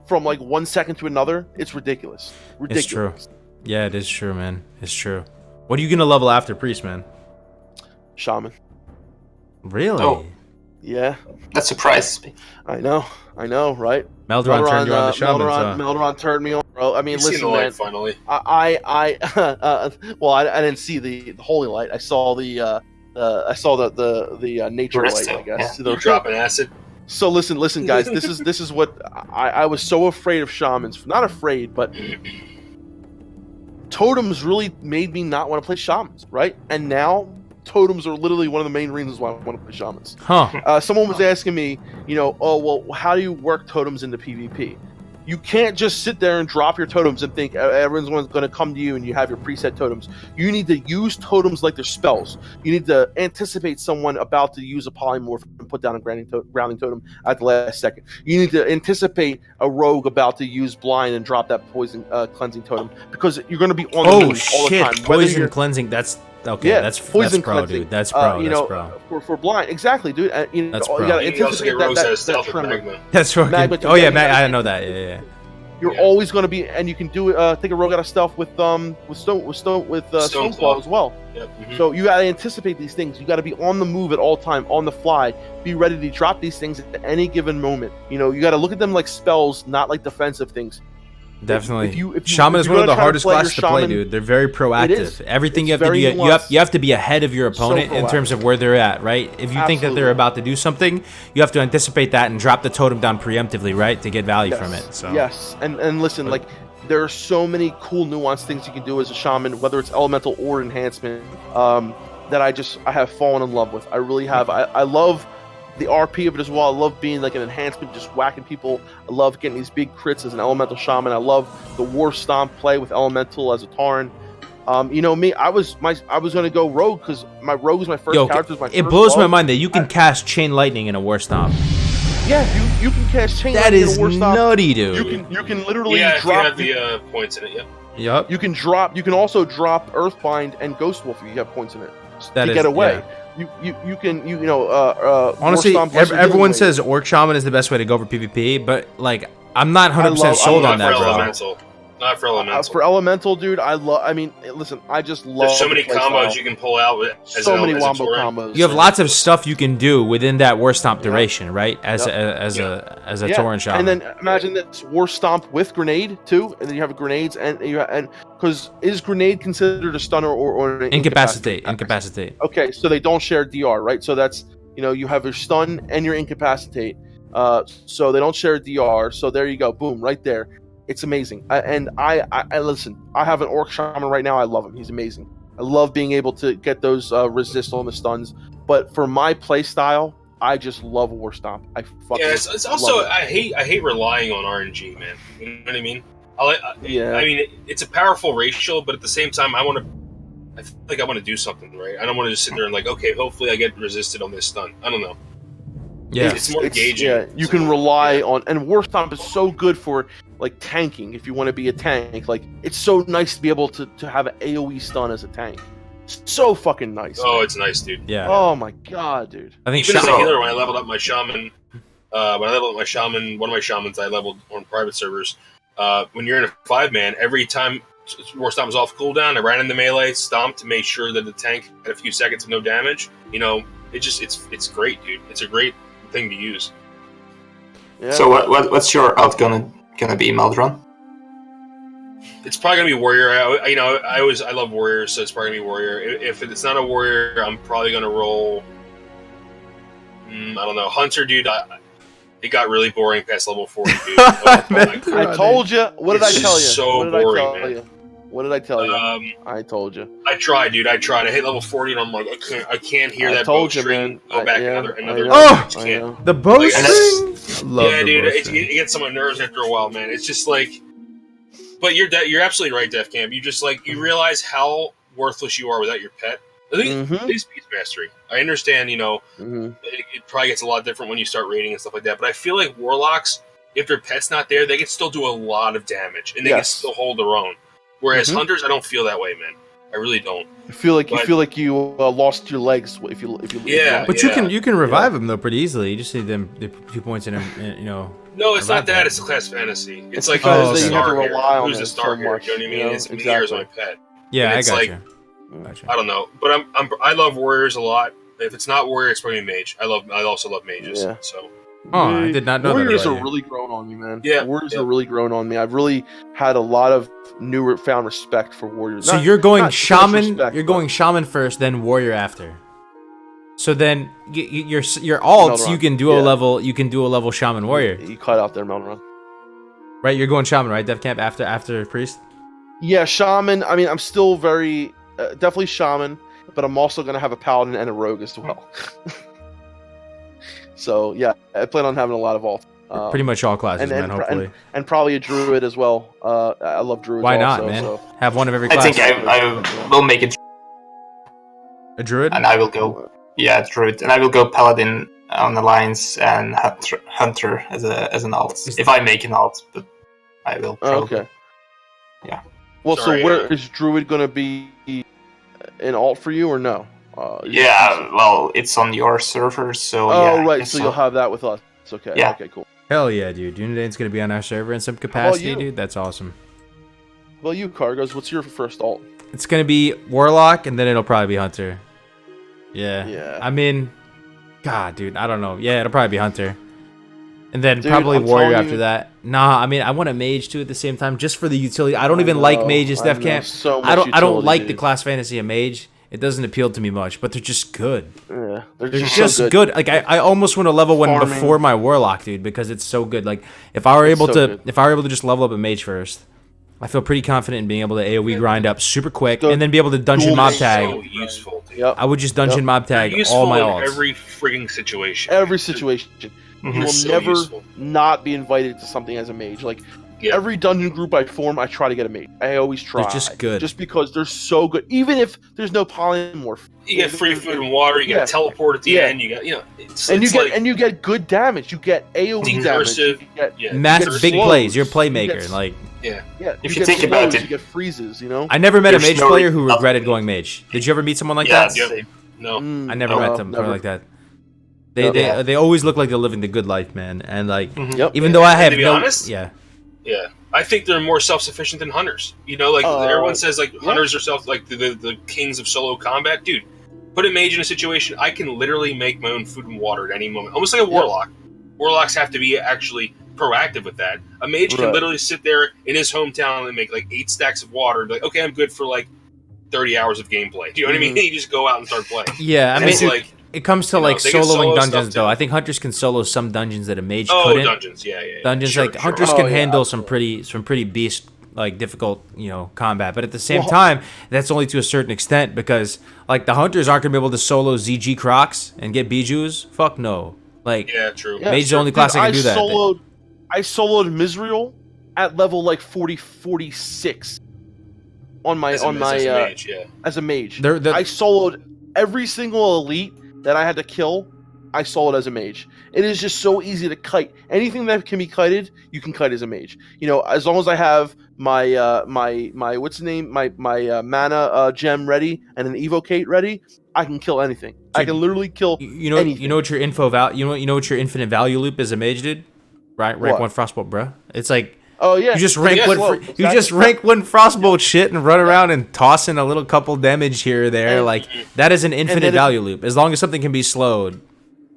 from like 1 second to another. It's ridiculous. It's true. Yeah, it is true, man. It's true. What are you gonna level after Priest, man? Shaman. Really? Oh. Yeah. That surprises me. I know, right? Melderon turned you on the Shaman. Melderon turned me on, bro. I mean, You've listen, seen the light, man. finally. Well, I didn't see the holy light. I saw the nature light, I guess. Yeah. You dropping acid. So listen, guys. This is what I was so afraid of shamans. Not afraid, but totems really made me not want to play shamans, right? And now totems are literally one of the main reasons why I want to play shamans. Huh. Someone was asking me, oh, well, how do you work totems into PvP? You can't just sit there and drop your totems and think everyone's going to come to you and you have your preset totems. You need to use totems like they're spells. You need to anticipate someone about to use a polymorph and put down a grounding totem at the last second. You need to anticipate a rogue about to use blind and drop that poison cleansing totem, because you're going to be on the move all the time. Poison cleansing, that's... Okay, yeah, that's poison pro, cleansing. dude. That's pro. You that's know, pro. for blind, exactly, dude. That's pro. You gotta You can also get anticipate rogues that that stealth with tremor. magma. That's fucking... Magma Oh yeah, totem. I didn't know that. Yeah. You're always going to be, and you can do it. Take a rogue out of stealth with Stoneclaw as well. Yep. So you got to anticipate these things. You got to be on the move at all time, on the fly. Be ready to drop these things at any given moment. You got to look at them like spells, not like defensive things. Definitely. If Shaman is one of the hardest classes to play, Shaman, dude. They're very proactive. Everything It's you have to very be, nuanced. you have to be ahead of your opponent in terms of where they're at, right? If you think that they're Absolutely. about to do something, you have to anticipate that and drop the totem down preemptively, right, to get value from it. So Yes, and listen, like, there are so many cool nuanced things you can do as a shaman, whether it's elemental or enhancement, that I have fallen in love with. I really have. I love the RP of it as well. I love being like an enhancement, just whacking people. I love getting these big crits as an elemental shaman. I love the war stomp play with elemental as a Tauren. Me, I was gonna go rogue because my rogue is my first character. It blows my mind that you can cast chain lightning in a war stomp. Yeah, you can cast chain That lightning is in a war stomp. nutty, dude. You can literally Yeah, if you drop have the points in it. Yep. Yep. You can also drop Earthbind and Ghostwolf if you have points in it to get away. Yeah. You can honestly, War Stomp everyone versus says Orc Shaman is the best way to go for PvP, but like I'm not 100% sold on that, bro. Elemental. Not for elemental. For elemental, dude, I mean, listen, I just love. There's so many the play combos style. you can pull out with. So many wombo combos. You have lots of stuff you can do within that War Stomp duration, right? As a Tauren Shaman. And then imagine this War Stomp with grenade too, and then you have grenades and because is grenade considered a stunner or an Incapacitate. Okay, so they don't share DR, right? So that's you have your stun and your incapacitate. So they don't share DR. So there you go, boom, right there. It's amazing. I listen. I have an Orc Shaman right now. I love him. He's amazing. I love being able to get those resist on the stuns. But for my play style, I just love War Stomp. It's also I hate relying on RNG, man. You know what I mean? I mean, it's a powerful racial, but at the same time, I feel like I want to do something, right? I don't want to just sit there and like, okay, hopefully I get resisted on this stun. I don't know. Yeah, it's more engaging. Yeah, you can rely on, and War Stomp is so good for like tanking. If you want to be a tank, like it's so nice to be able to have an AOE stun as a tank. So fucking nice. Oh, it's nice, dude. Yeah. Oh my god, dude. I think even as a healer, when I leveled up my shaman, one of my shamans I leveled on private servers. When you're in a 5-man, every time War Stomp was off cooldown, I ran into melee, stomped to make sure that the tank had a few seconds of no damage. It's great, dude. It's a great thing to use. Yeah. So what's your alt gonna be, Maldron? It's probably gonna be warrior. I love warriors, so it's probably gonna be warrior. If it's not a warrior, I'm probably gonna roll. I don't know, hunter, dude. It got really boring past level 40, dude. I told you. What did I tell you? So boring, man. What did I tell you? I told you. I tried, dude. I hit level 40, and I'm like, I can't hear that bow string go back another. The bowstring. Yeah, dude. It gets on my nerves after a while, man. It's just like, But you're absolutely right, Def Camp. You just you realize how worthless you are without your pet. I think it's Beast Mastery. I understand, it probably gets a lot different when you start raiding and stuff like that. But I feel like Warlocks, if their pet's not there, they can still do a lot of damage and they can still hold their own. Whereas Hunters, I don't feel that way, man. I really don't. You feel like you lost your legs if you But you can revive them though pretty easily. You just need them 2 points in them, No, it's not that. It's a class fantasy. It's like because who's you have to rely on who's a star hero? You know what I mean? It's me as my pet. Yeah, and I it's gotcha. I don't know, but I love warriors a lot. If it's not warrior, it's probably mage. I also love mages. Yeah. So. I did not know Warriors that. Warriors are really grown on me, man. Yeah, Warriors are really grown on me. I've really had a lot of found respect for warriors. So you're going shaman. You're going shaman first, then warrior after. So then your alts, you can do a level. You can do a level shaman warrior. You cut out there, Melrun. Right, you're going shaman, right? Death camp after priest. Yeah, shaman. I mean, I'm still very definitely shaman, but I'm also gonna have a paladin and a rogue as well. So yeah, I plan on having a lot of alts. Pretty much all classes, man. Hopefully, and probably a druid as well. I love druids. Why not, also, man? So. Have one of every class. I think I will make a druid, and I will go druid, and I will go paladin on alliance and hunter as an alt. If I make an alt, but I will. Probably. Okay. Yeah. Well, so where is druid gonna be an alt for you or no? Well, it's on your server, so right, so you'll have that with us. It's okay. Yeah. Okay, cool. Hell yeah, dude. Dunedain's gonna be on our server in some capacity, dude. That's awesome. Well, you, Kargoz, what's your first alt? It's gonna be Warlock, and then it'll probably be Hunter. Yeah. Yeah. I mean, God, dude, I don't know. Yeah, it'll probably be Hunter. And then probably Warrior after that. Nah, I mean, I want a Mage too at the same time, just for the utility. I don't even like Mages, Def Camp. I don't like the class fantasy of Mage. It doesn't appeal to me much, but they're just good. Yeah, they're just so good. Like I almost want to level one before my Warlock, dude, because it's so good. Like if I were able to just level up a Mage first, I feel pretty confident in being able to AoE grind up super quick and then be able to dungeon mob tag. So useful, dude. Yep. I would just dungeon mob tag all my alts. Every frigging situation. Every situation. You will never not be invited to something as a mage. Like every dungeon group I form, I try to get a mage. I always try. They're just good. Just because they're so good. Even if there's no polymorph. You get free food and water. You get teleport at the end. You got and you get good damage. You get AoE damage. You get, massive big plays. You're a playmaker. If you think about it, you get freezes. You know. I never met a mage player who regretted going mage. Did you ever meet someone like that? No. I never met them like that. They always look like they're living the good life, man. And even though I have to be honest, yeah, I think they're more self-sufficient than hunters. You know, everyone says hunters are the kings of solo combat. Dude, put a mage in a situation, I can literally make my own food and water at any moment, almost like a warlock. Warlocks have to be actually proactive with that. A mage can literally sit there in his hometown and make 8 stacks of water and be like, okay, I'm good for 30 hours of gameplay. Do you know what I mean? You just go out and start playing. Yeah, I mean, it comes to soloing dungeons though. I think hunters can solo some dungeons that a mage couldn't. Dungeons, Dungeons hunters can handle some pretty beast difficult combat, but at the same time, that's only to a certain extent because the hunters aren't gonna be able to solo ZG Crocs and get Bijous. Fuck no. True. Mage is the only class that can do that. I soloed Misriel at level 46 on my as a mage. I soloed every single elite that I had to kill. I soloed as a mage. It is just so easy to kite. Anything that can be kited, you can kite as a mage. As long as I have my what's the name, my mana gem ready and an evocate ready, I can kill anything. Dude, I can literally kill. Anything. You know what your what your infinite value loop is a mage did? Right, rank 1 frostbolt, bro. It's like. Oh yeah, you just rank one frostbolt shit and run around and toss in a little couple damage here or there. That is an infinite value loop. As long as something can be slowed,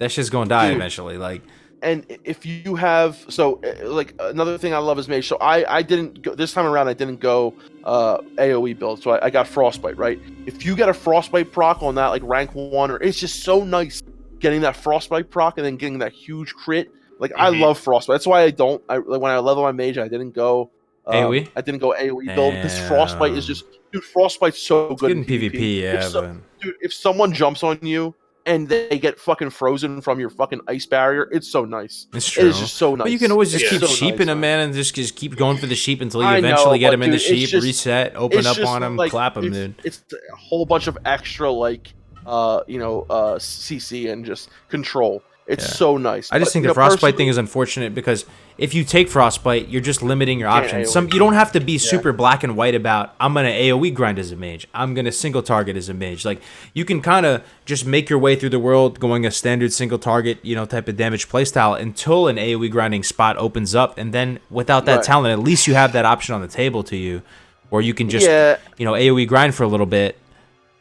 that shit's gonna die eventually. And if you have another thing I love is mage. So I didn't go this time around. I didn't go AOE build. So I got frostbite. Right. If you get a frostbite proc on that rank 1, or it's just so nice getting that frostbite proc and then getting that huge crit. I love frostbite. That's why when I level my mage, I didn't go AoE. I didn't go AoE build because frostbite is just frostbite's so good in PvP. Dude, if someone jumps on you and they get fucking frozen from your fucking ice barrier. It's so nice. It's true. It is just so nice. But you can always just keep so sheeping nice, them, man, and just keep going for the sheep until you I eventually know, get but them into dude, sheep, just, reset, open up just on them, like, clap them, dude. It's a whole bunch of extra like CC and just control. It's so nice. I just think the frostbite thing is unfortunate because if you take frostbite, you're just limiting your options. You don't have to be super black and white about I'm gonna AoE grind as a mage. I'm gonna single target as a mage. Like you can kind of just make your way through the world going a standard single target, type of damage playstyle until an AoE grinding spot opens up, and then without that talent, at least you have that option on the table to you, where you can just AoE grind for a little bit.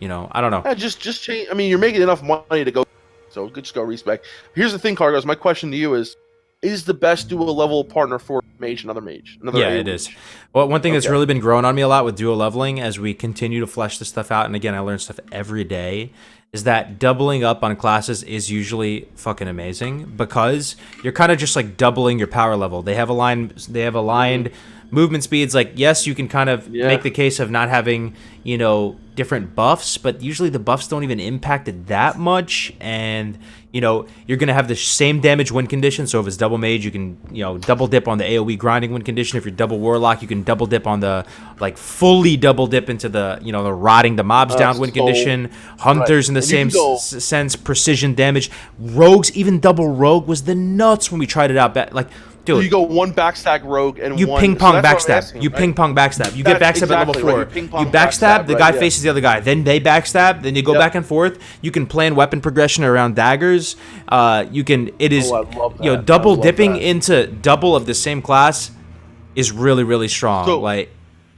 I don't know. Yeah, just change. I mean, you're making enough money to go. So just go respec. Here's the thing, Kargoz. My question to you is the best dual level partner for mage another mage? It is. Well, one thing that's really been growing on me a lot with dual leveling as we continue to flesh this stuff out, and again, I learn stuff every day, is that doubling up on classes is usually fucking amazing because you're kind of just like doubling your power level. They have aligned movement speeds. Like, yes, you can kind of make the case of not having, different buffs, but usually the buffs don't even impact it that much, and you're gonna have the same damage win condition. So if it's double mage, you can double dip on the AoE grinding win condition. If you're double warlock, you can double dip on the fully double dip into the the rotting the mobs down win condition. Hunters in the same sense, precision damage. Rogues, even double rogue was the nuts when we tried it out. Dude, so you go one backstab rogue and you ping pong backstab. You ping pong backstab. You get backstab at level 4. You backstab, the guy faces the other guy. Then they backstab. Then you go back and forth. You can plan weapon progression around daggers. You can. It is. Double dipping into double of the same class is really, really strong. So,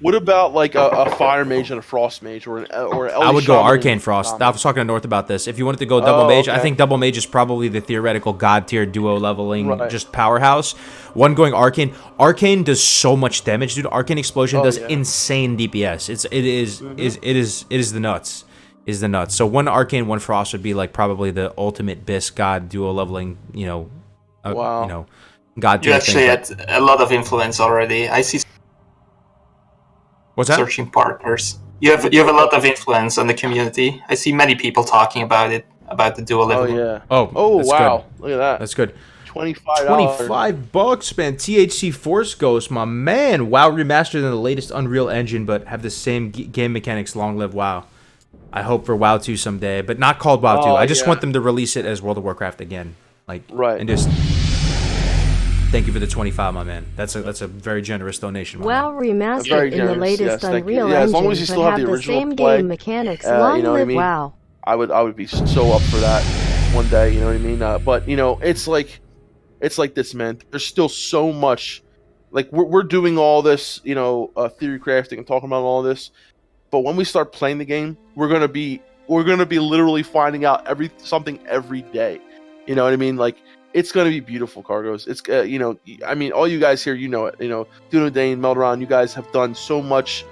what about like a fire mage and a frost mage or an I would go arcane frost. I was talking to North about this. If you wanted to go double mage, I think double mage is probably the theoretical god tier duo leveling just powerhouse. One going arcane. Arcane does so much damage, dude. Arcane explosion does insane DPS. It is the nuts. Is the nuts. So one arcane, one frost would be like probably the ultimate bis god duo leveling. God tier. You actually had a lot of influence already. I see. What's that? Searching partners. You have a lot of influence on the community. I see many people talking about it, about the dual level. Oh wow! Good. Look at that. That's good. $25, man. THC Force Ghost, my man. WoW remastered in the latest Unreal Engine, but have the same game mechanics. Long live WoW. I hope for WoW 2 someday, but not called WoW 2. I just want them to release it as World of Warcraft again, and just. Thank you for the 25, my man. That's a very generous donation. WoW remastered in the latest Unreal Engine, as long as you still have the original same play, game mechanics. Long live WoW. I would be so up for that one day. You know what I mean? But it's like this, man. There's still so much. Like we're doing all this, theory crafting and talking about all this. But when we start playing the game, we're gonna be literally finding out something every day. You know what I mean? Like. It's going to be beautiful, Kargoz. It's, I mean, all you guys here, it. Duno Dane, Melderon, you guys have done so much,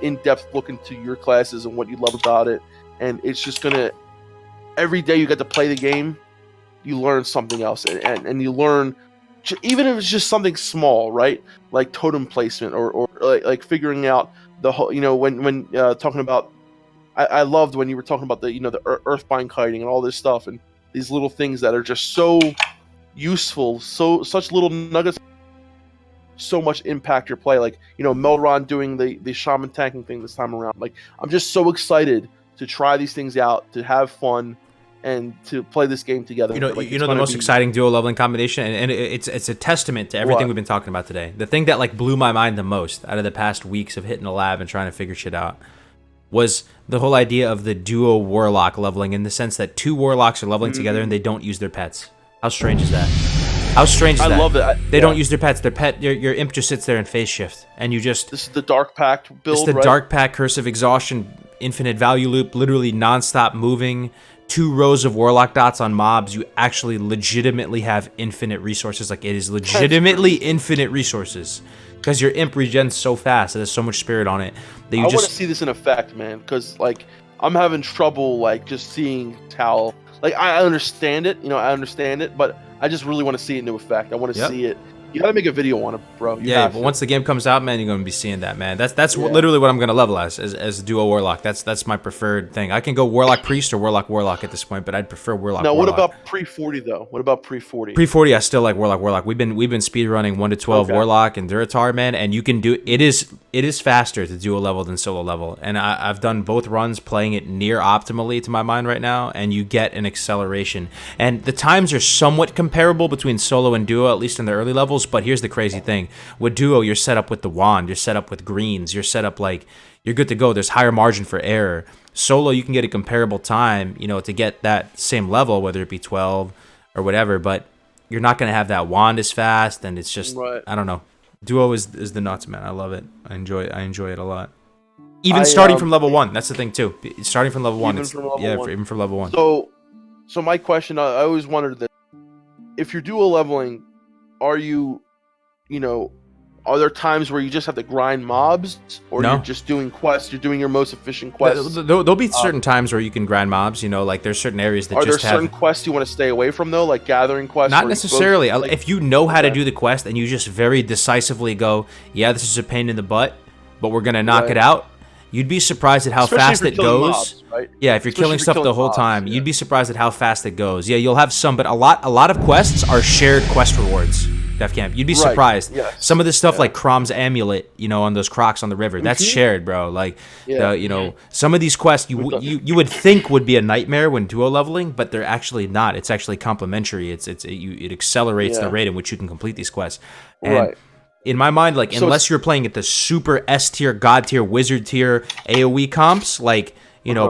in-depth look into your classes and what you love about it. And it's just going to, every day you get to play the game, you learn something else. And you learn, even if it's just something small, right? Like totem placement or like figuring out the whole, when talking about, I loved when you were talking about the earthbind kiting and all this stuff and these little things that are just so useful, such little nuggets, so much impact your play. Like Melron doing the shaman tanking thing this time around. Like I'm just so excited to try these things out, to have fun, and to play this game together. The most exciting duo leveling combination, and it's a testament to everything we've been talking about today. The thing that blew my mind the most out of the past weeks of hitting the lab and trying to figure shit out was the whole idea of the duo warlock leveling, in the sense that 2 warlocks are leveling together and they don't use their pets. How strange is that? How strange is that? I love that. They don't use their pets. Your imp just sits there in phase shift, and you just. This is the Dark Pact build. It's the Dark Pact, Curse of Exhaustion, Infinite Value Loop, literally non-stop moving. 2 rows of warlock dots on mobs. You actually legitimately have infinite resources. Like, it is legitimately infinite resources. Because your imp regens so fast, it has so much spirit on it that you I want to see this in effect, man. Because I'm having trouble just seeing how I understand it, but I just really want to see it into effect. I want to see it You gotta make a video on it, bro. But once the game comes out, man, you're gonna be seeing that, man. That's literally what I'm gonna level as duo warlock. That's my preferred thing. I can go warlock priest or warlock at this point, but I'd prefer warlock. Now, what warlock. about pre-40 though? What about pre-40? Pre-40, I still like warlock. We've been speed running 1 to 12 warlock and Duratar, man, and you can do it is faster to duo level than solo level, and I've done both runs playing it near optimally to my mind right now, and you get an acceleration, and the times are somewhat comparable between solo and duo, at least in the early levels. But here's the crazy thing: with duo, you're set up with the wand, you're set up with greens, you're set up like you're good to go. There's higher margin for error. Solo, you can get a comparable time, to get that same level, whether it be 12 or whatever, but you're not going to have that wand as fast, and it's just, I don't know. Duo is the nuts, man. I love it. I enjoy it a lot. Even starting from level 1, that's the thing too. Starting from level 1, even from level 1. So my question, I always wondered that if you're duo leveling, are you, are there times where you just have to grind mobs, or you're just doing quests? You're doing your most efficient quests. There'll be certain times where you can grind mobs. Like there's certain areas that are there certain quests you want to stay away from though, like gathering quests? Not necessarily. If you know how to do the quest and you just very decisively go, yeah, this is a pain in the butt, but we're gonna knock it out. You'd be surprised at how fast it goes. Mobs, right? Yeah, if you're killing stuff the whole time, you'd be surprised at how fast it goes. Yeah, you'll have some, but a lot of quests are shared quest rewards. Def Camp, you'd be surprised. Yes. Some of this stuff like Crom's amulet, on those crocs on the river, that's shared, bro. Like, some of these quests you would think would be a nightmare when duo leveling, but they're actually not. It's actually complementary. It accelerates the rate in which you can complete these quests. And in my mind, like, unless you're playing at the super S tier, God tier, wizard tier, AoE comps, like,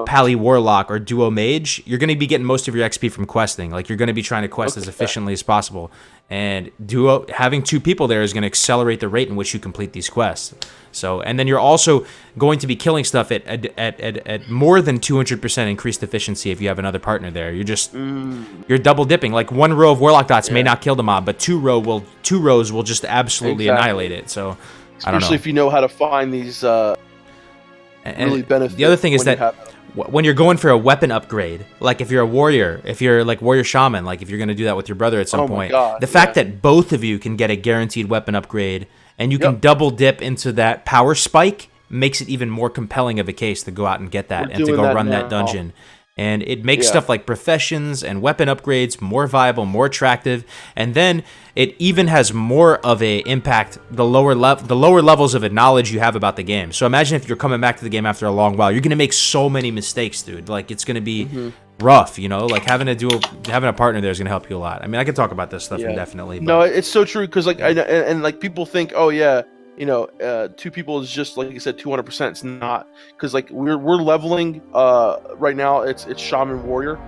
Pally Warlock or Duo Mage, you're going to be getting most of your XP from questing. Like, you're going to be trying to quest as efficiently as possible. And Duo, having 2 people there is going to accelerate the rate in which you complete these quests. So, and then you're also going to be killing stuff at more than 200% increased efficiency if you have another partner there. You're just, you're double dipping. Like, 1 row of Warlock dots may not kill the mob, but 2 rows will just absolutely annihilate it. So, I don't know. Especially if you know how to find these... really benefit. The other thing is that when you're going for a weapon upgrade, like if you're a warrior, if you're like warrior shaman, like if you're going to do that with your brother at some point, the fact that both of you can get a guaranteed weapon upgrade and you can double dip into that power spike makes it even more compelling of a case to go out and get that and to go run that dungeon. And it makes stuff like professions and weapon upgrades more viable, more attractive, and then it even has more of a impact the lower levels of knowledge you have about the game. So imagine if you're coming back to the game after a long while, you're gonna make so many mistakes, dude. Like it's gonna be rough, Like having a partner there is gonna help you a lot. I mean, I could talk about this stuff indefinitely. But... No, it's so true because like and like people think, oh yeah. 2 people is just like you said, 200%. It's not, because like we're leveling right now. It's Shaman Warrior,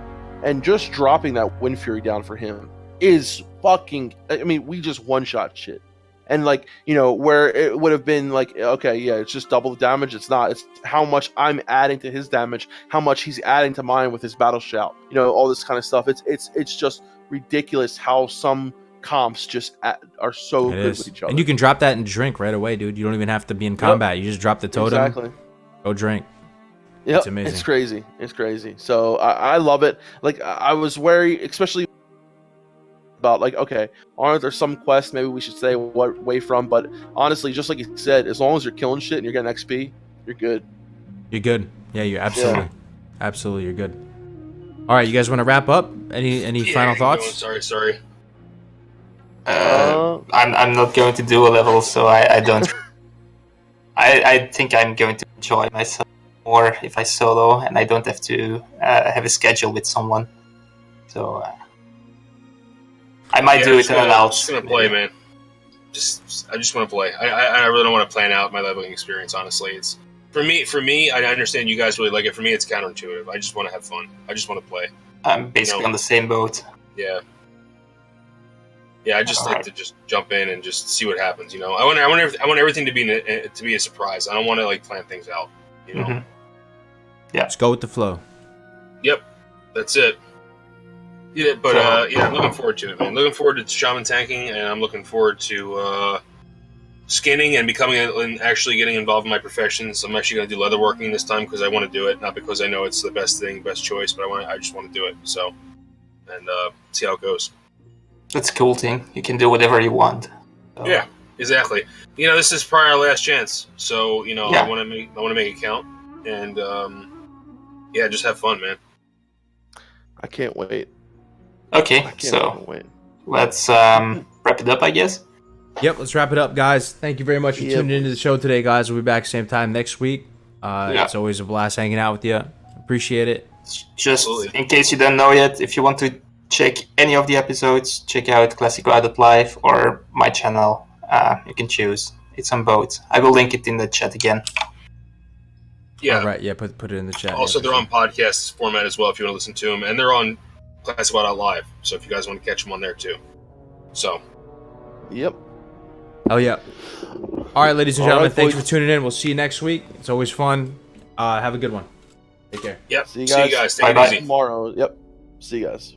and just dropping that Wind Fury down for him is fucking. I mean, we just one shot shit, and like where it would have been like okay, yeah, it's just double the damage. It's not. It's how much I'm adding to his damage, how much he's adding to mine with his battle shout. All this kind of stuff. It's just ridiculous how some comps just are so good with each other. And you can drop that and drink right away, dude. You don't even have to be in combat. You just drop the totem. Exactly. Go drink. Yeah, it's amazing. It's crazy. So I love it. Like I was wary, especially about like, okay, aren't there some quests maybe we should stay away from? But honestly, just like you said, as long as you're killing shit and you're getting XP, you're good. You're good. Yeah, you're absolutely you're good. All right, you guys want to wrap up? Any final thoughts? Sorry. I'm not going to do a level, so I don't. I think I'm going to enjoy myself more if I solo, and I don't have to have a schedule with someone. So I might do it in and out. I'm just gonna play, man. I just want to play. I really don't want to plan out my leveling experience. Honestly, it's for me. I understand you guys really like it. For me, it's counterintuitive. I just want to have fun. I just want to play. I'm basically on the same boat. Yeah. Yeah, I just like to just jump in and just see what happens. I want everything to be a surprise. I don't want to like plan things out. Yeah, just go with the flow. Yep, that's it. Yeah, but I'm looking forward to it, man. Looking forward to shaman tanking, and I'm looking forward to skinning and becoming and actually getting involved in my professions. I'm actually going to do leatherworking this time because I want to do it, not because I know it's the best thing, best choice, but I just want to do it. So, and see how it goes. That's a cool thing. You can do whatever you want. So. Yeah, exactly. You know, this is probably our last chance, so you know, Yeah. I want to make it count, and yeah, just have fun, man. I can't wait. Okay, so let's wrap it up, I guess. Yep, let's wrap it up, guys. Thank you very much for tuning into the show today, guys. We'll be back same time next week. It's always a blast hanging out with you. Appreciate it. Just in case you don't know yet, if you want to check any of the episodes, check out Classicwow.live or my channel. You can choose. It's on both. I will link it in the chat again. Yeah. All right. Yeah. Put it in the chat. Also, they're on podcast format as well if you want to listen to them, and they're on Classicwow.live. So if you guys want to catch them on there too. So. Yep. Oh yeah. All right, ladies and gentlemen, thanks for tuning in. We'll see you next week. It's always fun. Have a good one. Take care. Yep. See you guys. Take it easy. Tomorrow. Yep. See you guys.